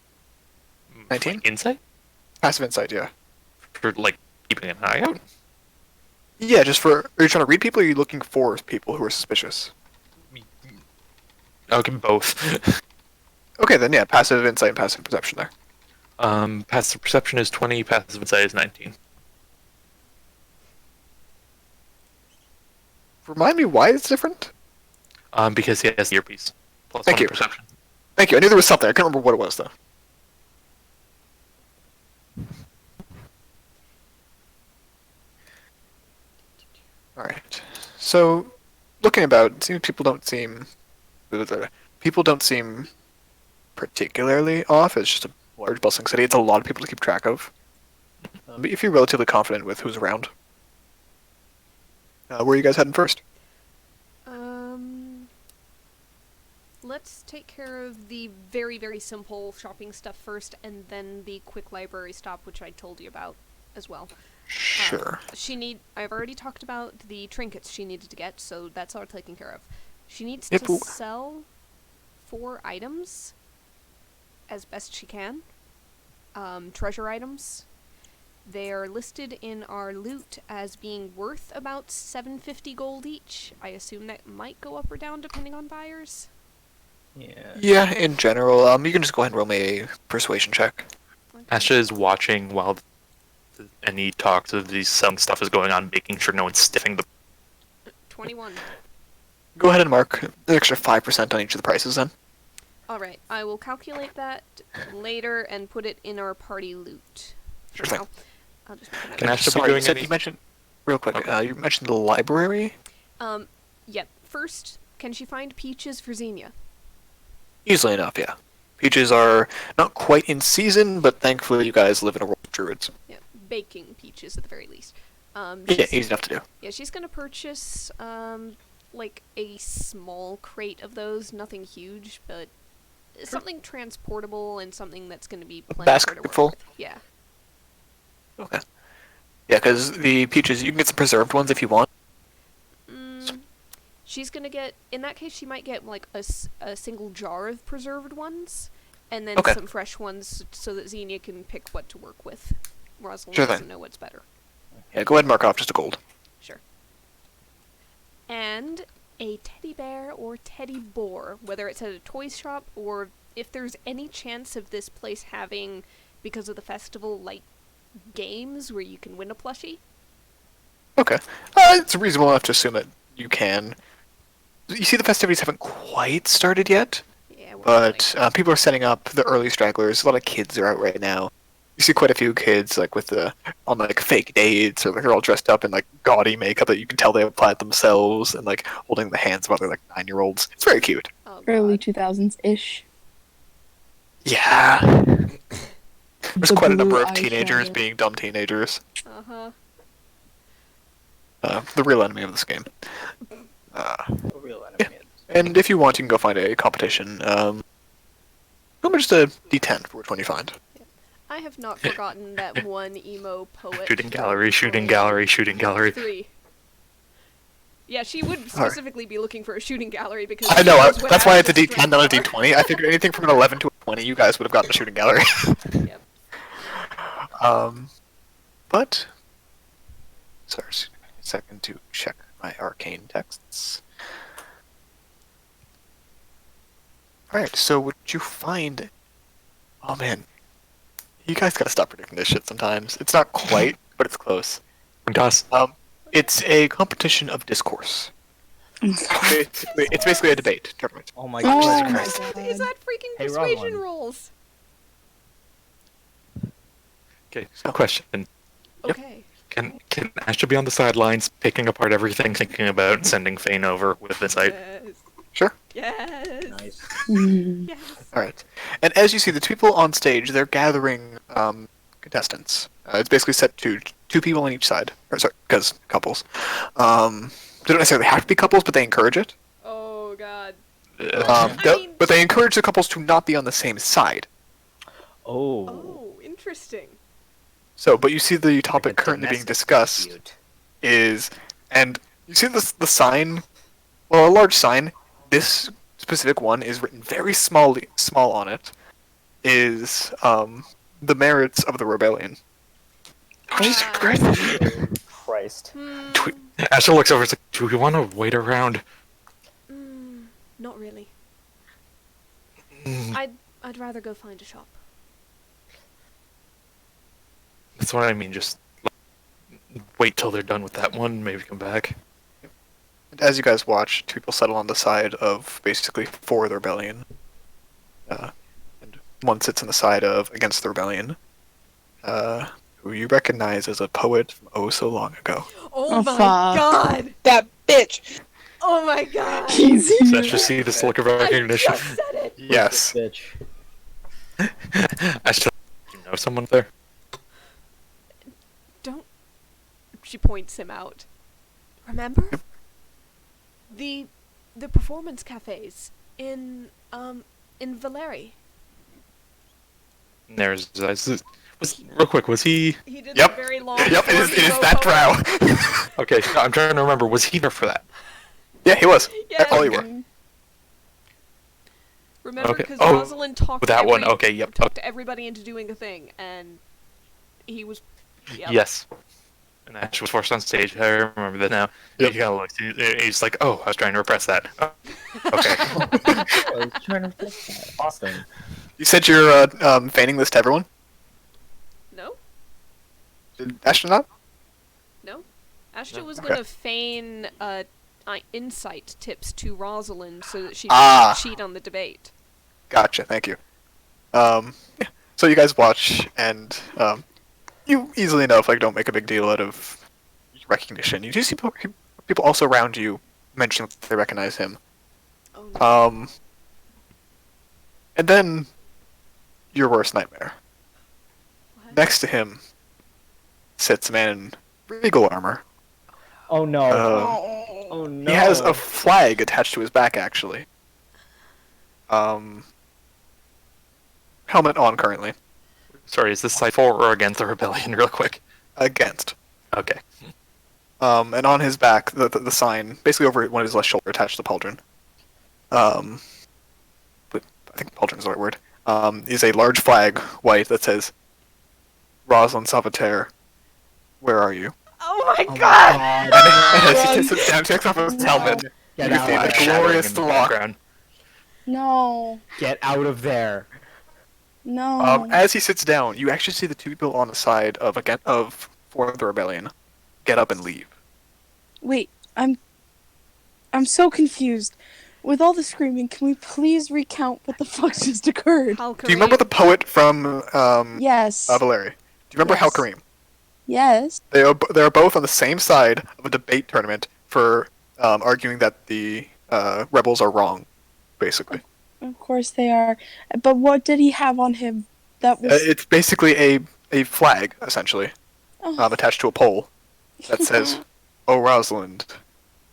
19? Like, insight Passive insight. Yeah. for like keeping an eye out. Yeah. Just for. Are you trying to read people, or are you looking for people who are suspicious? Okay, both. Okay, then yeah. Passive insight and passive perception there. Passive perception is 20. Passive insight is 19. Remind me why it's different. Because he has the earpiece. Plus Thank 1 you. perception. Thank you. I knew there was something. I couldn't remember what it was though. All right. So, looking about, it seems people don't seem particularly off. It's just a large bustling city. It's a lot of people to keep track of. But you feel relatively confident with who's around. Where are you guys heading first? Let's take care of the very, very simple shopping stuff first, and then the quick library stop, which I told you about as well. Sure. I've already talked about the trinkets she needed to get, so that's all taken care of. She needs Yep. to sell 4 items as best she can. Treasure items. They are listed in our loot as being worth about 750 gold each. I assume that might go up or down depending on buyers. Yeah. Yeah, in general, you can just go ahead and roll me a persuasion check. Okay. Ashta is watching while any talks of these selling stuff is going on, making sure no one's stiffing the. 21. Go ahead and mark the extra 5% on each of the prices then. Alright, I will calculate that later and put it in our party loot. For Sure thing. now. I'll just make a note. Can Ashta be Sorry, doing you said any- you mentioned real quick. Okay. You mentioned the library. Yep. First, can she find peaches for Zinnia? Easily enough, yeah. Peaches are not quite in season, but thankfully you guys live in a world of druids. Yeah, baking peaches at the very least. Yeah, she's- easy enough to do. Yeah, she's gonna purchase, like a small crate of those. Nothing huge, but something transportable and something that's gonna be plenty for her to work Basketful? with. Yeah. Okay. Yeah, because the peaches, you can get some preserved ones if you want. She's gonna get, in that case, she might get like a single jar of preserved ones, and then Okay. some fresh ones so that Xenia can pick what to work with. Rosalind Sure doesn't thing. know what's better. Yeah, go ahead and mark off just a gold. Sure. And a teddy bear or teddy boar, whether it's at a toy shop or if there's any chance of this place having, because of the festival, like games where you can win a plushie. Okay. It's reasonable enough to assume that you can. You see, the festivities haven't quite started yet, Yeah, we're but like, people are setting up the early stragglers. A lot of kids are out right now. You see quite a few kids like with on like fake dates, or like they're all dressed up in like gaudy makeup that you can tell they applied themselves, and like holding the hands of other like 9-year-olds. It's very cute. oh Early God. 2000s-ish. Yeah. There's The quite a number blue of teenagers eyeshadow. being dumb teenagers. Uh-huh. The real enemy of this game. A real enemy. And if you want, you can go find a competition. Go just a D10 for which one you find. I have not forgotten that one emo poet. Shooting gallery, shooting gallery, shooting gallery. 3. Yeah, she would Alright. specifically be looking for a shooting gallery because I know, she knows what that's why it's a Ashta's D10, not a strengths D20. I figured anything from an 11 to a 20, you guys would have gotten a shooting gallery. are. Yep. But, sorry, just give me a second to check my arcane texts. Alright, so what you find... Oh man, you guys gotta stop predicting this shit sometimes. It's not quite, but it's close. Does It's a competition of discourse. It's basically a debate tournament. Oh my Oh goodness my Christ. God. Is that freaking Hey, persuasion Rosalind. rolls? okay. Question: Yep. Okay. Can Ashta be on the sidelines, picking apart everything, thinking about sending Fane over with insight? Yes. Sure. Yes. Nice. Mm. Yes. Alright. And as you see, the people on stage, they're gathering contestants. It's basically set to 2 people on each side. Or sorry, because couples. They don't necessarily have to be couples, but they encourage it. Oh God. Uh, But they encourage the couples to not be on the same side. Oh. Oh, interesting. So, but you see the topic Like a currently being domestic discussed dispute. is, and you see the sign, well, a large sign. This specific one is written very small on it. Is the merits of the rebellion. Jesus Wow. Christ! Oh, Christ. Hmm. Ashta looks over. It's like, do we want to wait around? Not really. Mm, I'd rather go find a shop. That's what I mean. Just wait till they're done with that one. Maybe come back. And as you guys watch, 2 people settle on the side of basically for the rebellion, and one sits on the side of against the rebellion. Who you recognize as a poet from oh so long ago. Oh, Oh, my fuck. God! That bitch. Oh my God! Easy. So Ashta see this look of I recognition. just said it. Yes. Bitch. Ashta, do you know someone there? Don't. She points him out. Remember? The performance cafes in Valeri. There's real quick. Was he He did Yep. the very long. Yep, it is Forty-row that poem. drow. okay? I'm trying to remember. Was he there for that? Yeah, he was. Yes. All you were. Remember, Okay. because Oh, Rosalind talked with that one, every- okay, yep. talked to everybody into doing a thing, and he was Yep. Yes. And Ash was forced on stage. I remember that now. Yep. He kind of looks. He's like, "Oh, I was trying to repress that." Oh, okay. I was trying to fix that. Awesome. You said you're feigning this to everyone? No? Did Ashta not? No? Ashta No. was Okay. gonna feign insight tips to Rosalind so that she Ah. could cheat on the debate. Gotcha, thank you. Yeah. So you guys watch, and you easily enough, like, don't make a big deal out of recognition. You do see people also around you mention that they recognize him. Oh no. And then your worst nightmare. What? Next to him sits a man in regal armor. Oh no. Oh. Oh no. He has a flag attached to his back, actually. Helmet on currently. Sorry, is this side for or against the rebellion? Real quick. Against. Okay. And on his back, the sign, basically over one of his left shoulder, attached to the pauldron. But I think pauldron is the right word. Is a large flag, white, that says, "Rosalind Salvatore, where are you?" Oh my Oh my god! God. And as he sits down, takes off his helmet. Get You out can see of the there. Shadowing glorious in the lock. background. No. Get out of there. No. As he sits down, you actually see the two people on the side of for the rebellion get up and leave. Wait, I'm so confused. With all the screaming, can we please recount what the fuck just occurred? Do you remember the poet from Yes. Valeri? Do you remember Yes. Hal Kareem? Yes. They are both on the same side of a debate tournament for arguing that the rebels are wrong, basically. Of course they are. But what did he have on him? That was. It's basically a flag, essentially, Oh. attached to a pole that says, "Oh, Rosalind,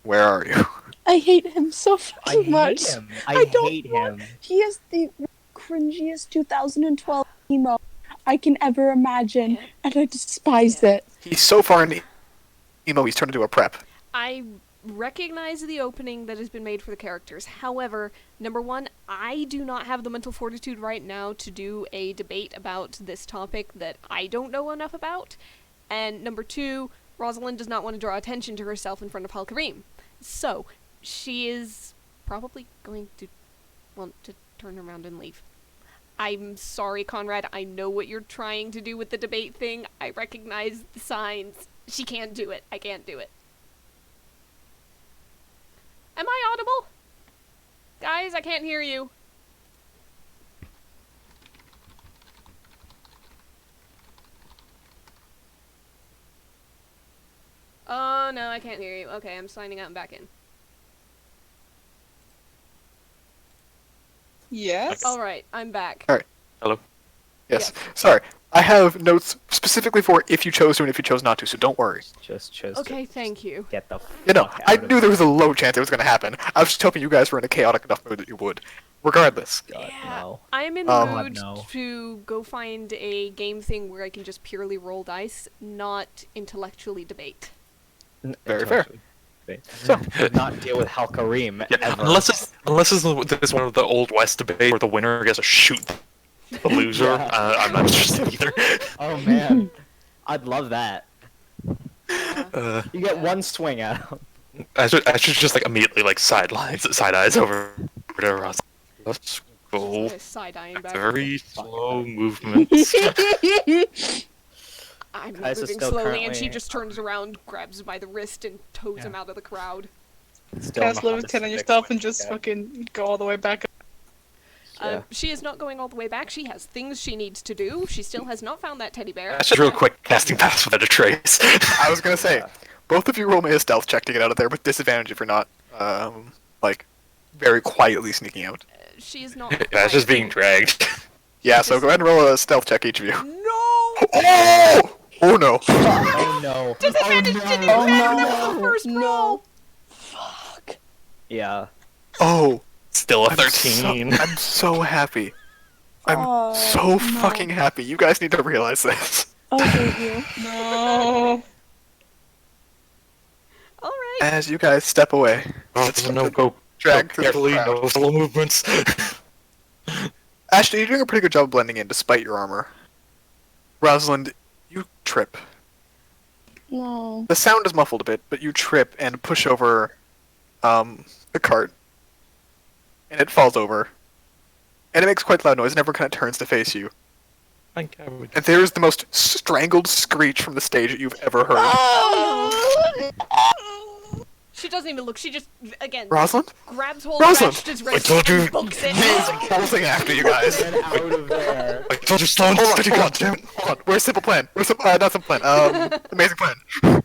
where are you?" I hate him so I fucking hate much. him. I I don't hate want- him. He is the cringiest 2012 emo I can ever imagine, and I despise it. He's so far into emo, he's turned into a prep. I recognize the opening that has been made for the characters. However, number one, I do not have the mental fortitude right now to do a debate about this topic that I don't know enough about. And number two, Rosalind does not want to draw attention to herself in front of Hal Kareem. So, she is probably going to want to turn around and leave. I'm sorry, Conrad. I know what you're trying to do with the debate thing. I recognize the signs. She can't do it. I can't do it. Am I audible? Guys, I can't hear you. Oh, no, I can't hear you. Okay, I'm signing out and back in. Yes. Alright, I'm back. Hello. Yes. Sorry. I have notes specifically for if you chose to and if you chose not to, so don't worry. Just Okay, thank you. get the You know, fuck I out of knew there was a low chance it was going to happen. I was just hoping you guys were in a chaotic enough mood that you would. Regardless. God, Yeah. no. I'm in the God, mood no. to go find a game thing where I can just purely roll dice, not intellectually debate. Very fair. So, not deal with Hal Kareem Yeah, ever. unless it's one of the old west debates where the winner gets to shoot the loser. Yeah. I'm not interested either. Oh man, I'd love that. Uh, You get one swing at him. I should just like immediately like side eyes over to Ross. Let's go. Side-eyeing back. Very slow movements. I'm Caius is moving still slowly, and she currently- just turns around, grabs him by the wrist, and tows him out of the crowd. Still in Cast the level Honda 10 on Civic yourself and with just that. fucking go all the way back up. Yeah. She is not going all the way back. She has things she needs to do. She still has not found that teddy bear. That's just real quick casting pass without a trace. I was going to say, both of you roll me a stealth check to get out of there with disadvantage if you're not, like, very quietly sneaking out. She is not. That's just being dragged. Yeah, so go ahead and roll a stealth check, each of you. No! Oh! Oh no! Oh no. Disadvantage Oh, didn't no. even matter. That was the first No. roll. Fuck. Yeah. Oh! Still a I'm 13. I'm so happy. I'm Oh, so no. fucking happy. You guys need to realize this. I hate you. No. All right. As you guys step away, No, go drag through the carefully, crowd. no slow movements. Ashta, you're doing a pretty good job blending in despite your armor. Rosalind, you trip No. The sound is muffled a bit, but you trip and push over the cart, and it falls over, and it makes quite loud noise, and everyone kind of turns to face you. I think I would. And there is the most strangled screech from the stage that you've ever heard. Oh no! She doesn't even look. She just, again, Rosalind? grabs hold Rosalind! of Ashta's I wrist told you. and books it. He's bolting after you guys. Get out of there. I told you, slow and steady, goddammit. Hold on. Where's Simple Plan? Where's not Simple Plan? Amazing Plan.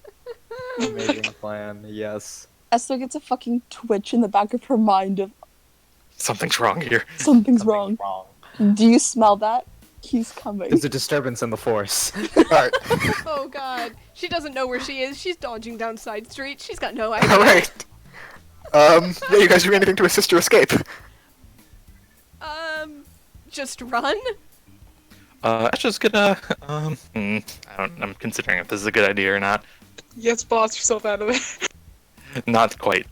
Amazing plan. Yes. Esther gets a fucking twitch in the back of her mind of Something's wrong here. something's wrong. Do you smell that? He's coming. There's a disturbance in the force. Alright. Oh god. She doesn't know where she is. She's dodging down side streets. She's got no idea. Alright. Yeah, you guys do anything to assist her escape? Just run? Ashta's gonna, I'm considering if this is a good idea or not. Yes, boss yourself out of there. Not quite.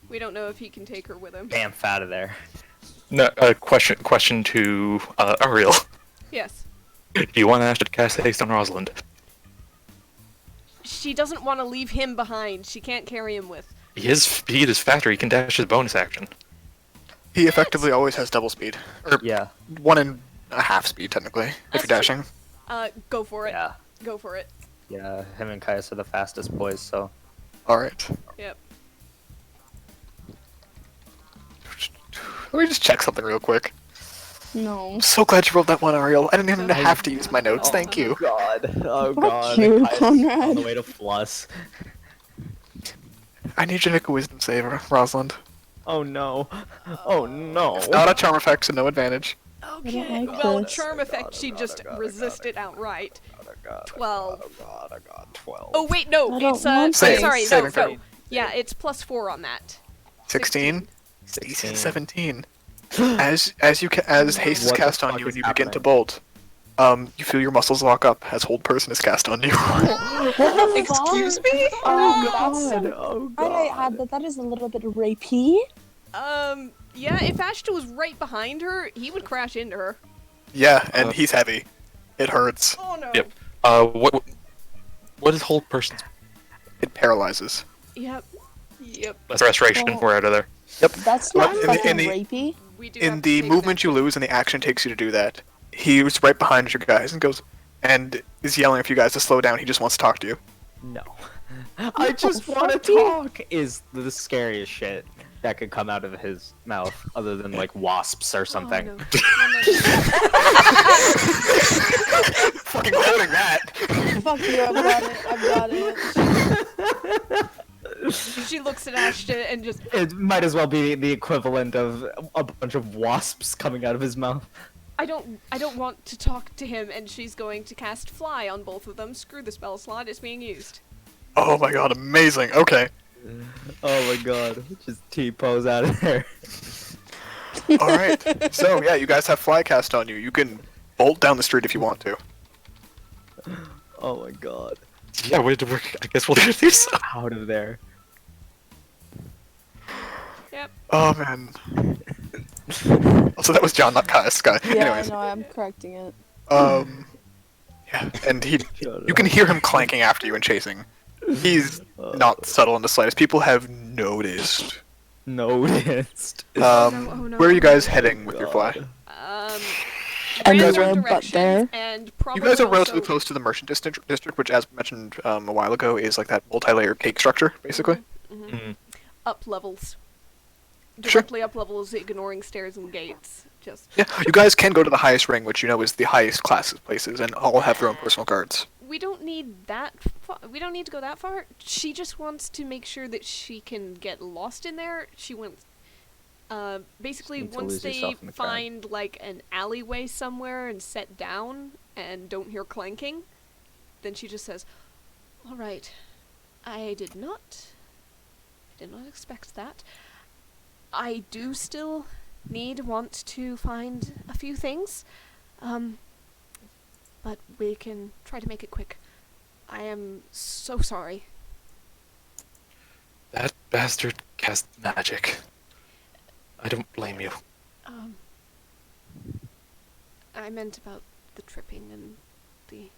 We don't know if he can take her with him. Bamf out of there. No, question to, Ariel. Yes. Do you want Ashta to cast haste on Rosalind? She doesn't want to leave him behind. She can't carry him with. He is faster, he can dash his bonus action. He effectively always has double speed. Or Yeah. 1.5 speed, technically, if That's you're dashing. Go for it. Yeah. Go for it. Yeah. Him and Caius are the fastest boys, so. Alright. Yep. Let me just check something real quick. No. I'm so glad you rolled that one, Ariel. I didn't even have to use my notes. Thank you. God. Oh Fuck god. you, Caius Conrad. on the way to Fluss. I need you to make a wisdom save, Rosalind. Oh no. Oh no. Not a charm effect, so no advantage. Okay. like Well, this. charm effect, she just resist it outright. Oh god. 12. Oh god. Oh god. 12. Oh wait, no. I don't It's want Save. sorry, no, Saving no. throw. Yeah, it's +4 on that. 16? 16. 17. As haste is What the cast on fuck you is and you begin to happening? bolt, you feel your muscles lock up as hold person is cast on you. Excuse me? Oh, god. that's Oh I god. add that is a little bit rapey. Yeah, if Ashta was right behind her, he would crash into her. Yeah, and he's heavy. It hurts. Oh no. Yep. What is hold person's? It paralyzes. Yep. Yep. That's restoration, Well- we're out of there. Yep. That's Well, not in the- fucking in the- rapey. We do have In to the take movement that. you lose and the action takes you to do that, he was right behind you guys and goes and is yelling for you guys to slow down. He just wants to talk to you. No. I just want to fuck you. talk is the scariest shit that could come out of his mouth, other than like wasps or something. Oh, no. No, Fucking quoting that. Fuck you, I've got it. I've got it. no. She looks at Ashta and just. It might as well be the equivalent of a bunch of wasps coming out of his mouth. I don't want to talk to him, and she's going to cast Fly on both of them. Screw the spell slot, it's being used. Oh my god, amazing. Okay. Oh my god. Just T-pose out of there. Alright. So, yeah, you guys have fly cast on you. You can bolt down the street if you want to. Oh my god. Yeah, I guess we'll do this. Out of there. Yep. Oh man. Also, that was John, not Caius. Guy. Yeah, Anyways. no, I'm correcting it. Yeah, and you can hear him clanking after you and chasing. He's not subtle in the slightest. People have noticed. Noticed. Oh no, Where are you guys Oh heading with your fly? Anywhere random but directions, there. and You probably guys are relatively also- close to the merchant district, which, as mentioned a while ago, is like that multi-layer cake structure, basically. Up levels. Sure. Directly up levels, ignoring stairs and gates. Just. Yeah, you guys can go to the highest ring, which you know is the highest class of places, and all have their own personal guards. We don't need that. We don't need to go that far. She just wants to make sure that she can get lost in there. She wants. Basically, Need to once lose they yourself in the crowd. find like an alleyway somewhere and set down and don't hear clanking, then she just says, "All right, I did not expect that. I do still want to find a few things, but we can try to make it quick. I am so sorry." That bastard cast magic. I don't blame you. I meant about the tripping and the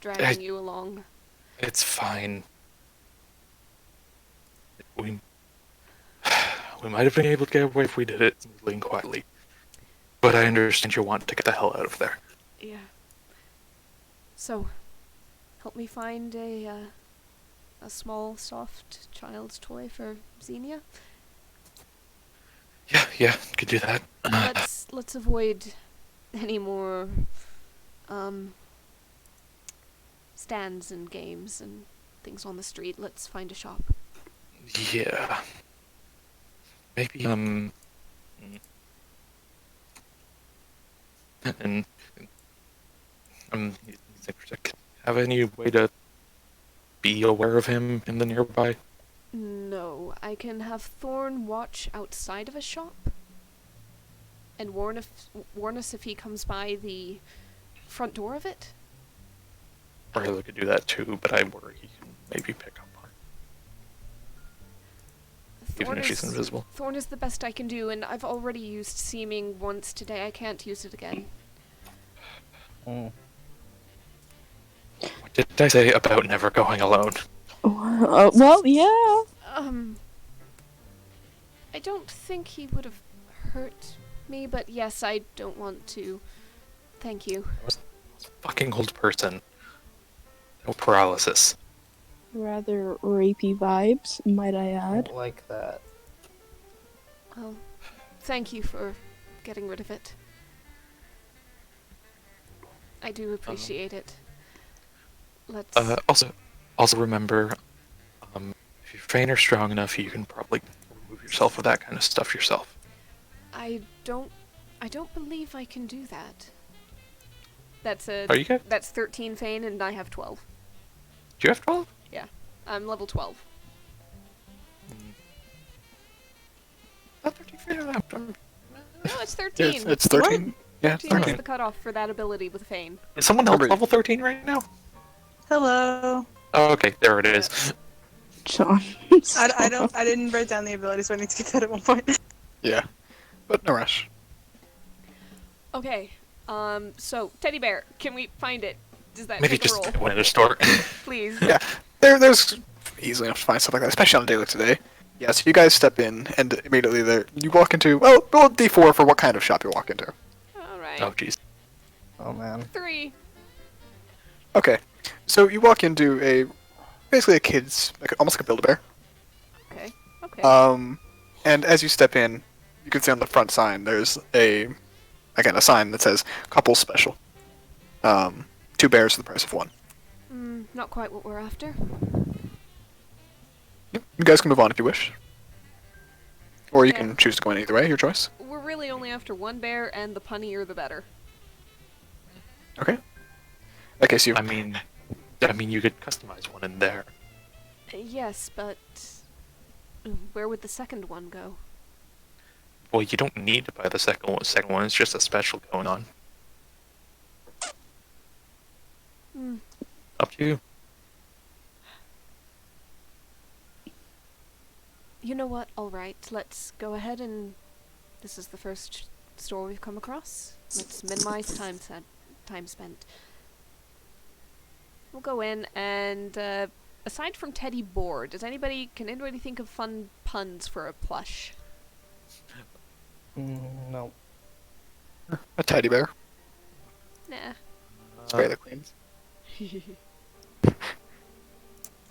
dragging you along. It's fine. We we might have been able to get away if we did it smoothly and quietly. But I understand you want to get the hell out of there. Yeah. So, help me find a small, soft child's toy for Xenia. Yeah, could do that. Let's avoid any more stands and games and things on the street. Let's find a shop. Yeah. Maybe, and, have any way to be aware of him in the nearby? No, I can have Thorn watch outside of a shop and warn us if he comes by the front door of it. Or could do that too, but I worry he can maybe pick up on her. Even if she's invisible. Thorn is the best I can do, and I've already used seeming once today. I can't use it again. Mm. What did I say about never going alone? Well, yeah. I don't think he would have hurt me, but yes, I don't want to. Thank you. I was a fucking old person. No paralysis. Rather rapey vibes, might I add. Don't like that. Well, thank you for getting rid of it. I do appreciate it. Let's... Also remember, if your Fane are strong enough, you can probably remove yourself of that kind of stuff yourself. I don't believe I can do that. That's Are you good? That's 13 Fane, and I have 12. Do you have 12? Yeah, I'm level 12. Not 13 Fane. No, it's 13. It's 13. Yeah, it's 13 is 13. the cutoff for that ability with Fane. Is someone else Remember- level 13 right now? Hello. Oh, okay, there it is. John. I didn't write down the ability, so I need to get that at one point. Yeah, but no rush. Okay, so, teddy bear, can we find it? Does that Maybe take a just roll? get one in a store. Please. Yeah, there's easily enough to find stuff like that, especially on a day like today. Yeah, so you guys step in, and immediately there you walk into, well, roll D4 for what kind of shop you walk into. Alright. Oh, jeez. Oh man. 3. Okay, so you walk into basically a kid's, almost like a Build-A-Bear. Okay. And as you step in, you can see on the front sign, there's a sign that says couple special. 2 bears for the price of 1. Not quite what we're after. Yep. You guys can move on if you wish. Or you Yeah. can choose to go in either way, your choice. We're really only after 1 bear, and the punnier the better. Okay. Okay, so you... I mean, you could customize one in there. Yes, but... where would the second one go? Well, you don't need to buy the second one. Second one is just a special going on. Up to you. You know what? Alright, let's go ahead and... This is the first store we've come across. Let's minimize time spent. We'll go in and, aside from Teddy Boar, can anybody think of fun puns for a plush? No. A teddy bear. Nah. Spray the cleans. You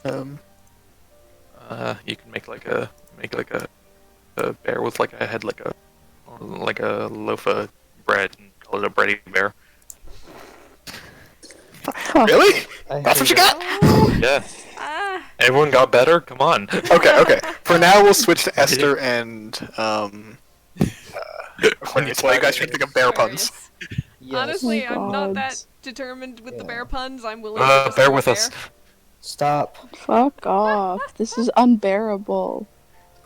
can make like a bear with like a head like a loaf of bread and call it a bready bear. Really? I That's what hate you it. got? Yeah. Ah! Everyone got better? Come on. Okay. For now, we'll switch to Esther and, Aquarius. While you guys should think of bear puns. Aquarius. Yes. Honestly, Oh my I'm not God. that determined with the Yeah. bear puns. I'm willing to just Bear go with bear. us. Stop. Fuck off. This is unbearable.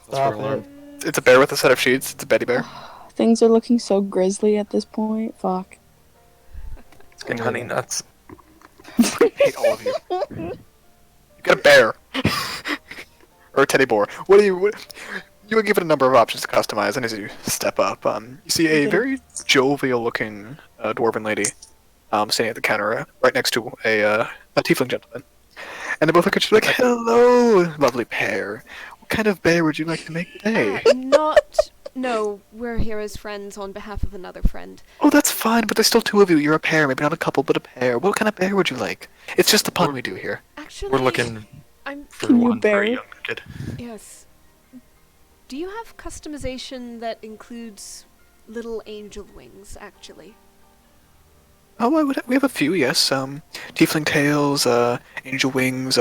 Stop Alarm. it. It's a bear with a set of sheets. It's a Betty bear. Things are looking so grisly at this point. Fuck. It's getting honey nuts. I hate all of you. You got a bear. Or a teddy boar. You would give it a number of options to customize, and as you step up, you see a very jovial-looking dwarven lady standing at the counter right next to a tiefling gentleman. And they both look at you like, hello, lovely pair. What kind of bear would you like to make today? No, we're here as friends on behalf of another friend. Oh, that's fine, but there's still two of you. You're a pair, maybe not a couple, but a pair. What kind of bear would you like? It's just the pun we do here. Actually, We're looking I'm... for Can you one for a bear? young kid. Yes. Do you have customization that includes little angel wings, actually? Oh, we have a few, yes. Tiefling tails, angel wings,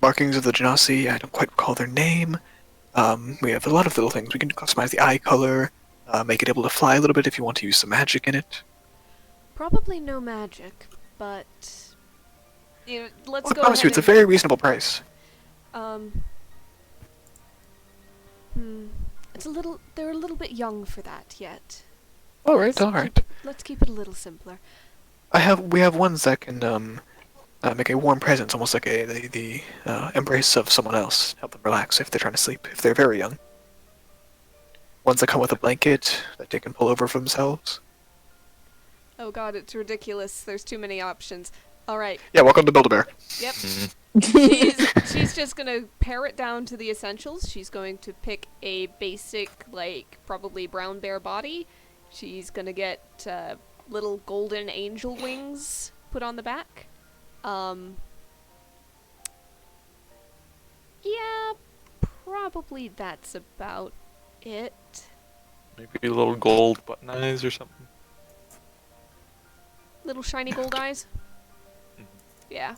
markings of the Genasi. I don't quite recall their name. We have a lot of little things. We can customize the eye color, make it able to fly a little bit if you want to use some magic in it. Probably no magic, but... let's Well, I go promise ahead you, it's a and... very reasonable price. It's a little... They're a little bit young for that yet. Alright, alright. Let's keep it a little simpler. We have ones that can, make a warm presence, almost like the embrace of someone else. Help them relax if they're trying to sleep, if they're very young. Ones that come with a blanket that they can pull over for themselves. Oh god, it's ridiculous. There's too many options. Alright, Yeah, welcome to Build-A-Bear. yep. Mhm. She's just gonna pare it down to the essentials. She's going to pick a basic, like, probably brown bear body. She's gonna get little golden angel wings put on the back. Yeah, probably that's about it. Maybe little gold button eyes or something. Little shiny gold eyes. Mhm. Yeah.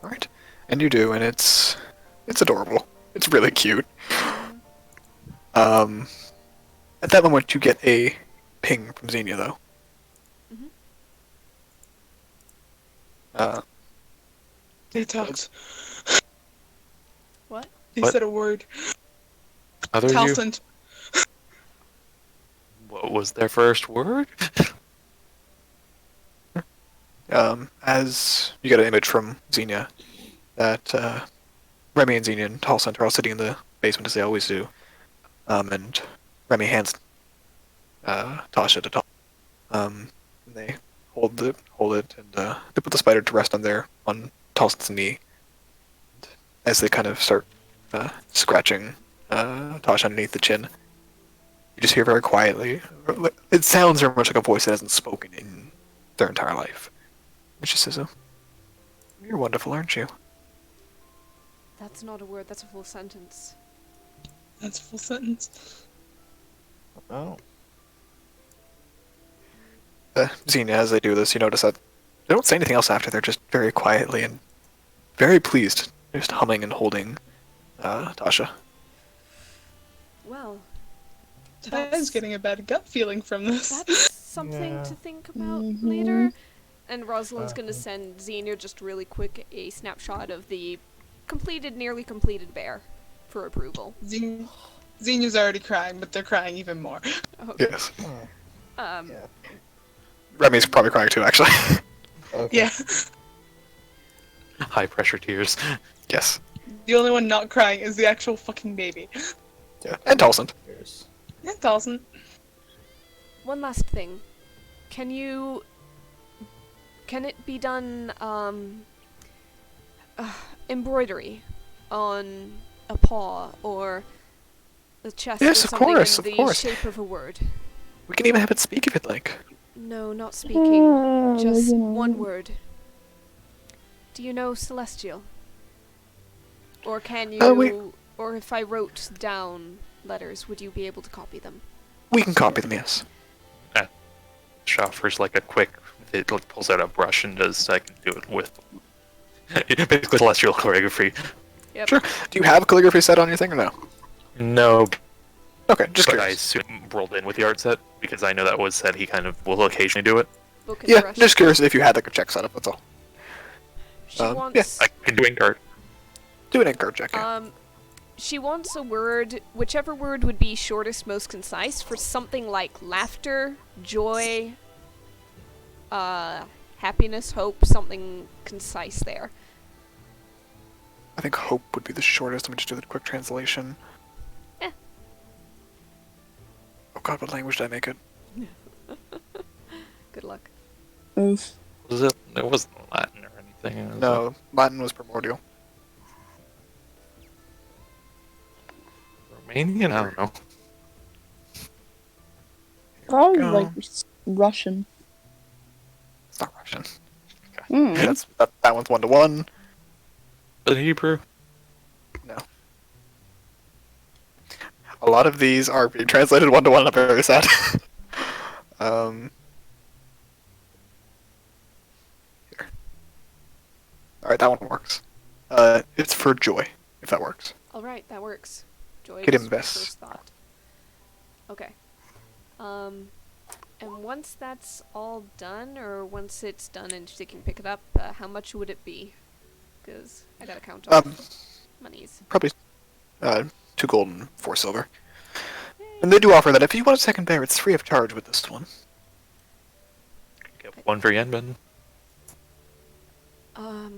Alright. And you do, and it's adorable. It's really cute. At that moment you get a ping from Xenia though. Mhm. They talked. What? They What? said a word. Other you? Talsant. What was their first word? As you get an image from Xenia, that Remy and Xenia and Talsant are all sitting in the basement as they always do. And Remy hands Tasha to Tal. And they hold it, and they put the spider to rest on Talsant's knee. As they kind of start scratching Tasha underneath the chin, you just hear very quietly. It sounds very much like a voice that hasn't spoken in their entire life. It just says, "Oh, you're wonderful, aren't you?" That's not a word, that's a full sentence. That's a full sentence. Oh. Xenia, as they do this, you notice that they don't say anything else after. They're just very quietly and very pleased, just humming and holding Tasha. Well, Ty's getting a bad gut feeling from this. that's something Yeah. to think about Mhm. later. And Rosalind's gonna send Xenia just really quick a snapshot of the nearly completed bear for approval. Xenia's already crying, but they're crying even more. Okay. Yes. Yeah. Remy's probably crying too, actually. Okay. Yeah. High pressure tears. Yes. The only one not crying is the actual fucking baby. Yeah. And Talsant. Cheers. Yeah, Talsant. One last thing. Can it be done, embroidery on a paw or the chest Yes, or of something course, in of the course. shape of a word? We can even have it speak if you'd like. No, not speaking. Just one word. Do you know Celestial? Or can you... Or if I wrote down letters, would you be able to copy them? We can copy them, yes. She offers like a quick. It like, pulls out a brush and does. I can do it with. Basically, celestial calligraphy. Yep. Sure. Do you have a calligraphy set on your thing or no? No, Okay, just but I curious. assume rolled in with the art set because I know that was said he kind of will occasionally do it. Book and Yeah, brush. just curious if you had like a check set up, that's all. She yeah. wants... I can do ink art. Do an ink art check, yeah. She wants a word, whichever word would be shortest, most concise, for something like laughter, joy, happiness, hope, something concise there. I think hope would be the shortest. Let me just do the quick translation. Eh. Oh god, what language did I make it? Good luck. Oof. Was it? It wasn't Latin or anything. Was No, Latin was primordial. it Romanian? I don't know. Probably Go. like Russian. It's not Russian. Hmm. Yeah, that one's 1-to-1. Is it Hebrew? No. A lot of these are being translated 1-to-1, and I'm very sad. Here. Alright, that one works. It's for joy, if that works. All right, that works. Joy Get was him my best. first thought. Okay. And once that's all done, or once it's done and she can pick it up, how much would it be? Because I gotta count all monies. Probably 2 gold and 4 silver. And they do offer that if you want a second bear, it's free of charge with this one. Get one for Yenben. Alright.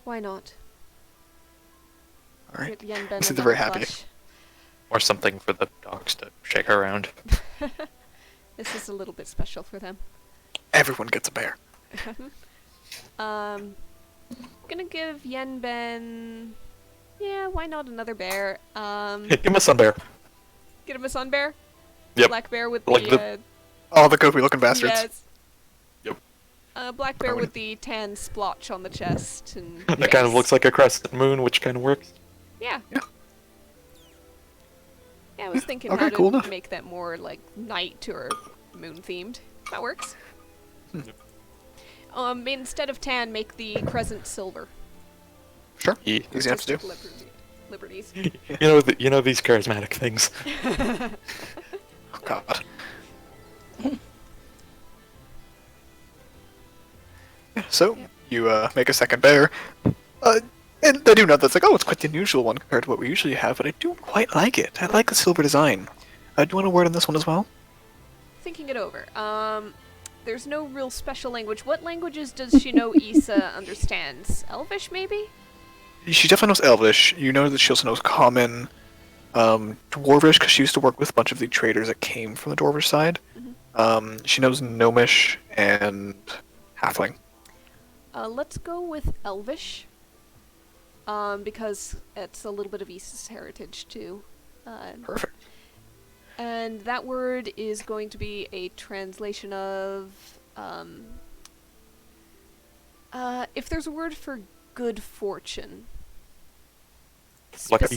Why not? Get Yenben Seems another very happy. plush. Or something for the dogs to shake around. This is a little bit special for them. Everyone gets a bear. Gonna give Yenben. Yeah, why not another bear? Give him a sun bear. Get him a sun bear. Yep. Black bear with Like the. All the goofy looking bastards. Yes. Yep. Black bear with the tan splotch on the chest and. That kind of looks like a crescent moon, which kind of works. Yeah. Yeah. Yeah, I was thinking Okay, how cool to enough. make that more like night or moon themed. That works. Instead of tan, make the crescent silver. Sure. Yeah. Easy enough to do. Artistic liberties. You know these charismatic things. Oh, God. Yeah, so, Yep. you make a second bear. And I do know that's like, oh, it's quite the unusual one compared to what we usually have, but I do quite like it. I like the silver design. Do you want a word on this one as well? Thinking it over. There's no real special language. What languages does she know Issa understands? Elvish, maybe? She definitely knows Elvish. You know that she also knows Common, Dwarvish, because she used to work with a bunch of the traders that came from the Dwarvish side. She knows Gnomish and Halfling. Let's go with Elvish. Because it's a little bit of Issa's heritage, too. Perfect. And that word is going to be a translation of, if there's a word for good fortune. Like a-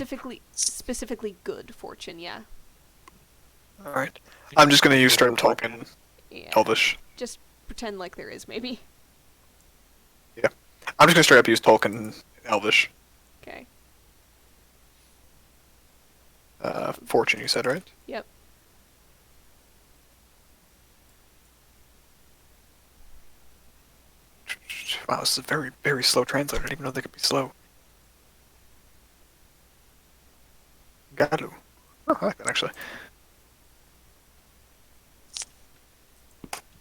Specifically good fortune, yeah. Alright. I'm just going to use straight up Tolkien Yeah. Elvish. Just pretend like there is, maybe. I'm just going to straight up use Tolkien Elvish. Okay. Fortune, you said, right? Yep. Wow, this is a very, very slow translator. I didn't even know they could be slow. Galu. Oh, I like that, actually.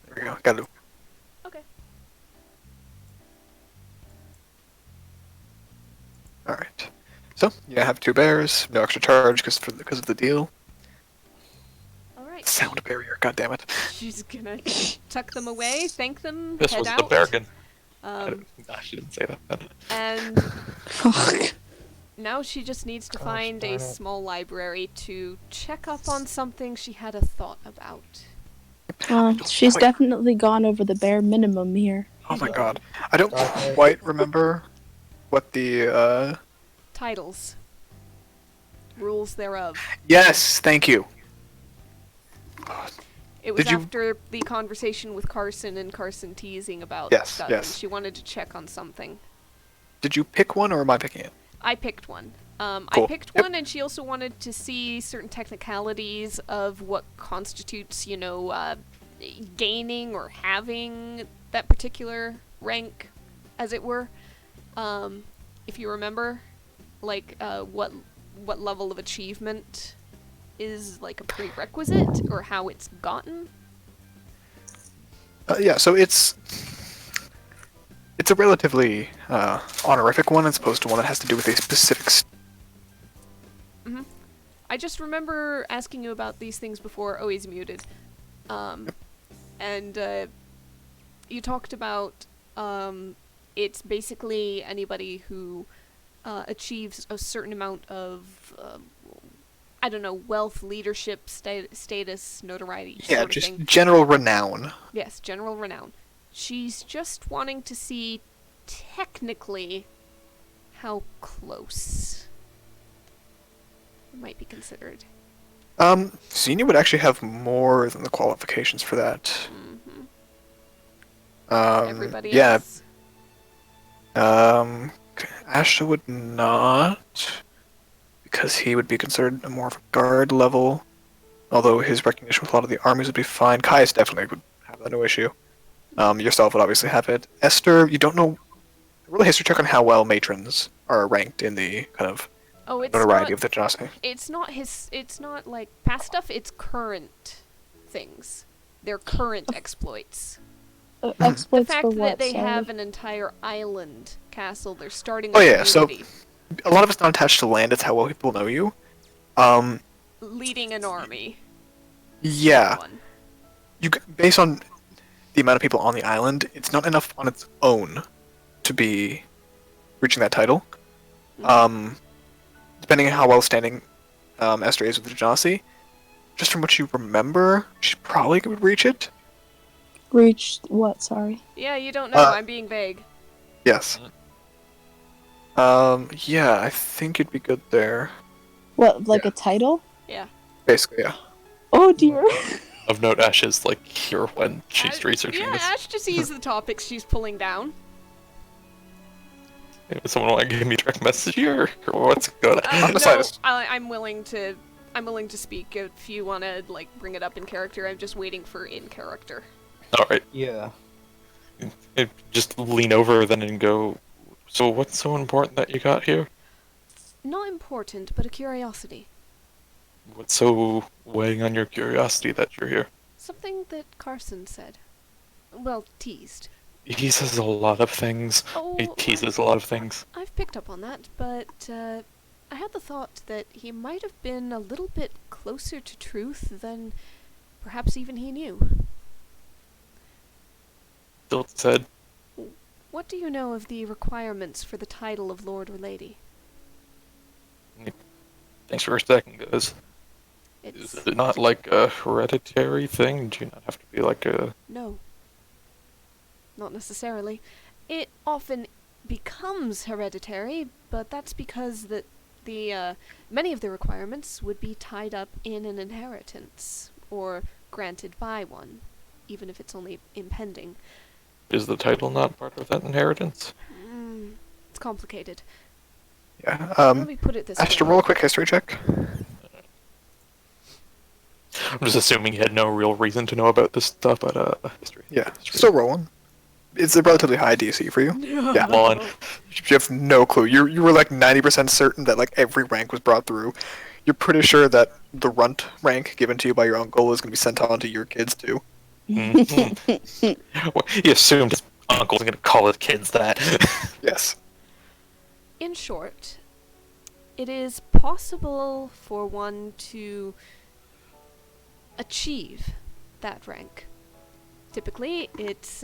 There we go, Galu. Okay. Alright. So, you have 2 bears, no extra charge because of the deal. Alright. Sound barrier, god damn it. She's gonna tuck them away, thank them, This head was out. the bargain. Um, I shouldn't say that. and Fuck. now she just needs to find a darn it. small library to check up on something she had a thought about. She's Wait. definitely gone over the bare minimum here. Oh my god. I don't quite remember what the, Titles. Rules thereof. Yes, thank you. It was Did you- after the conversation with Carson and Carson teasing about Yes, stuff. yes. She wanted to check on something. Did you pick one or am I picking it? I picked one. I Cool. picked Yep. one, and she also wanted to see certain technicalities of what constitutes, gaining or having that particular rank, as it were. If you remember, what level of achievement is like a prerequisite, or how it's gotten. Yeah, so it's a relatively honorific one as opposed to one that has to do with a specific. I just remember asking you about these things before. Oh, he's muted. And you talked about it's basically anybody who achieves a certain amount of I don't know, wealth, leadership, status, notoriety, Yeah, sort of just thing. general renown. Yes, general renown. She's just wanting to see, technically, how close it might be considered. Zinnia would actually have more than the qualifications for that. Mm-hmm. Um, Everybody yeah, else? Ashta would not, because he would be considered more of a guard level. Although his recognition with a lot of the armies would be fine. Caius definitely would have that, no issue. Yourself would obviously have it. Esther, you don't know. Really, history check on how well matrons are ranked in the kind of Oh, it's notoriety not, of the Genasi. it's not like past stuff, it's current things. They're current exploits. The Exploits fact for that what? they Sorry. have an entire island castle, they're starting Oh a yeah, so community, a lot of it's not attached to land, it's how well people know you. leading an army. Yeah. One. Based on the amount of people on the island, it's not enough on its own to be reaching that title. Depending on how well standing Esther is with the Genasi, just from what you remember, she probably would reach it. Reached what? Sorry. Yeah, you don't know. I'm being vague. Yes. Yeah, I think it'd be good there. What? Like Yeah. a title? Yeah. Basically, yeah. Oh dear. Of note, Ash is like here when she's researching Yeah, this. Ash just sees the topics she's pulling down. Someone want to give me a direct message here, or what's going on? On the No, slightest. I'm willing to speak if you want to like bring it up in character. I'm just waiting for in character. All right, Yeah. just lean over then and go. So what's so important that you got here? Not important, but a curiosity. What's so weighing on your curiosity that you're here? Something that Carson said. Well, teased. He says a lot of things. Oh, He teases a lot of things. I've picked up on that, but I had the thought that he might have been a little bit closer to truth than perhaps even he knew. Still said, What do you know of the requirements for the title of Lord or Lady? thanks for a second, guys. It's Is it not like a hereditary thing? Do you not have to be like a... no. Not necessarily. It often becomes hereditary, but that's because the many of the requirements would be tied up in an inheritance, or granted by one, even if it's only impending. Is the title not part of that inheritance? It's complicated. Yeah. Let me put it this Ashta, way. roll a quick history check. I'm just assuming you had no real reason to know about this stuff, but history. Yeah. History. Still rolling. It's a relatively high DC for you. Yeah. One. You have no clue. You were like 90% certain that like every rank was brought through. You're pretty sure that the runt rank given to you by your uncle is going to be sent on to your kids too. Well, he assumed his uncle's gonna call his kids that. Yes. In short, it is possible for one to achieve that rank. Typically, it's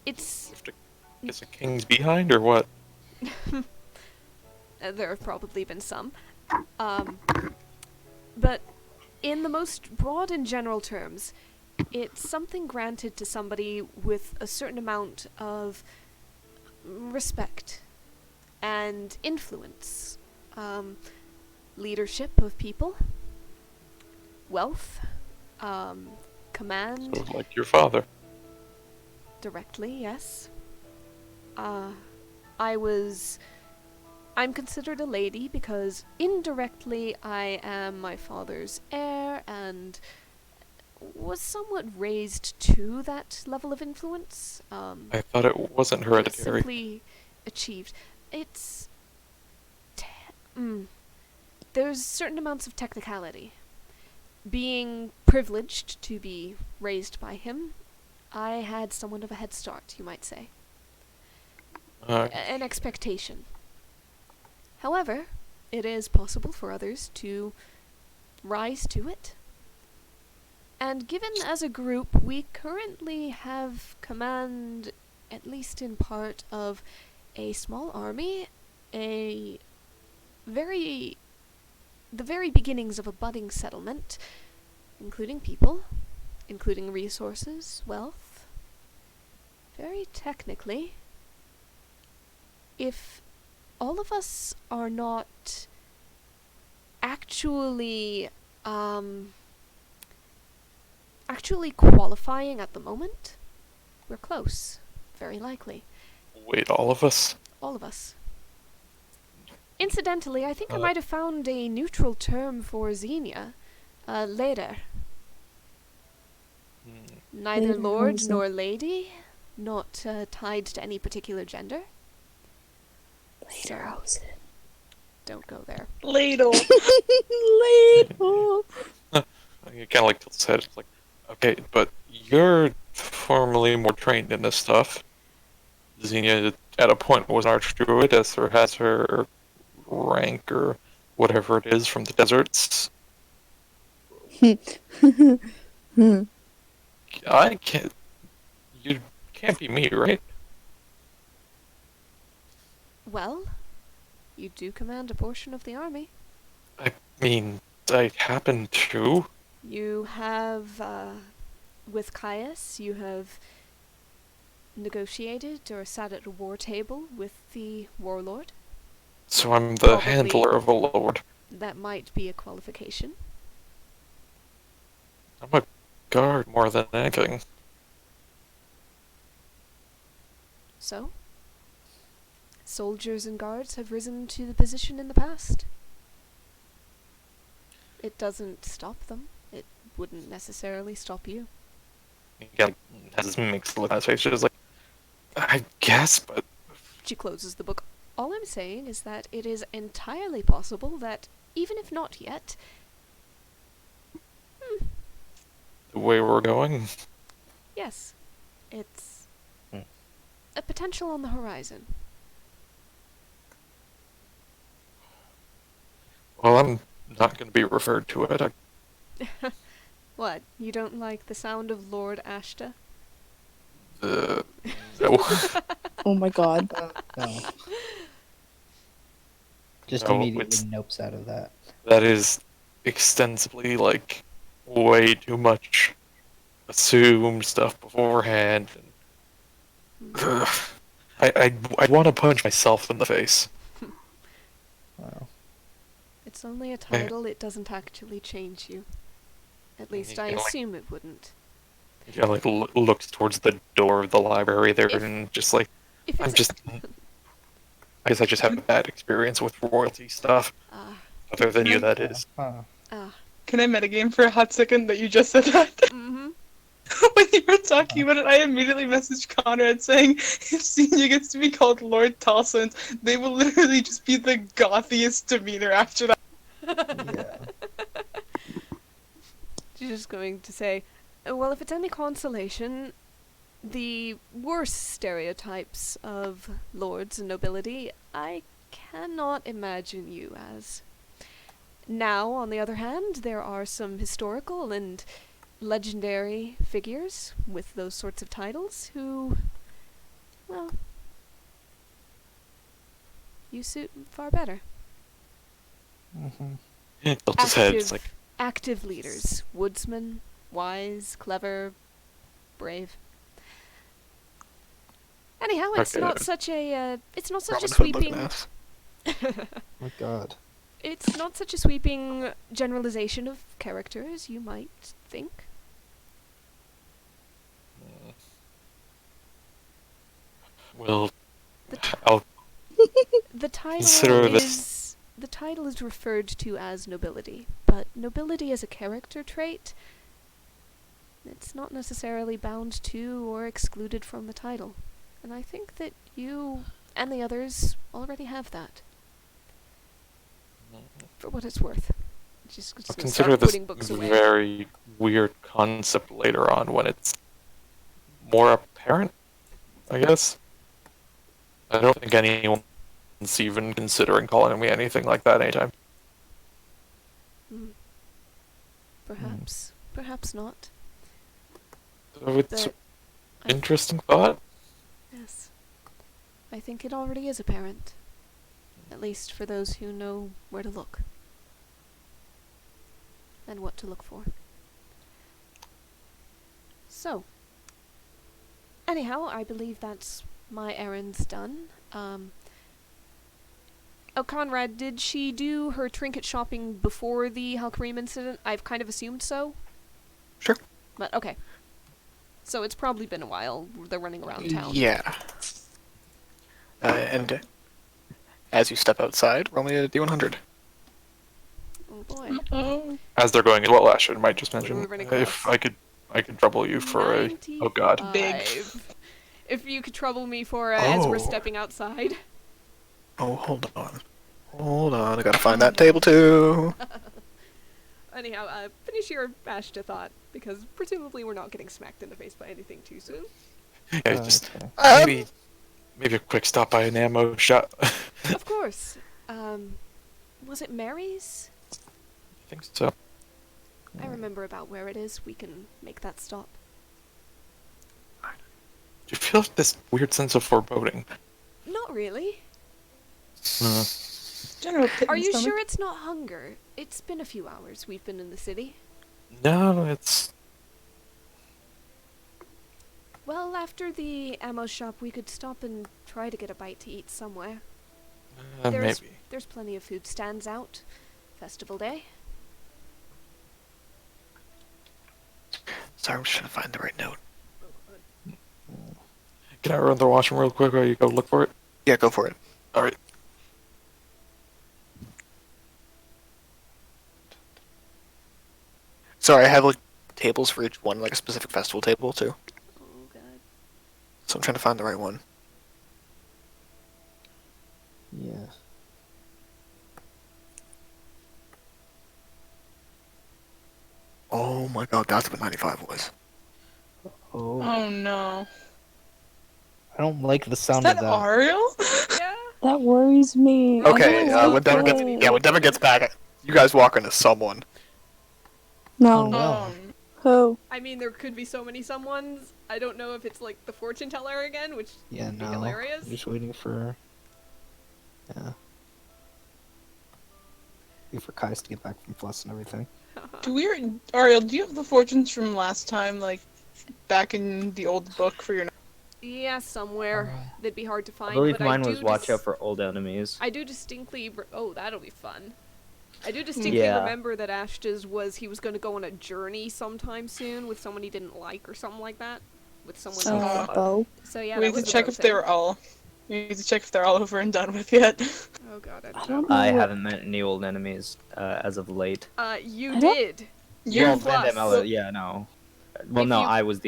it's Is a king's behind or what? there have probably been some, but in the most broad and general terms, it's something granted to somebody with a certain amount of respect and influence, leadership of people, wealth, command. So like your father. Directly, yes. I'm considered a lady because indirectly I am my father's heir and was somewhat raised to that level of influence. I thought it wasn't hereditary. Simply achieved. It's... There's certain amounts of technicality. Being privileged to be raised by him, I had somewhat of a head start, you might say. An expectation. However, it is possible for others to rise to it. And given as a group, we currently have command, at least in part, of a small army, the very beginnings of a budding settlement, including people, including resources, wealth. Very technically, if all of us are not actually qualifying at the moment, we're close. Very likely. Wait, all of us? All of us. Incidentally, I think I might have found a neutral term for Zinnia. Later. Neither Later, lord also. nor lady, not tied to any particular gender. Later, So, Rosen. don't go there. Ladle. Later. You kind of like said, it's like, okay, but you're formally more trained in this stuff. Xenia, at a point, was an archdruid, Esyther has her rank or whatever it is from the deserts. I can't. You can't be me, right? Well, you do command a portion of the army. I mean, I happen to. You have, with Caius, you have negotiated or sat at a war table with the warlord. So I'm the Probably. handler of a lord. That might be a qualification. I'm a guard more than anything. So, soldiers and guards have risen to the position in the past. It doesn't stop them. It wouldn't necessarily stop you. Again, has this mixed look on his face, just like, I guess, but She closes the book. All I'm saying is that it is entirely possible that, even if not yet, the way we're going, yes, it's Hmm. a potential on the horizon. well, I'm not going to be referred to it. What, you don't like the sound of Lord Ashta? No. Oh my god. No. Just No, immediately it's- nopes out of that. That is extensively, like, way too much assumed stuff beforehand. And, I want to punch myself in the face. Wow. It's only a title, it doesn't actually change you. At least I Yeah, like- assume it wouldn't. Yeah, like, looks towards the door of the library there If- and just like, If I'm it's just... I guess I just have a bad experience with royalty stuff. Other than you, that is. Huh. Can I metagame for a hot second that you just said that? Mm-hmm. When you were talking about it, I immediately messaged Conrad saying if Senior gets to be called Lord Talsons, they will literally just be the gothiest demeanor after that. Yeah. She's just going to say, well, if it's any consolation, the worst stereotypes of lords and nobility, I cannot imagine you as. Now, on the other hand, there are some historical and legendary figures with those sorts of titles who, well, you suit far better. Mm-hmm. Tilts his head. It's like, Active leaders, woodsmen, wise, clever, brave. Anyhow, it's Okay. not such a it's not such a Robin Hood looking sweeping ass. My God. it's not such a sweeping generalization of character as you might think. well, The t- I'll The title Consider is this- the title is referred to as nobility, but nobility as a character trait, it's not necessarily bound to or excluded from the title. And I think that you and the others already have that. For what it's worth. Just I'll gonna consider start this putting books away. very weird concept later on when it's more apparent, I guess. I don't think anyone even considering calling me anything like that anytime. Perhaps. Perhaps not. So it's But interesting thought. yes. I think it already is apparent. At least for those who know where to look. And what to look for. So. Anyhow, I believe that's my errands done. Oh, Conrad, did she do her trinket shopping before the Halkarim incident? I've kind of assumed so. Sure. But, okay. So it's probably been a while. They're running around town. Yeah. And as you step outside, roll me a d100. Oh boy. Oh, As they're going as well, Ashta might just mention We're running if close. I could trouble you for a. Oh God. Big. 95. If you could trouble me for as we're Oh. stepping outside. Oh, hold on. Hold on, I gotta find that table too. Anyhow, finish your Ashta thought, because presumably we're not getting smacked in the face by anything too soon. Yeah, just Okay. maybe a quick stop by an ammo shop. I Of course. Was it Mary's? think so. I remember about where it is. We can make that stop. Do you feel this weird sense of foreboding? Not really. general pit Are in the you stomach. sure it's not hunger? It's been a few hours we've been in the city. No, it's. Well, after the ammo shop, we could stop and try to get a bite to eat somewhere. There's Maybe. there's plenty of food stands out. Festival day. Sorry, I'm just trying to find the right note. Can I run to the washroom real quick while you go look for it? Yeah, go for it. Alright. Sorry, I have like tables for each one, like a specific festival table too. Oh god. So I'm trying to find the right one. Yeah. Oh my god, that's what 95 was. Oh, Oh no. I don't like the Is sound that of that. Ariel? Yeah. That worries me. Okay, Oh, when Devin gets okay. when Devin gets back, you guys walk into someone. Oh, No. no. Who? I mean, there could be so many someones. I don't know if it's like the fortune teller again, which Yeah, would be no. hilarious. I'm just waiting for. Yeah. Waiting for Caius to get back from Fluss and everything. Ariel, do you have the fortunes from last time, like, back in the old book for your... Yeah, somewhere. They'd be hard to find. I believe but mine I was do watch out for old enemies. I do distinctly. Oh, that'll be fun. I do distinctly Yeah. remember that Ashta's was he was going to go on a journey sometime soon with someone he didn't like or something like that. With someone he thought. Oh. So yeah, we that need was to check a if they're all... We need to check if they're all over and done with yet. Oh god, I I don't don't know. know. I what- haven't met any old enemies as of late. You I don't- did. You're Well, Fluss. Vandamela, yeah, no. Well, If no, you- I was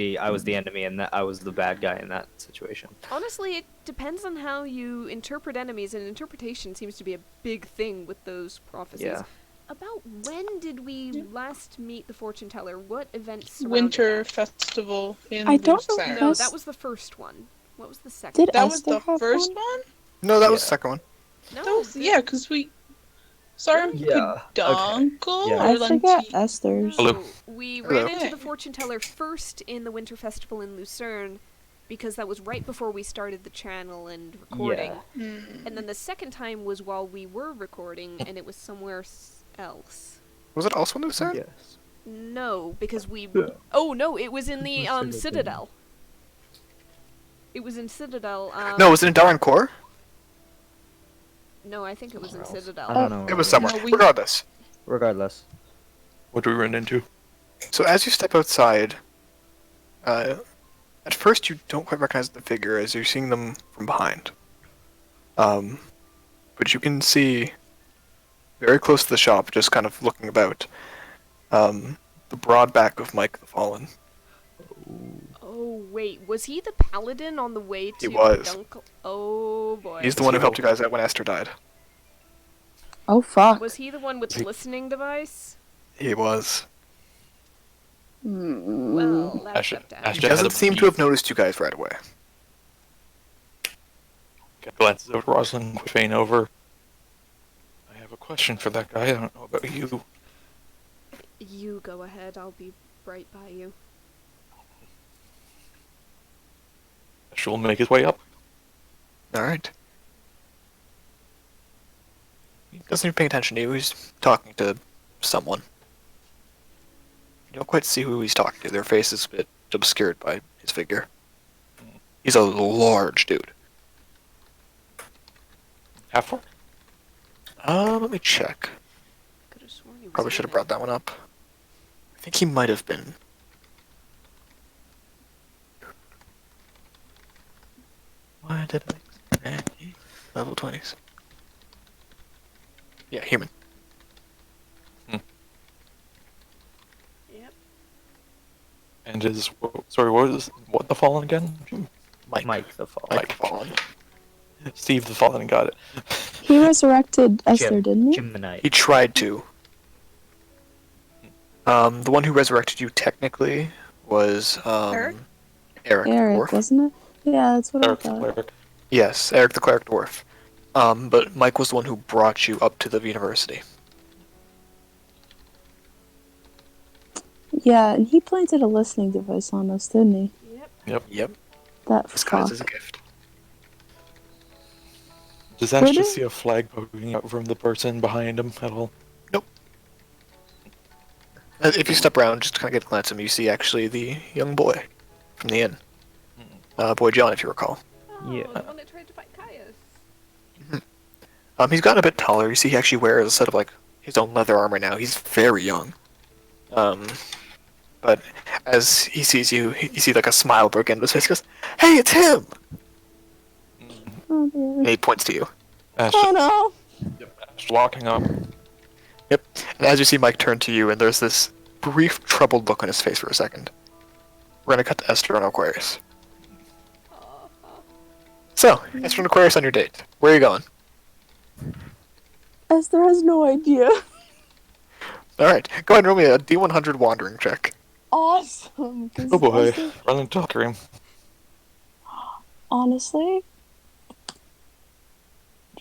the enemy, and I was the bad guy in that situation. Honestly, it depends on how you interpret enemies, and interpretation seems to be a big thing with those prophecies. Yeah. About when did we last meet the fortune teller? What events surrounded Winter that? festival in I don't know Lucerne. if No, Yes. that was the first one. What was the second? Did That was Esther the have first one? one? No, that was Yeah. the second one. No, That was, yeah, because we... Sorry, Yeah, Peduncle? Yeah. I Or forget Lenti- Esther's. Hello. No, we Hello. ran into the fortune teller first in the winter festival in Lucerne, because that was right before we started the channel and recording. Yeah. Mm. And then the second time was while we were recording, and it was somewhere else. Was it also in Lucerne? Yes. No, because we. Yeah. Oh no, it was in the Lucerne, Citadel. It was in Citadel. No, was it in Darren Core? No, I think it was in Somewhere else. Citadel. I don't know. It was somewhere. No, we- Regardless. Regardless. What do we run into? So as you step outside, at first you don't quite recognize the figure as you're seeing them from behind. But you can see very close to the shop, just kind of looking about, the broad back of Mike the Fallen. Oh wait, was he the paladin on the way to He was. Peduncle? Oh boy. He's the one who helped you guys out when Esther died. Oh fuck. Was he the one with the listening device? He was. Well, that's Ashta- up to Ashta He Ashta. doesn't seem to have noticed you guys right away. Glances over to Rosalind, quick vein over. I have a question for that guy. I don't know about you. You go ahead, I'll be right by you. She'll make his way up. Alright. He doesn't even pay attention to you, he's talking to someone. You don't quite see who he's talking to, their face is a bit obscured by his figure. He's a large dude. How far? Let me check. Could have sworn he was Probably should have in brought that one up. I think he might have been. Why did I level 20s? Yeah, human. it. Yep. And is sorry, what the Fallen again? Mike the Fall. Mike Fallen. Steve the Fallen got it. He resurrected Esyther, didn't he? Gemini. He tried to. The one who resurrected you technically was Eric? Eric Eric, Dwarf. wasn't it? Yeah, that's what Eric I the thought. Cleric. Yes, Eric the Cleric Dwarf. But Mike was the one who brought you up to the university. Yeah, and he planted a listening device on us, didn't he? Yep. Yep. That Disguised fuck. as a gift. Does Ash Did just it? see a flag poking out from the person behind him at all? If you step around, just kind of get a glance at him, you see actually the young boy from the inn. Boy John, if you recall. Oh, Yeah. the one that tried to fight Caius. He's gotten a bit taller. You see he actually wears a set of, like, his own leather armor now. He's very young. But as he sees you, you see, like, a smile break into his face. He goes, "Hey, it's him!" Oh, And dear. he points to you. Ash, Oh no! Ash walking up. Yep. And as you see Mike turn to you, and there's this brief, troubled look on his face for a second. We're gonna cut to Esther and Aquarius. So, Esther and Aquarius on your date. Where are you going? Esther has no idea. Alright, go ahead and roll me a D100 wandering check. Awesome. 'Cause Oh boy, Esther, run and talk to him. honestly,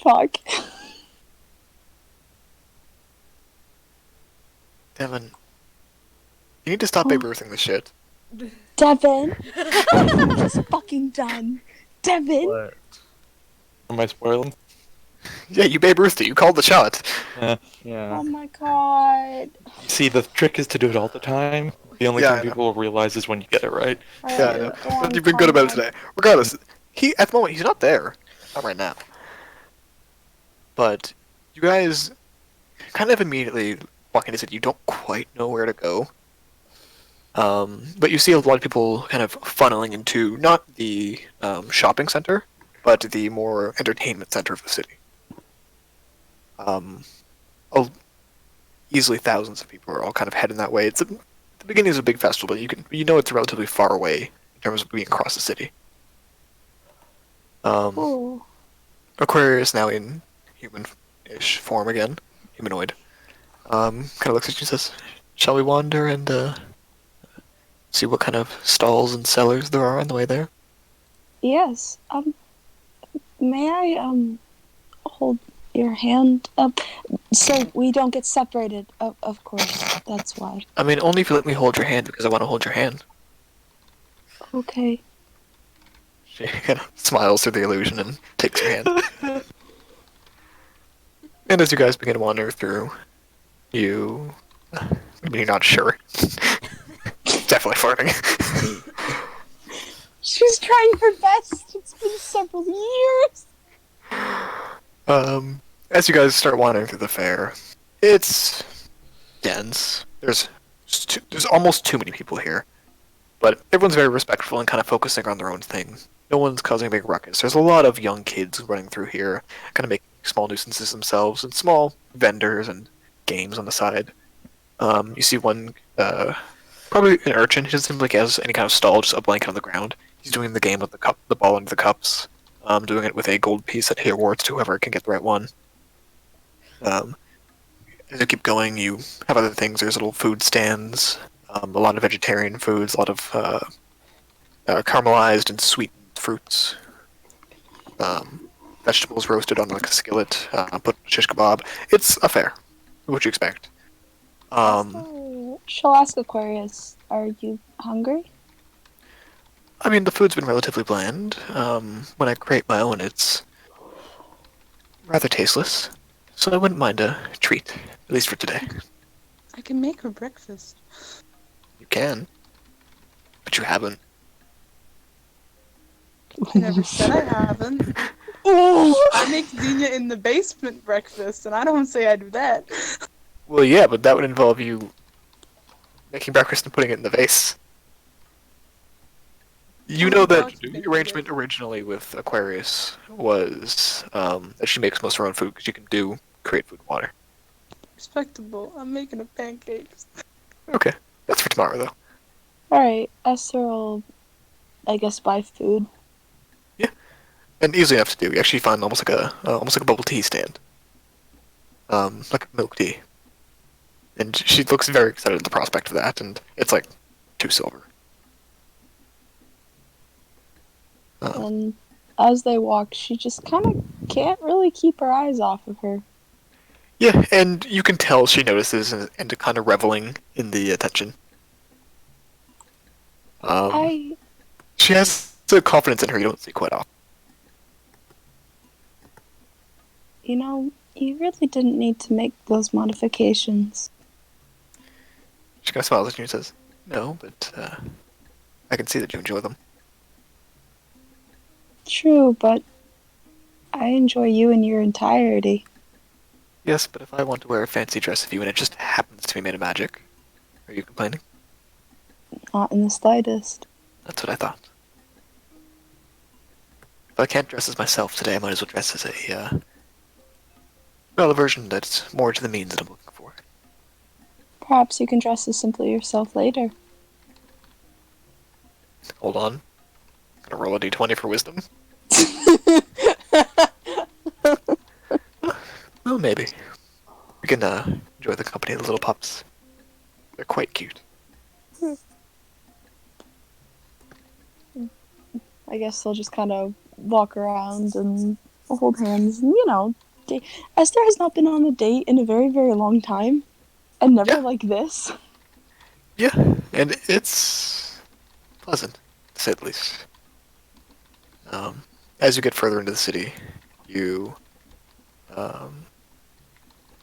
fuck. Devin, you need to stop Babe Ruthing this shit. Devin, it's fucking done. Devin. What? Am I spoiling? Yeah, you Babe Ruthed it. You called the shot. Yeah. Oh my god. You see, the trick is to do it all the time. The only Yeah, I thing know. people will realize is when you get it right. Yeah, I know. But you've been good about it today. Regardless, at the moment, he's not there. Not right now. But you guys kind of immediately walk into it. You don't quite know where to go. But you see a lot of people kind of funneling into not the shopping center, but the more entertainment center of the city. Easily thousands of people are all kind of heading that way. The beginning is a big festival, but you know it's relatively far away in terms of being across the city. Oh. Aquarius now in human-ish form again, humanoid. Kind of looks at you and says, "Shall we wander and see what kind of stalls and cellars there are on the way there?" Yes. May I hold your hand up so we don't get separated? Of course. That's why. I mean, only if you let me hold your hand, because I want to hold your hand. Okay. She kind of smiles through the illusion and takes your hand. And as you guys begin to wander through, I mean, you're not sure. Definitely farting. She's trying her best. It's been several years. As you guys start wandering through the fair, it's dense. There's almost too many people here, but everyone's very respectful and kind of focusing on their own thing. No one's causing a big ruckus. There's a lot of young kids running through here, kind of making small nuisances themselves, and small vendors and games on the side. You see one, probably an urchin. He doesn't seem like he has any kind of stall, just a blanket on the ground. He's doing the game with the ball under the cups. Doing it with a gold piece that he awards to whoever can get the right one. As you keep going, you have other things. There's little food stands, a lot of vegetarian foods, a lot of caramelized and sweetened fruits. vegetables roasted on like a skillet, put in a shish kebab. It's a fare. What you expect. She'll ask Aquarius, "Are you hungry?" I mean, the food's been relatively bland. When I create my own, it's rather tasteless. So I wouldn't mind a treat, at least for today. I can make her breakfast. You can, but you haven't. I never said I haven't. I make Zinnia in the basement breakfast, and I don't say I do that. Well, yeah, but that would involve you making breakfast and putting it in the vase. You know that the arrangement originally with Aquarius was that she makes most of her own food because you can create food and water. Respectable. I'm making her pancakes. Okay, that's for tomorrow though. Alright, Esther will, I guess, buy food. And easy enough to do. You actually find almost like a bubble tea stand, like a milk tea. And she looks very excited at the prospect of that, and it's like 2 silver. And as they walk, she just kind of can't really keep her eyes off of her. Yeah, and you can tell she notices and kind of reveling in the attention. She has the confidence in her you don't see quite often. You know, you really didn't need to make those modifications. She kind of smiles at you and says, "No, but I can see that you enjoy them." True, but I enjoy you in your entirety. Yes, but if I want to wear a fancy dress of you and it just happens to be made of magic, are you complaining? Not in the slightest. That's what I thought. If I can't dress as myself today, I might as well dress as a version that's more to the means that I'm looking for. Perhaps you can dress as simply yourself later. Hold on. Gonna roll a d20 for wisdom. Well, maybe. We can enjoy the company of the little pups. They're quite cute. I guess they'll just kind of walk around and hold hands. And, you know, Esther has not been on a date in a very, very long time. And never Yeah. like this. Yeah, and it's pleasant, to say the least. As you get further into the city, you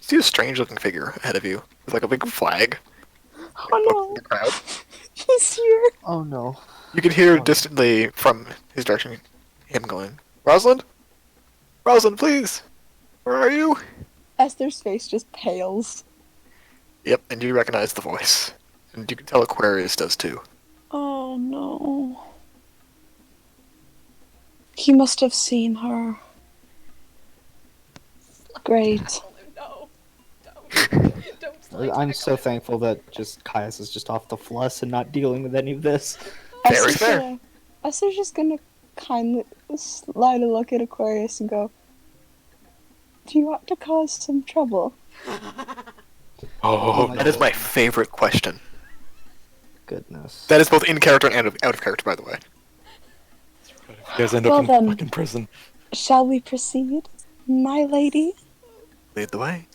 see a strange-looking figure ahead of you with like a big flag. Oh The crowd. no, he's here. Oh no. You can hear distantly from his direction him going, "Rosalind? Rosalind, please! Where are you?" Esther's face just pales. Yep, and you recognize the voice. And you can tell Aquarius does too. Oh no. He must have seen her. Great. No. Don't slide I'm tackle so it. thankful that just Caius is just off the Fluss and not dealing with any of this. Very fair. Esther's just gonna kindly slide a look at Aquarius and go, "Do you want to cause some trouble?" Oh, my that is God. my favorite question. Goodness. That is both in character and out of character, by the way. You guys end Well up in then. fucking prison. Shall we proceed, my lady? Lead the way.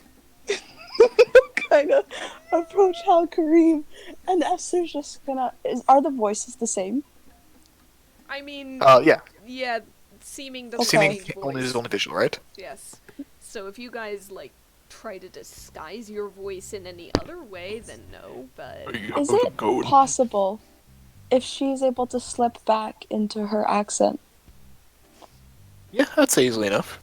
Kind of approach Hal Kareem, and Esther's just gonna. Are the voices the same? I mean, Yeah. yeah, seeming the Okay. Seeming same only voice. is only visual, right? Yes. So if you guys, like, try to disguise your voice in any other way, then no, but... Is it possible if she's able to slip back into her accent? Yeah, I'd say easily enough.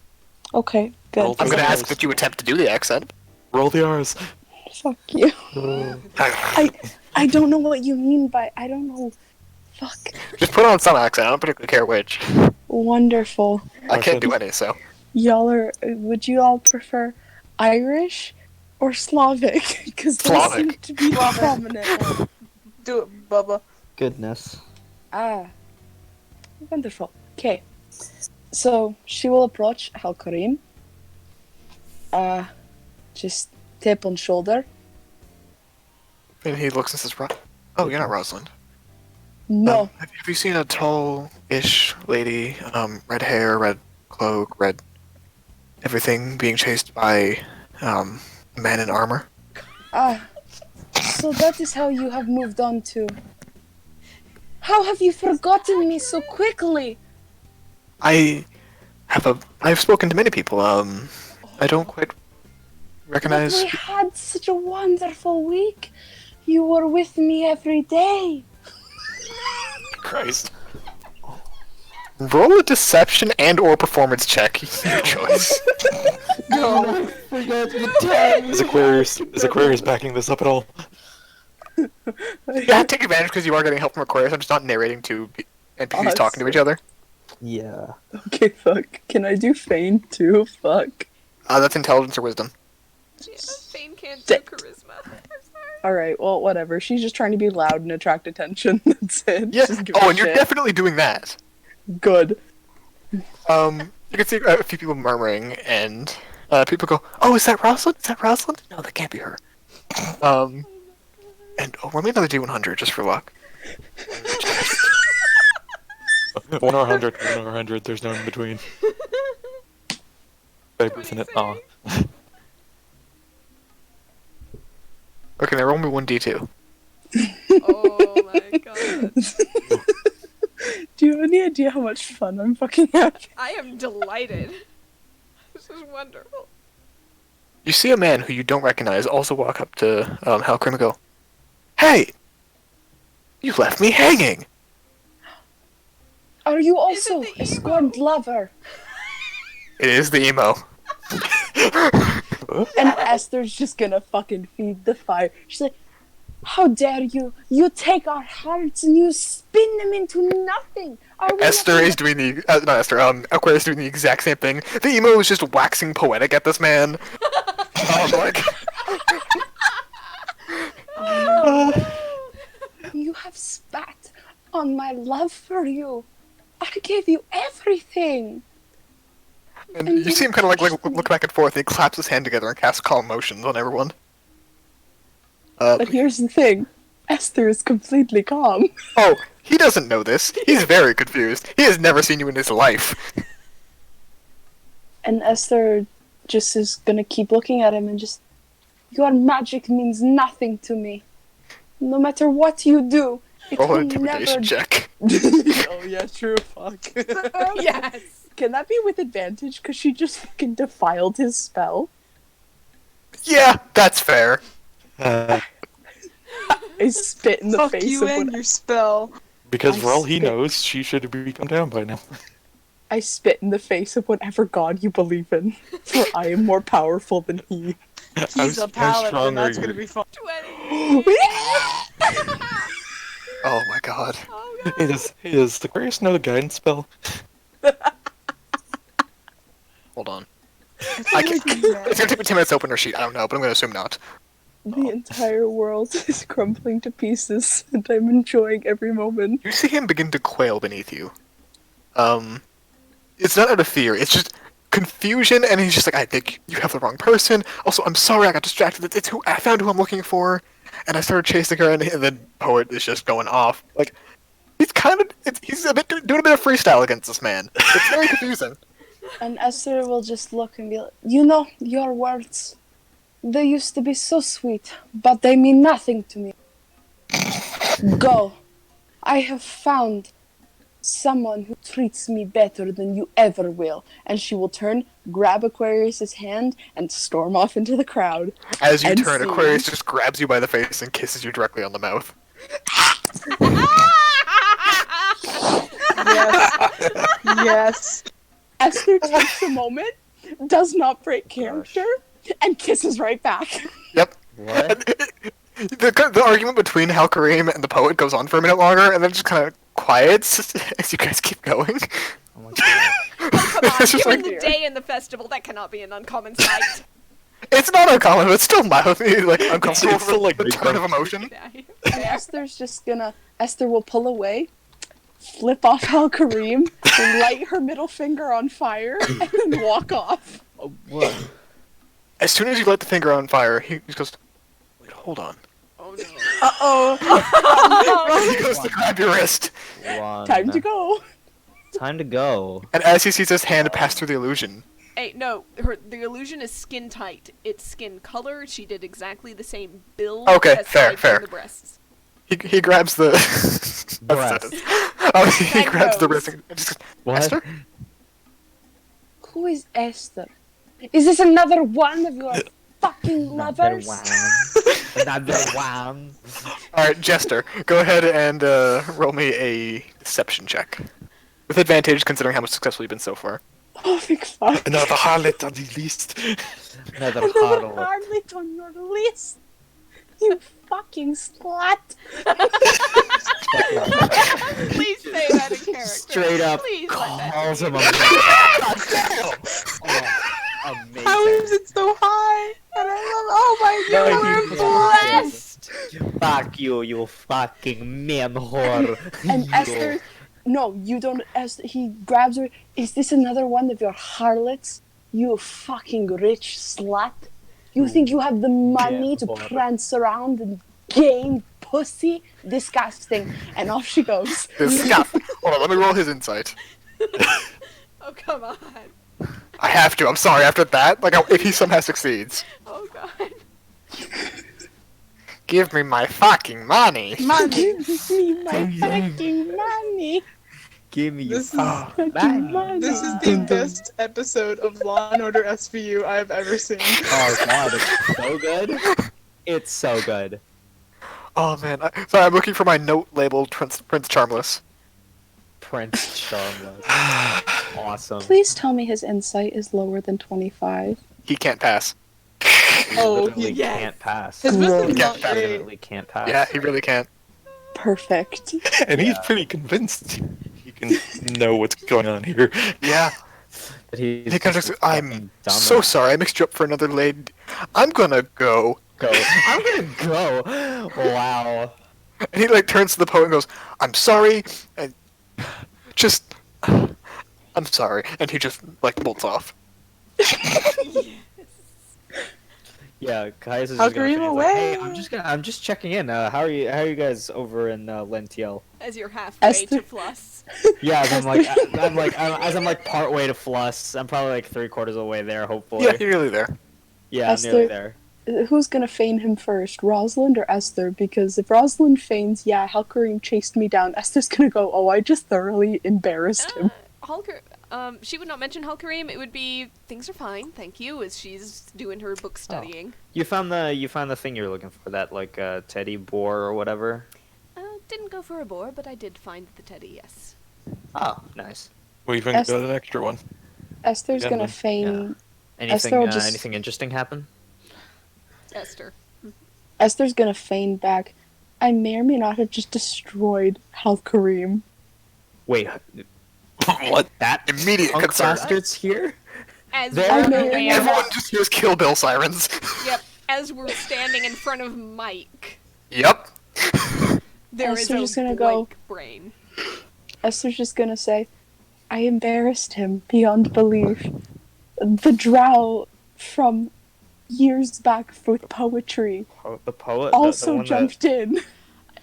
Okay, good. Roll I'm the gonna R's. ask that you attempt to do the accent. Roll the R's. Fuck you. I don't know what you mean by I don't know. Fuck. Just put on some accent. I don't particularly care which. Wonderful. I can't do any, so. Y'all are. Would you all prefer Irish or Slavic? Because those seem Slavic. to be the prominent ones. Do it, Bubba. Goodness. Ah. Wonderful. Okay. So she will approach Hal Kareem. Just tap on shoulder. And he looks and says, "Oh, you're not Rosalind. No. Have you seen a tall-ish lady, red hair, red cloak, red everything being chased by a man in armor. Ah, so that is how you have moved on to. How have you forgotten me so quickly? I've spoken to many people. I don't quite But recognize. we had such a wonderful week. You were with me every day. Christ. Roll a deception and/or performance check. Your choice. No, forget the time. Is Aquarius backing this up at all? Yeah, take advantage because you are getting help from Aquarius. I'm just not narrating to NPCs talking to each other. Yeah. Okay, fuck. Can I do feign too? Fuck. That's intelligence or wisdom. Yeah, Fane can't do charisma. I'm sorry. Alright, well, whatever. She's just trying to be loud and attract attention. That's it. Yeah. She doesn't give Oh, a and you're shit. definitely doing that. Good. You can see a few people murmuring, and people go, "Oh, is that Rosalind? Is that Rosalind? No, that can't be her." And roll me another D100 just for luck. 1 or 100, 1 or 100, there's no in between. Papers in it. Aw. Okay, now roll me 1D2. Oh my god. Do you have any idea how much fun I'm fucking having? I am delighted. This is wonderful. You see a man who you don't recognize also walk up to Halcrim and go, "Hey, you left me hanging." Are you also Is it the a scorned lover? It is the emo. And Esther's just gonna fucking feed the fire. She's like, how dare you? You take our hearts and you spin them into nothing. Are we Esther not- is doing the not Esther. Aquarius is doing the exact same thing. The emo is just waxing poetic at this man. Like, You have spat on my love for you. I gave you everything. and you see him kind of like look back and forth. And he claps his hand together and casts calm motions on everyone. But here's the thing. Esther is completely calm. Oh, he doesn't know this. He's very confused. He has never seen you in his life. And Esther just is gonna keep looking at him and just, your magic means nothing to me. No matter what you do, it Roll an will intimidation never. check. Oh yeah, true. Fuck. Yes. Can that be with advantage? Cause she just fucking defiled his spell. Yeah, that's fair. Uh, I spit in the Fuck face you of and what your spell. because I for all he spit. knows, she should be come down by now. I spit in the face of whatever god you believe in. For I am more powerful than he. He's a paladin, and that's gonna be fun. 20. Oh my god. Oh god. Hey, does the Aquarius know the guidance spell? Hold on. I I can't. It's gonna take me 10 minutes to open her sheet. I don't know, but I'm gonna assume not. The entire world is crumbling to pieces, and I'm enjoying every moment. You see him begin to quail beneath you. It's not out of fear. It's just confusion, and he's just like, "I think you have the wrong person. Also, I'm sorry, I got distracted. It's who I found who I'm looking for." And I started chasing her, and the poet is just going off. Like, he's kind of, he's a bit doing a bit of freestyle against this man. It's very confusing. And Esther will just look and be like, you know, your words, they used to be so sweet, but they mean nothing to me. Go. I have found someone who treats me better than you ever will. And she will turn, grab Aquarius's hand, and storm off into the crowd. As you And turn, see. Aquarius just grabs you by the face and kisses you directly on the mouth. Yes. Yes. Esther takes a moment, does not break character, and kisses right back. Yep. What? The argument between Halkarim and the poet goes on for a minute longer, and then just kind of quiets as you guys keep going. Oh my god. Come on, It's just given like- the day and the festival, that cannot be an uncommon sight. It's not uncommon, but it's still mildly like uncomfortable It's still, like, the turn of emotion. And Esther's just gonna. Esther will pull away, flip off Al-Karim, light her middle finger on fire, and then walk off. What? As soon as you light the finger on fire, he just goes, "Wait, hold on." Oh no. Uh-oh. He goes to grab your wrist, One. Time to go. Time to go. and as he sees his hand pass through the illusion, Hey, no, the illusion is skin tight. It's skin color. She did exactly the same build. Okay, aside fair. from the breasts. He grabs the Breast. he And grabs the nose. wrist and just What? Esther? Who is Esther? Is this another one of your fucking lovers? Another one. Alright, Jester, go ahead and roll me a deception check. With advantage considering how much successful you've been so far. Oh, big fuck. Another harlot on the list. Another Another harlot. harlot on your list. You fucking slut. Please say that in character. Straight up Please let that calls be. him a man. Oh, amazing. How is it so high? And I love. Oh my god, we're blessed. Fuck you, you fucking man whore. And You- Esther, no, you don't. Esther, he grabs her. Is this another one of your harlots? You fucking rich slut. You think you have the money to whore. prance around and gain pussy? Disgusting. And off she goes. Disgusting. Hold on, let me roll his insight. Oh, come on. I have to, I'm sorry, after that, like, if he somehow succeeds. Oh, God. Give me my fucking money! Give me my fucking money. Give me your This is- Fucking money. This is the best episode of Law and Order SVU I've ever seen. Oh god, it's so good. It's so good. Oh man, sorry, I'm looking for my note labeled Prince Charmless. Prince Charmless. Awesome. Please tell me his insight is lower than 25. He can't pass. Oh, Literally yes. can't pass. His wisdom's Yeah, not great. Literally can't pass. Yeah, he really can't. Perfect. And he's pretty convinced he can know what's going on here. Yeah. But he's He kind of just just, I'm fucking so dumbass. sorry, I mixed you up for another lady. I'm gonna go. Go. I'm gonna go. Wow. And he like turns to the poet and goes, I'm sorry, and just, I'm sorry. And he just like bolts off. Yeah, Caius is How just gonna dream finish, like, hey, away. I'm just checking in. How are you guys over in Lentiel? As you're halfway Esther- to Fluss. Yeah, as I'm like part way to Fluss. I'm probably like 3/4 of the way there, hopefully. Yeah, you're really there. Yeah, I'm Esther- nearly there. Who's gonna feign him first, Rosalind or Esther? Because if Rosalind feigns, yeah, Halkarim chased me down, Esther's gonna go, oh, I just thoroughly embarrassed him. She would not mention Halkarim. It would be, things are fine, thank you, as she's doing her book studying. You found the thing you're looking for, that like teddy boar or whatever. Didn't go for a boar, but I did find the teddy, yes. Oh, nice. We even Est- got an extra one. Esther's Yeah, gonna no. feign. Anything Esther will just- anything interesting happen? Esther. Esther's gonna feign back. I may or may not have just destroyed Halkarim. Wait, What? that Immediate punk concern. bastard's here? As There we're, I mean- Everyone just hears Kill Bill sirens. yep, as we're standing in front of Mike, Yep. there is Esther's a just gonna blank go- brain. Esther's just gonna say, I embarrassed him beyond belief. The drow from years back with poetry The poet also the one jumped in.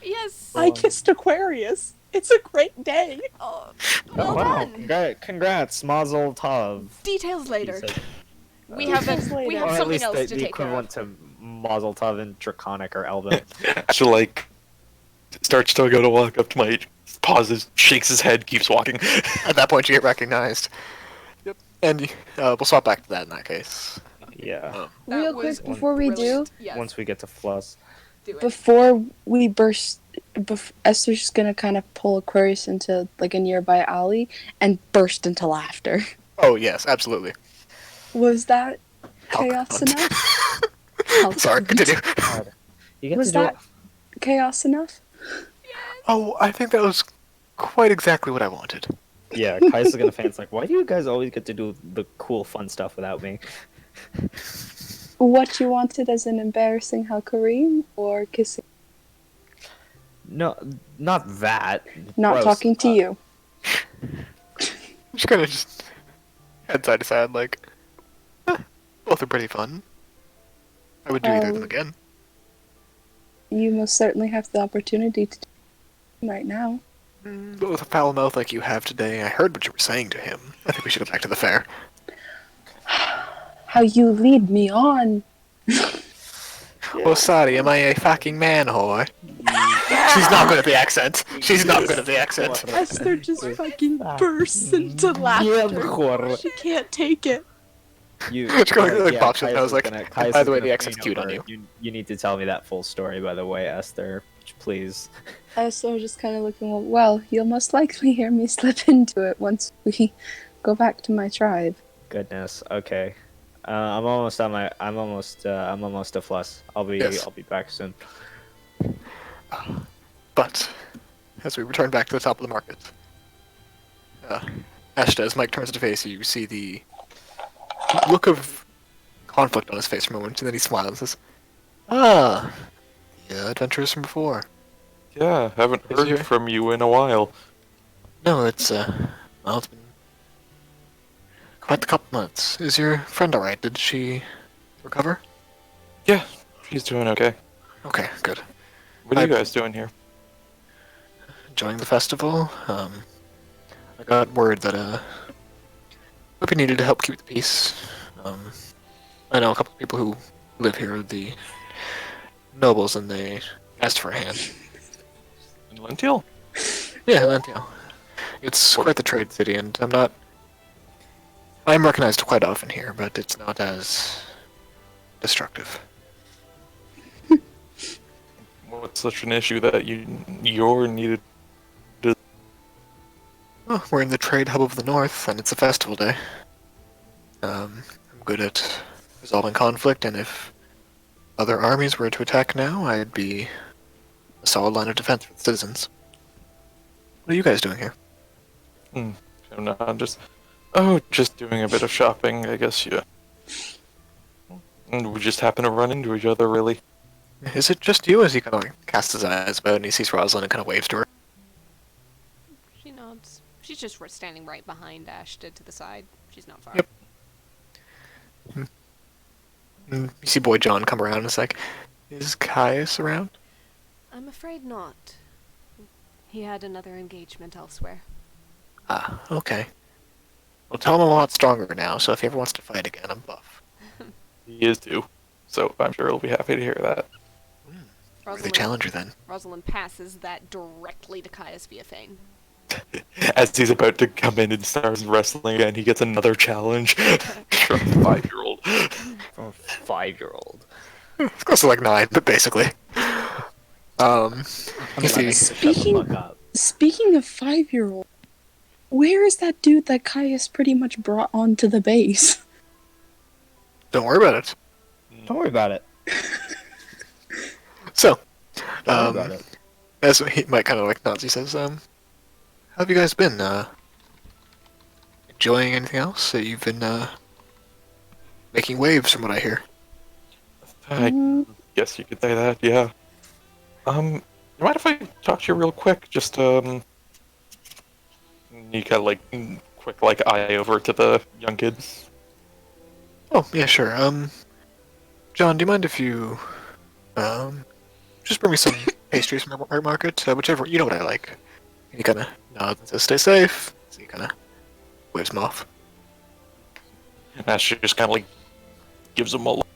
Yes. I kissed Aquarius. It's a great day. Oh, Oh, well wow. done. Congrats, Mazel Tov. Details later. He said. We have Details we later. have Or at something least else the to take care equivalent of. to Mazel Tov in Draconic or Elven. Actually, like, starts to go to walk up to my, pauses, shakes his head, keeps walking. At that point, you get recognized. Yep. And we'll swap back to that in that case. Yeah. That Real was quick before we do, brilliant. Yes, Once we get to Fluss. do it. before we burst, Esther's just gonna kind of pull Aquarius into like a nearby alley and burst into laughter. Oh yes, absolutely. Was that How chaos cunt. enough? How Sorry, cunt. continue. God. You get Was to do that chaos enough? Oh, I think that was quite exactly what I wanted. it. Yeah, Kai's gonna fan. It's like, why do you guys always get to do the cool, fun stuff without me? What you wanted as an embarrassing Halkarim or kissing? No, not that. Not Gross. talking to you. Just kind of just head side to side, like, both are pretty fun. I would do either of them again. You most certainly have the opportunity to do it right now. But with a foul mouth like you have today, I heard what you were saying to him. I think we should go back to the fair. how you lead me on. Oh, sorry, am I a fucking man whore? She's not good at the accent. She's not good at the accent. Esther just fucking bursts into laughter. She can't take it. You, She like pops up and I was is like, gonna, and Caius by is the way, gonna the accent's faint cute on over. you. You need to tell me that full story, by the way, Esther. Please. Esther just kind of looking, well, you'll most likely hear me slip into it once we go back to my tribe. Goodness. Okay. I'm almost to Fluss. Yes. I'll be back soon. But, as we return back to the top of the market, Ashta, as Mike turns to face you, see the look of conflict on his face for a moment, and then he smiles and says, "Ah, the adventurers from before." Yeah, haven't Is heard your- from you in a while. No, it's well, it's been quite the couple months. Is your friend alright? Did she recover? Yeah, she's doing okay. Okay, good. What are you guys doing here? Enjoying the festival. I got word that hope you needed to help keep the peace. I know a couple of people who live here, the nobles, and they asked for a hand. In Lentiel? Yeah, Lentiel. It's quite the trade city, and I'm recognized quite often here, but it's not as destructive. What's such an issue that you're needed? Well, we're in the trade hub of the north, and it's a festival day. I'm good at resolving conflict, and if other armies were to attack now, I'd be a solid line of defense for the citizens. What are you guys doing here? I'm not just doing a bit of shopping, I guess. Yeah. And we just happen to run into each other, really. Is it just you, as he kind of like casts his eyes about and he sees Rosalind and kind of waves to her? She nods. She's just standing right behind Ashta to the side. She's not far. Yep. And you see Boy John come around and it's like, is Caius around? I'm afraid not. He had another engagement elsewhere. Ah, okay. Well, tell him I'm a lot stronger now, so if he ever wants to fight again, I'm buff. He is too. So I'm sure he'll be happy to hear that. Worthy challenger then. Rosalind passes that directly to Caius via Fang. As he's about to come in and start wrestling again, he gets another challenge from a 5-year-old. From a 5-year-old. It's close to like 9, but basically. You see, Speaking of 5-year-old, where is that dude that Caius pretty much brought onto the base? don't worry about it. Don't worry about it. So, Don't worry about it. as he might kind of like nods, he says, how have you guys been? Enjoying anything else? You've been, making waves from what I hear. I guess you could say that, yeah. You mind if I talk to you real quick? Just, you kind of like, quick, like, eye over to the young kid. Oh, yeah, sure. John, do you mind if you, just bring me some pastries from our market? Whichever, you know what I like. And he kind of nods and says, stay safe. So he kind of waves him off. And Ashta just kind of, like, gives him a look.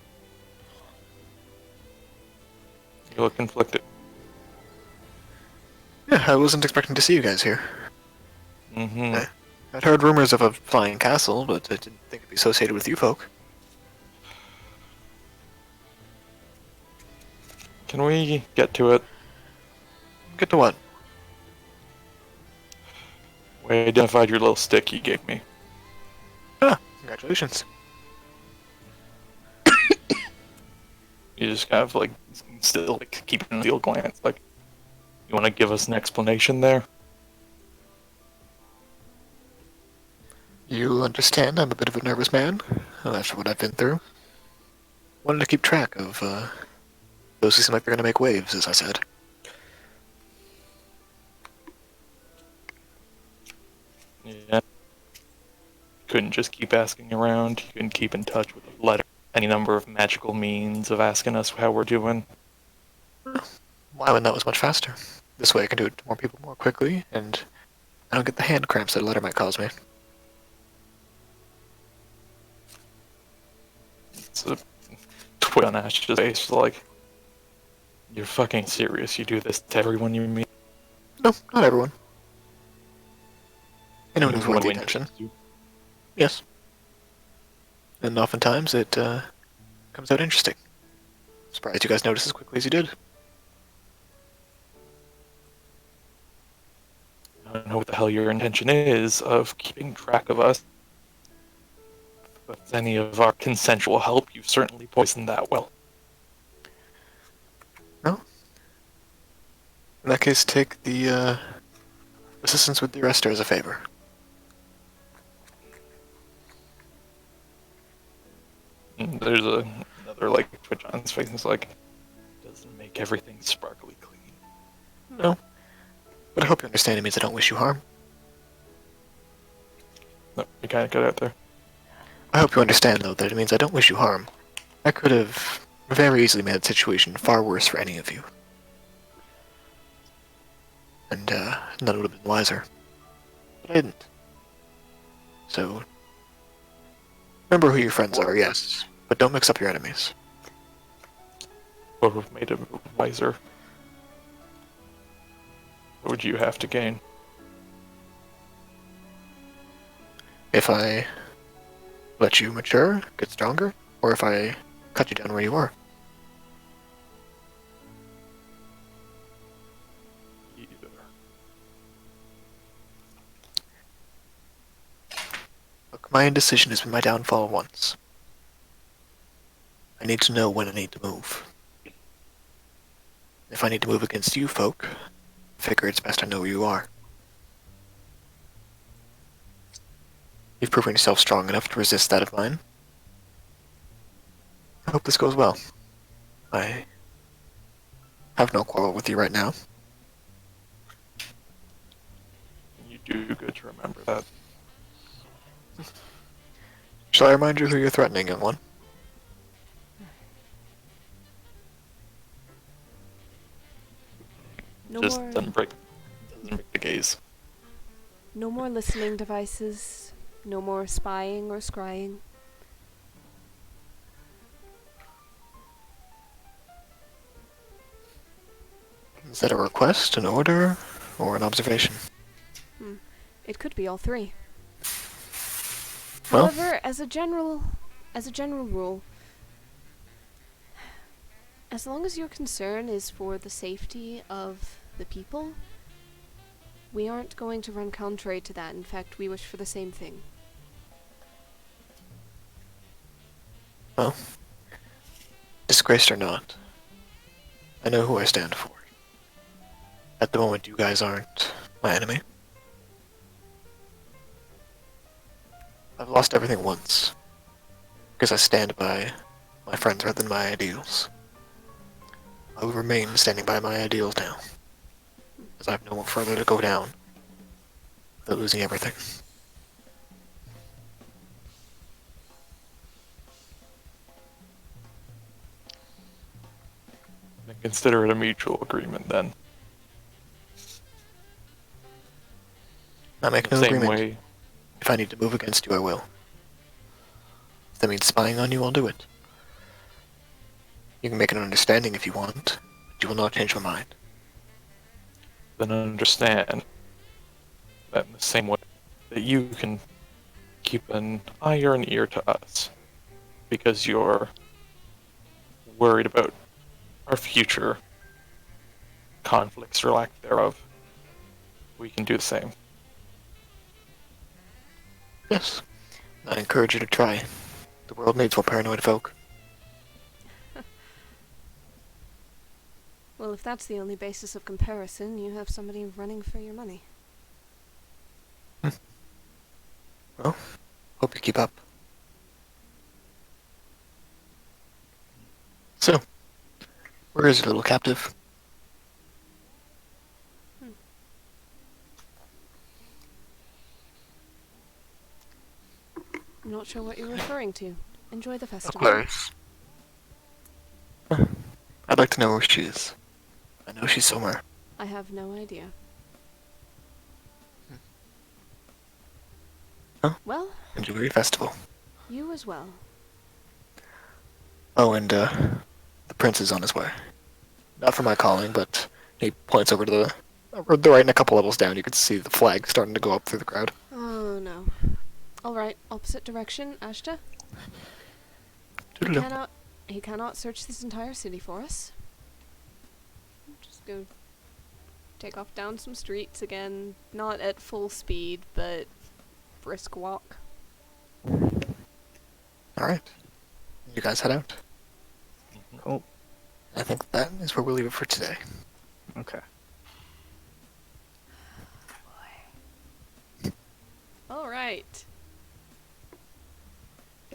You look conflicted. Yeah, I wasn't expecting to see you guys here. Mm-hmm. I'd heard rumors of a flying castle, but I didn't think it'd be associated with you folk. Can we get to it? Get to what? We identified your little stick you gave me. Ah, congratulations. You just kind of, like, still, like, keep an field glance, like, you want to give us an explanation there? You'll understand I'm a bit of a nervous man, after what I've been through. Wanted to keep track of, those who seem like they're gonna make waves, as I said. Yeah. Couldn't just keep asking around. You couldn't keep in touch with a letter. Any number of magical means of asking us how we're doing. Why when that was much faster? This way I can do it to more people more quickly, and I don't get the hand cramps that a letter might cause me. It's a twit on Ash's face, like, you're fucking serious. You do this to everyone you meet. No, not everyone. Anyone who's Anyone worth the who attention. interests you. Yes. And oftentimes it comes out interesting. Surprised you guys noticed as quickly as you did. I don't know what the hell your intention is of keeping track of us. But with any of our consensual help, you've certainly poisoned that well. No? In that case, take the assistance with the arrestor as a favor. And there's another, like, twitch on his face, and it's like, doesn't make everything sparkly clean. No. But I hope you understand it means I don't wish you harm. No, you kinda got out there. I hope you understand, though, that it means I don't wish you harm. I could have very easily made the situation far worse for any of you. And none would have been wiser. But I didn't. So, remember who your friends are, yes, but don't mix up your enemies. What would have made him wiser? What would you have to gain? If I let you mature, get stronger, or if I cut you down where you are. Either. Look, my indecision has been my downfall once. I need to know when I need to move. If I need to move against you folk, I figure it's best I know who you are. You've proven yourself strong enough to resist that of mine. I hope this goes well. I have no quarrel with you right now. You do good to remember that. Shall I remind you who you're threatening, young one? No Just more, doesn't break the gaze. no more listening devices. No more spying or scrying. Is that a request, an order, or an observation? It could be all three. Well, However, as a general rule, as long as your concern is for the safety of the people, we aren't going to run contrary to that. In fact, we wish for the same thing. well, disgraced or not, I know who I stand for. At the moment, you guys aren't my enemy. I've lost everything once, because I stand by my friends rather than my ideals. I will remain standing by my ideals now, as I have no more further to go down without losing everything. Then consider it a mutual agreement then. I make The no same agreement. way, If I need to move against you, I will. If that means spying on you, I'll do it. You can make an understanding if you want, but you will not change my mind. then understand that in the same way that you can keep an eye or an ear to us because you're worried about our future conflicts or lack thereof, we can do the same. Yes. I encourage you to try. The world needs more paranoid folk. Well, if that's the only basis of comparison, you have somebody running for your money. Well, hope you keep up. So, where is your little captive? I'm not sure what you're referring to. Enjoy the festival. Aquarius. I'd like to know where she is. I know she's somewhere. I have no idea. Oh. Well, Enjoy your festival. you as well. Oh, and the prince is on his way. Not for my calling, but he points over to the right, and a couple levels down. You can see the flag starting to go up through the crowd. Oh no. Alright, opposite direction, Ashta. Toodaloo. He cannot search this entire city for us. Just go take off down some streets again. Not at full speed, but brisk walk. Alright. You guys head out. Cool. I think that is where we'll leave it for today. Okay. Alright.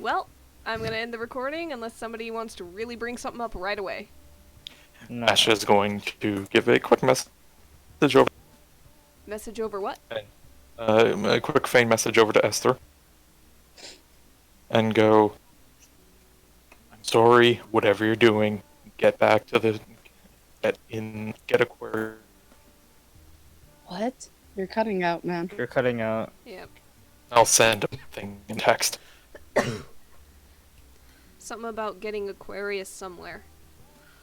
Well, I'm gonna end the recording unless somebody wants to really bring something up right away. No. Ashta is going to give a quick message over, Message over what? a quick feign message over to Esyther, and go, "I'm sorry, whatever you're doing, get back to the, get Aquarius." What? You're cutting out, man. You're cutting out. Yep. I'll send a thing in text. Something about getting Aquarius somewhere.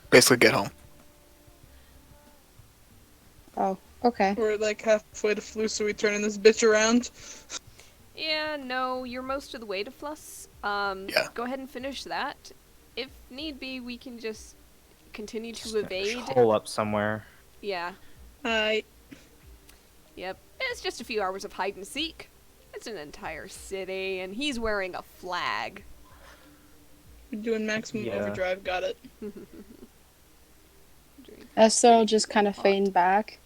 Basically, get home. Oh, okay. We're like halfway to Fluss, so we turning this bitch around. Yeah, no, you're most of the way to Fluss. Yeah. Go ahead and finish that. If need be, we can just continue to Just evade. hole up somewhere. Yeah. Hi. Yep. It's just a few hours of hide and seek. It's an entire city, and he's wearing a flag. We're doing maximum Yeah. overdrive, got it. Esther will just kind of feign back.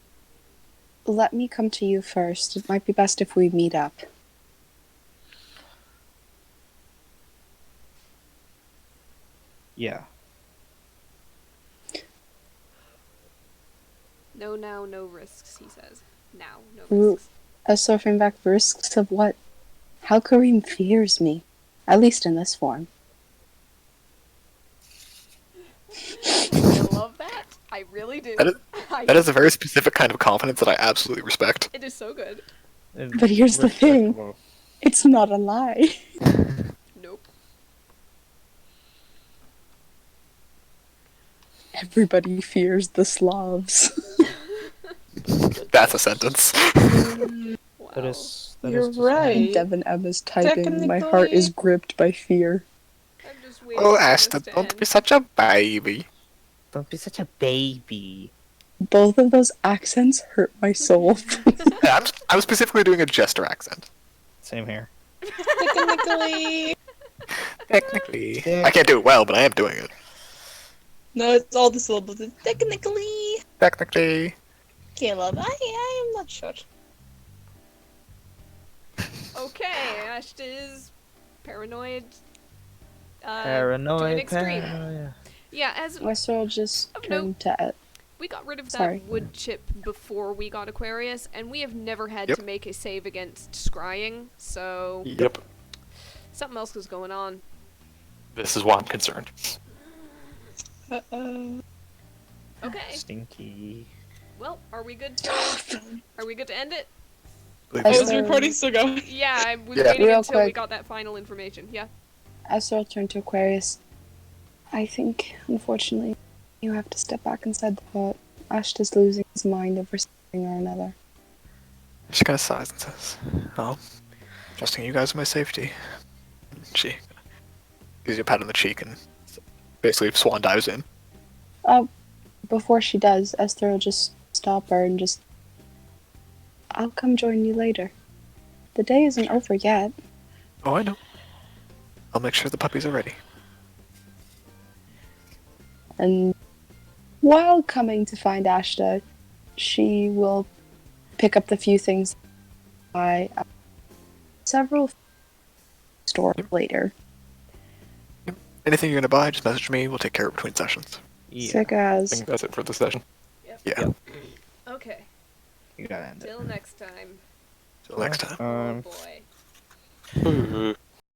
Let me come to you first. It might be best if we meet up. Yeah. No, now, no risks, he says. Now, no Ooh. risks. Esther feign back. Risks of what? How Kareem fears me. At least in this form. I love that. I really do. That is a very specific kind of confidence that I absolutely respect. It is so good. But here's the thing. Respectable. It's not a lie. Nope. Everybody fears the Slavs. That's a sentence. Wow. That is. That You're is right. Devin Emma's typing. My heart is gripped by fear. I'm just waiting Oh, for this Ashta, to don't end. be such a baby. Don't be such a baby. Both of those accents hurt my soul. Yeah, I'm specifically doing a jester accent. Same here. Technically. Technically. I can't do it well, but I am doing it. No, it's all the syllables. It's technically. Technically. Caleb, I am not sure. Okay, Ashta is paranoid. To an Paranoid. extreme. Paranoia. Yeah, as Esther will just Oh, turn to we got rid of that Sorry. wood chip before we got Aquarius, and we have never had Yep. to make a save against scrying, so Yep. something else was going on. This is why I'm concerned. Uh-oh. Okay, Stinky. well, are we good to end it? Believe Oh, me. is Esther- the recording still going? Yeah, I was Yeah. waiting Real until we quick. got that final information. Yeah. Esther will turn to Aquarius. I think, unfortunately, you have to step back inside the hut. Ashta's losing his mind over something or another. She kind of sighs and says, "Oh, trusting you guys with my safety." She gives you a pat on the cheek and basically swan dives in. Before she does, Esther will just stop her and just... I'll come join you later. The day isn't over yet. Oh, I know. I'll make sure the puppies are ready. And while coming to find Ashta, she will pick up the few things by several stores later. Anything you're gonna buy, just message me. We'll take care of it between sessions. Yeah. Sick I as. think that's it for the session. Yeah. Okay. You gotta end it. Till next time. Till next time. Oh boy. Ooh.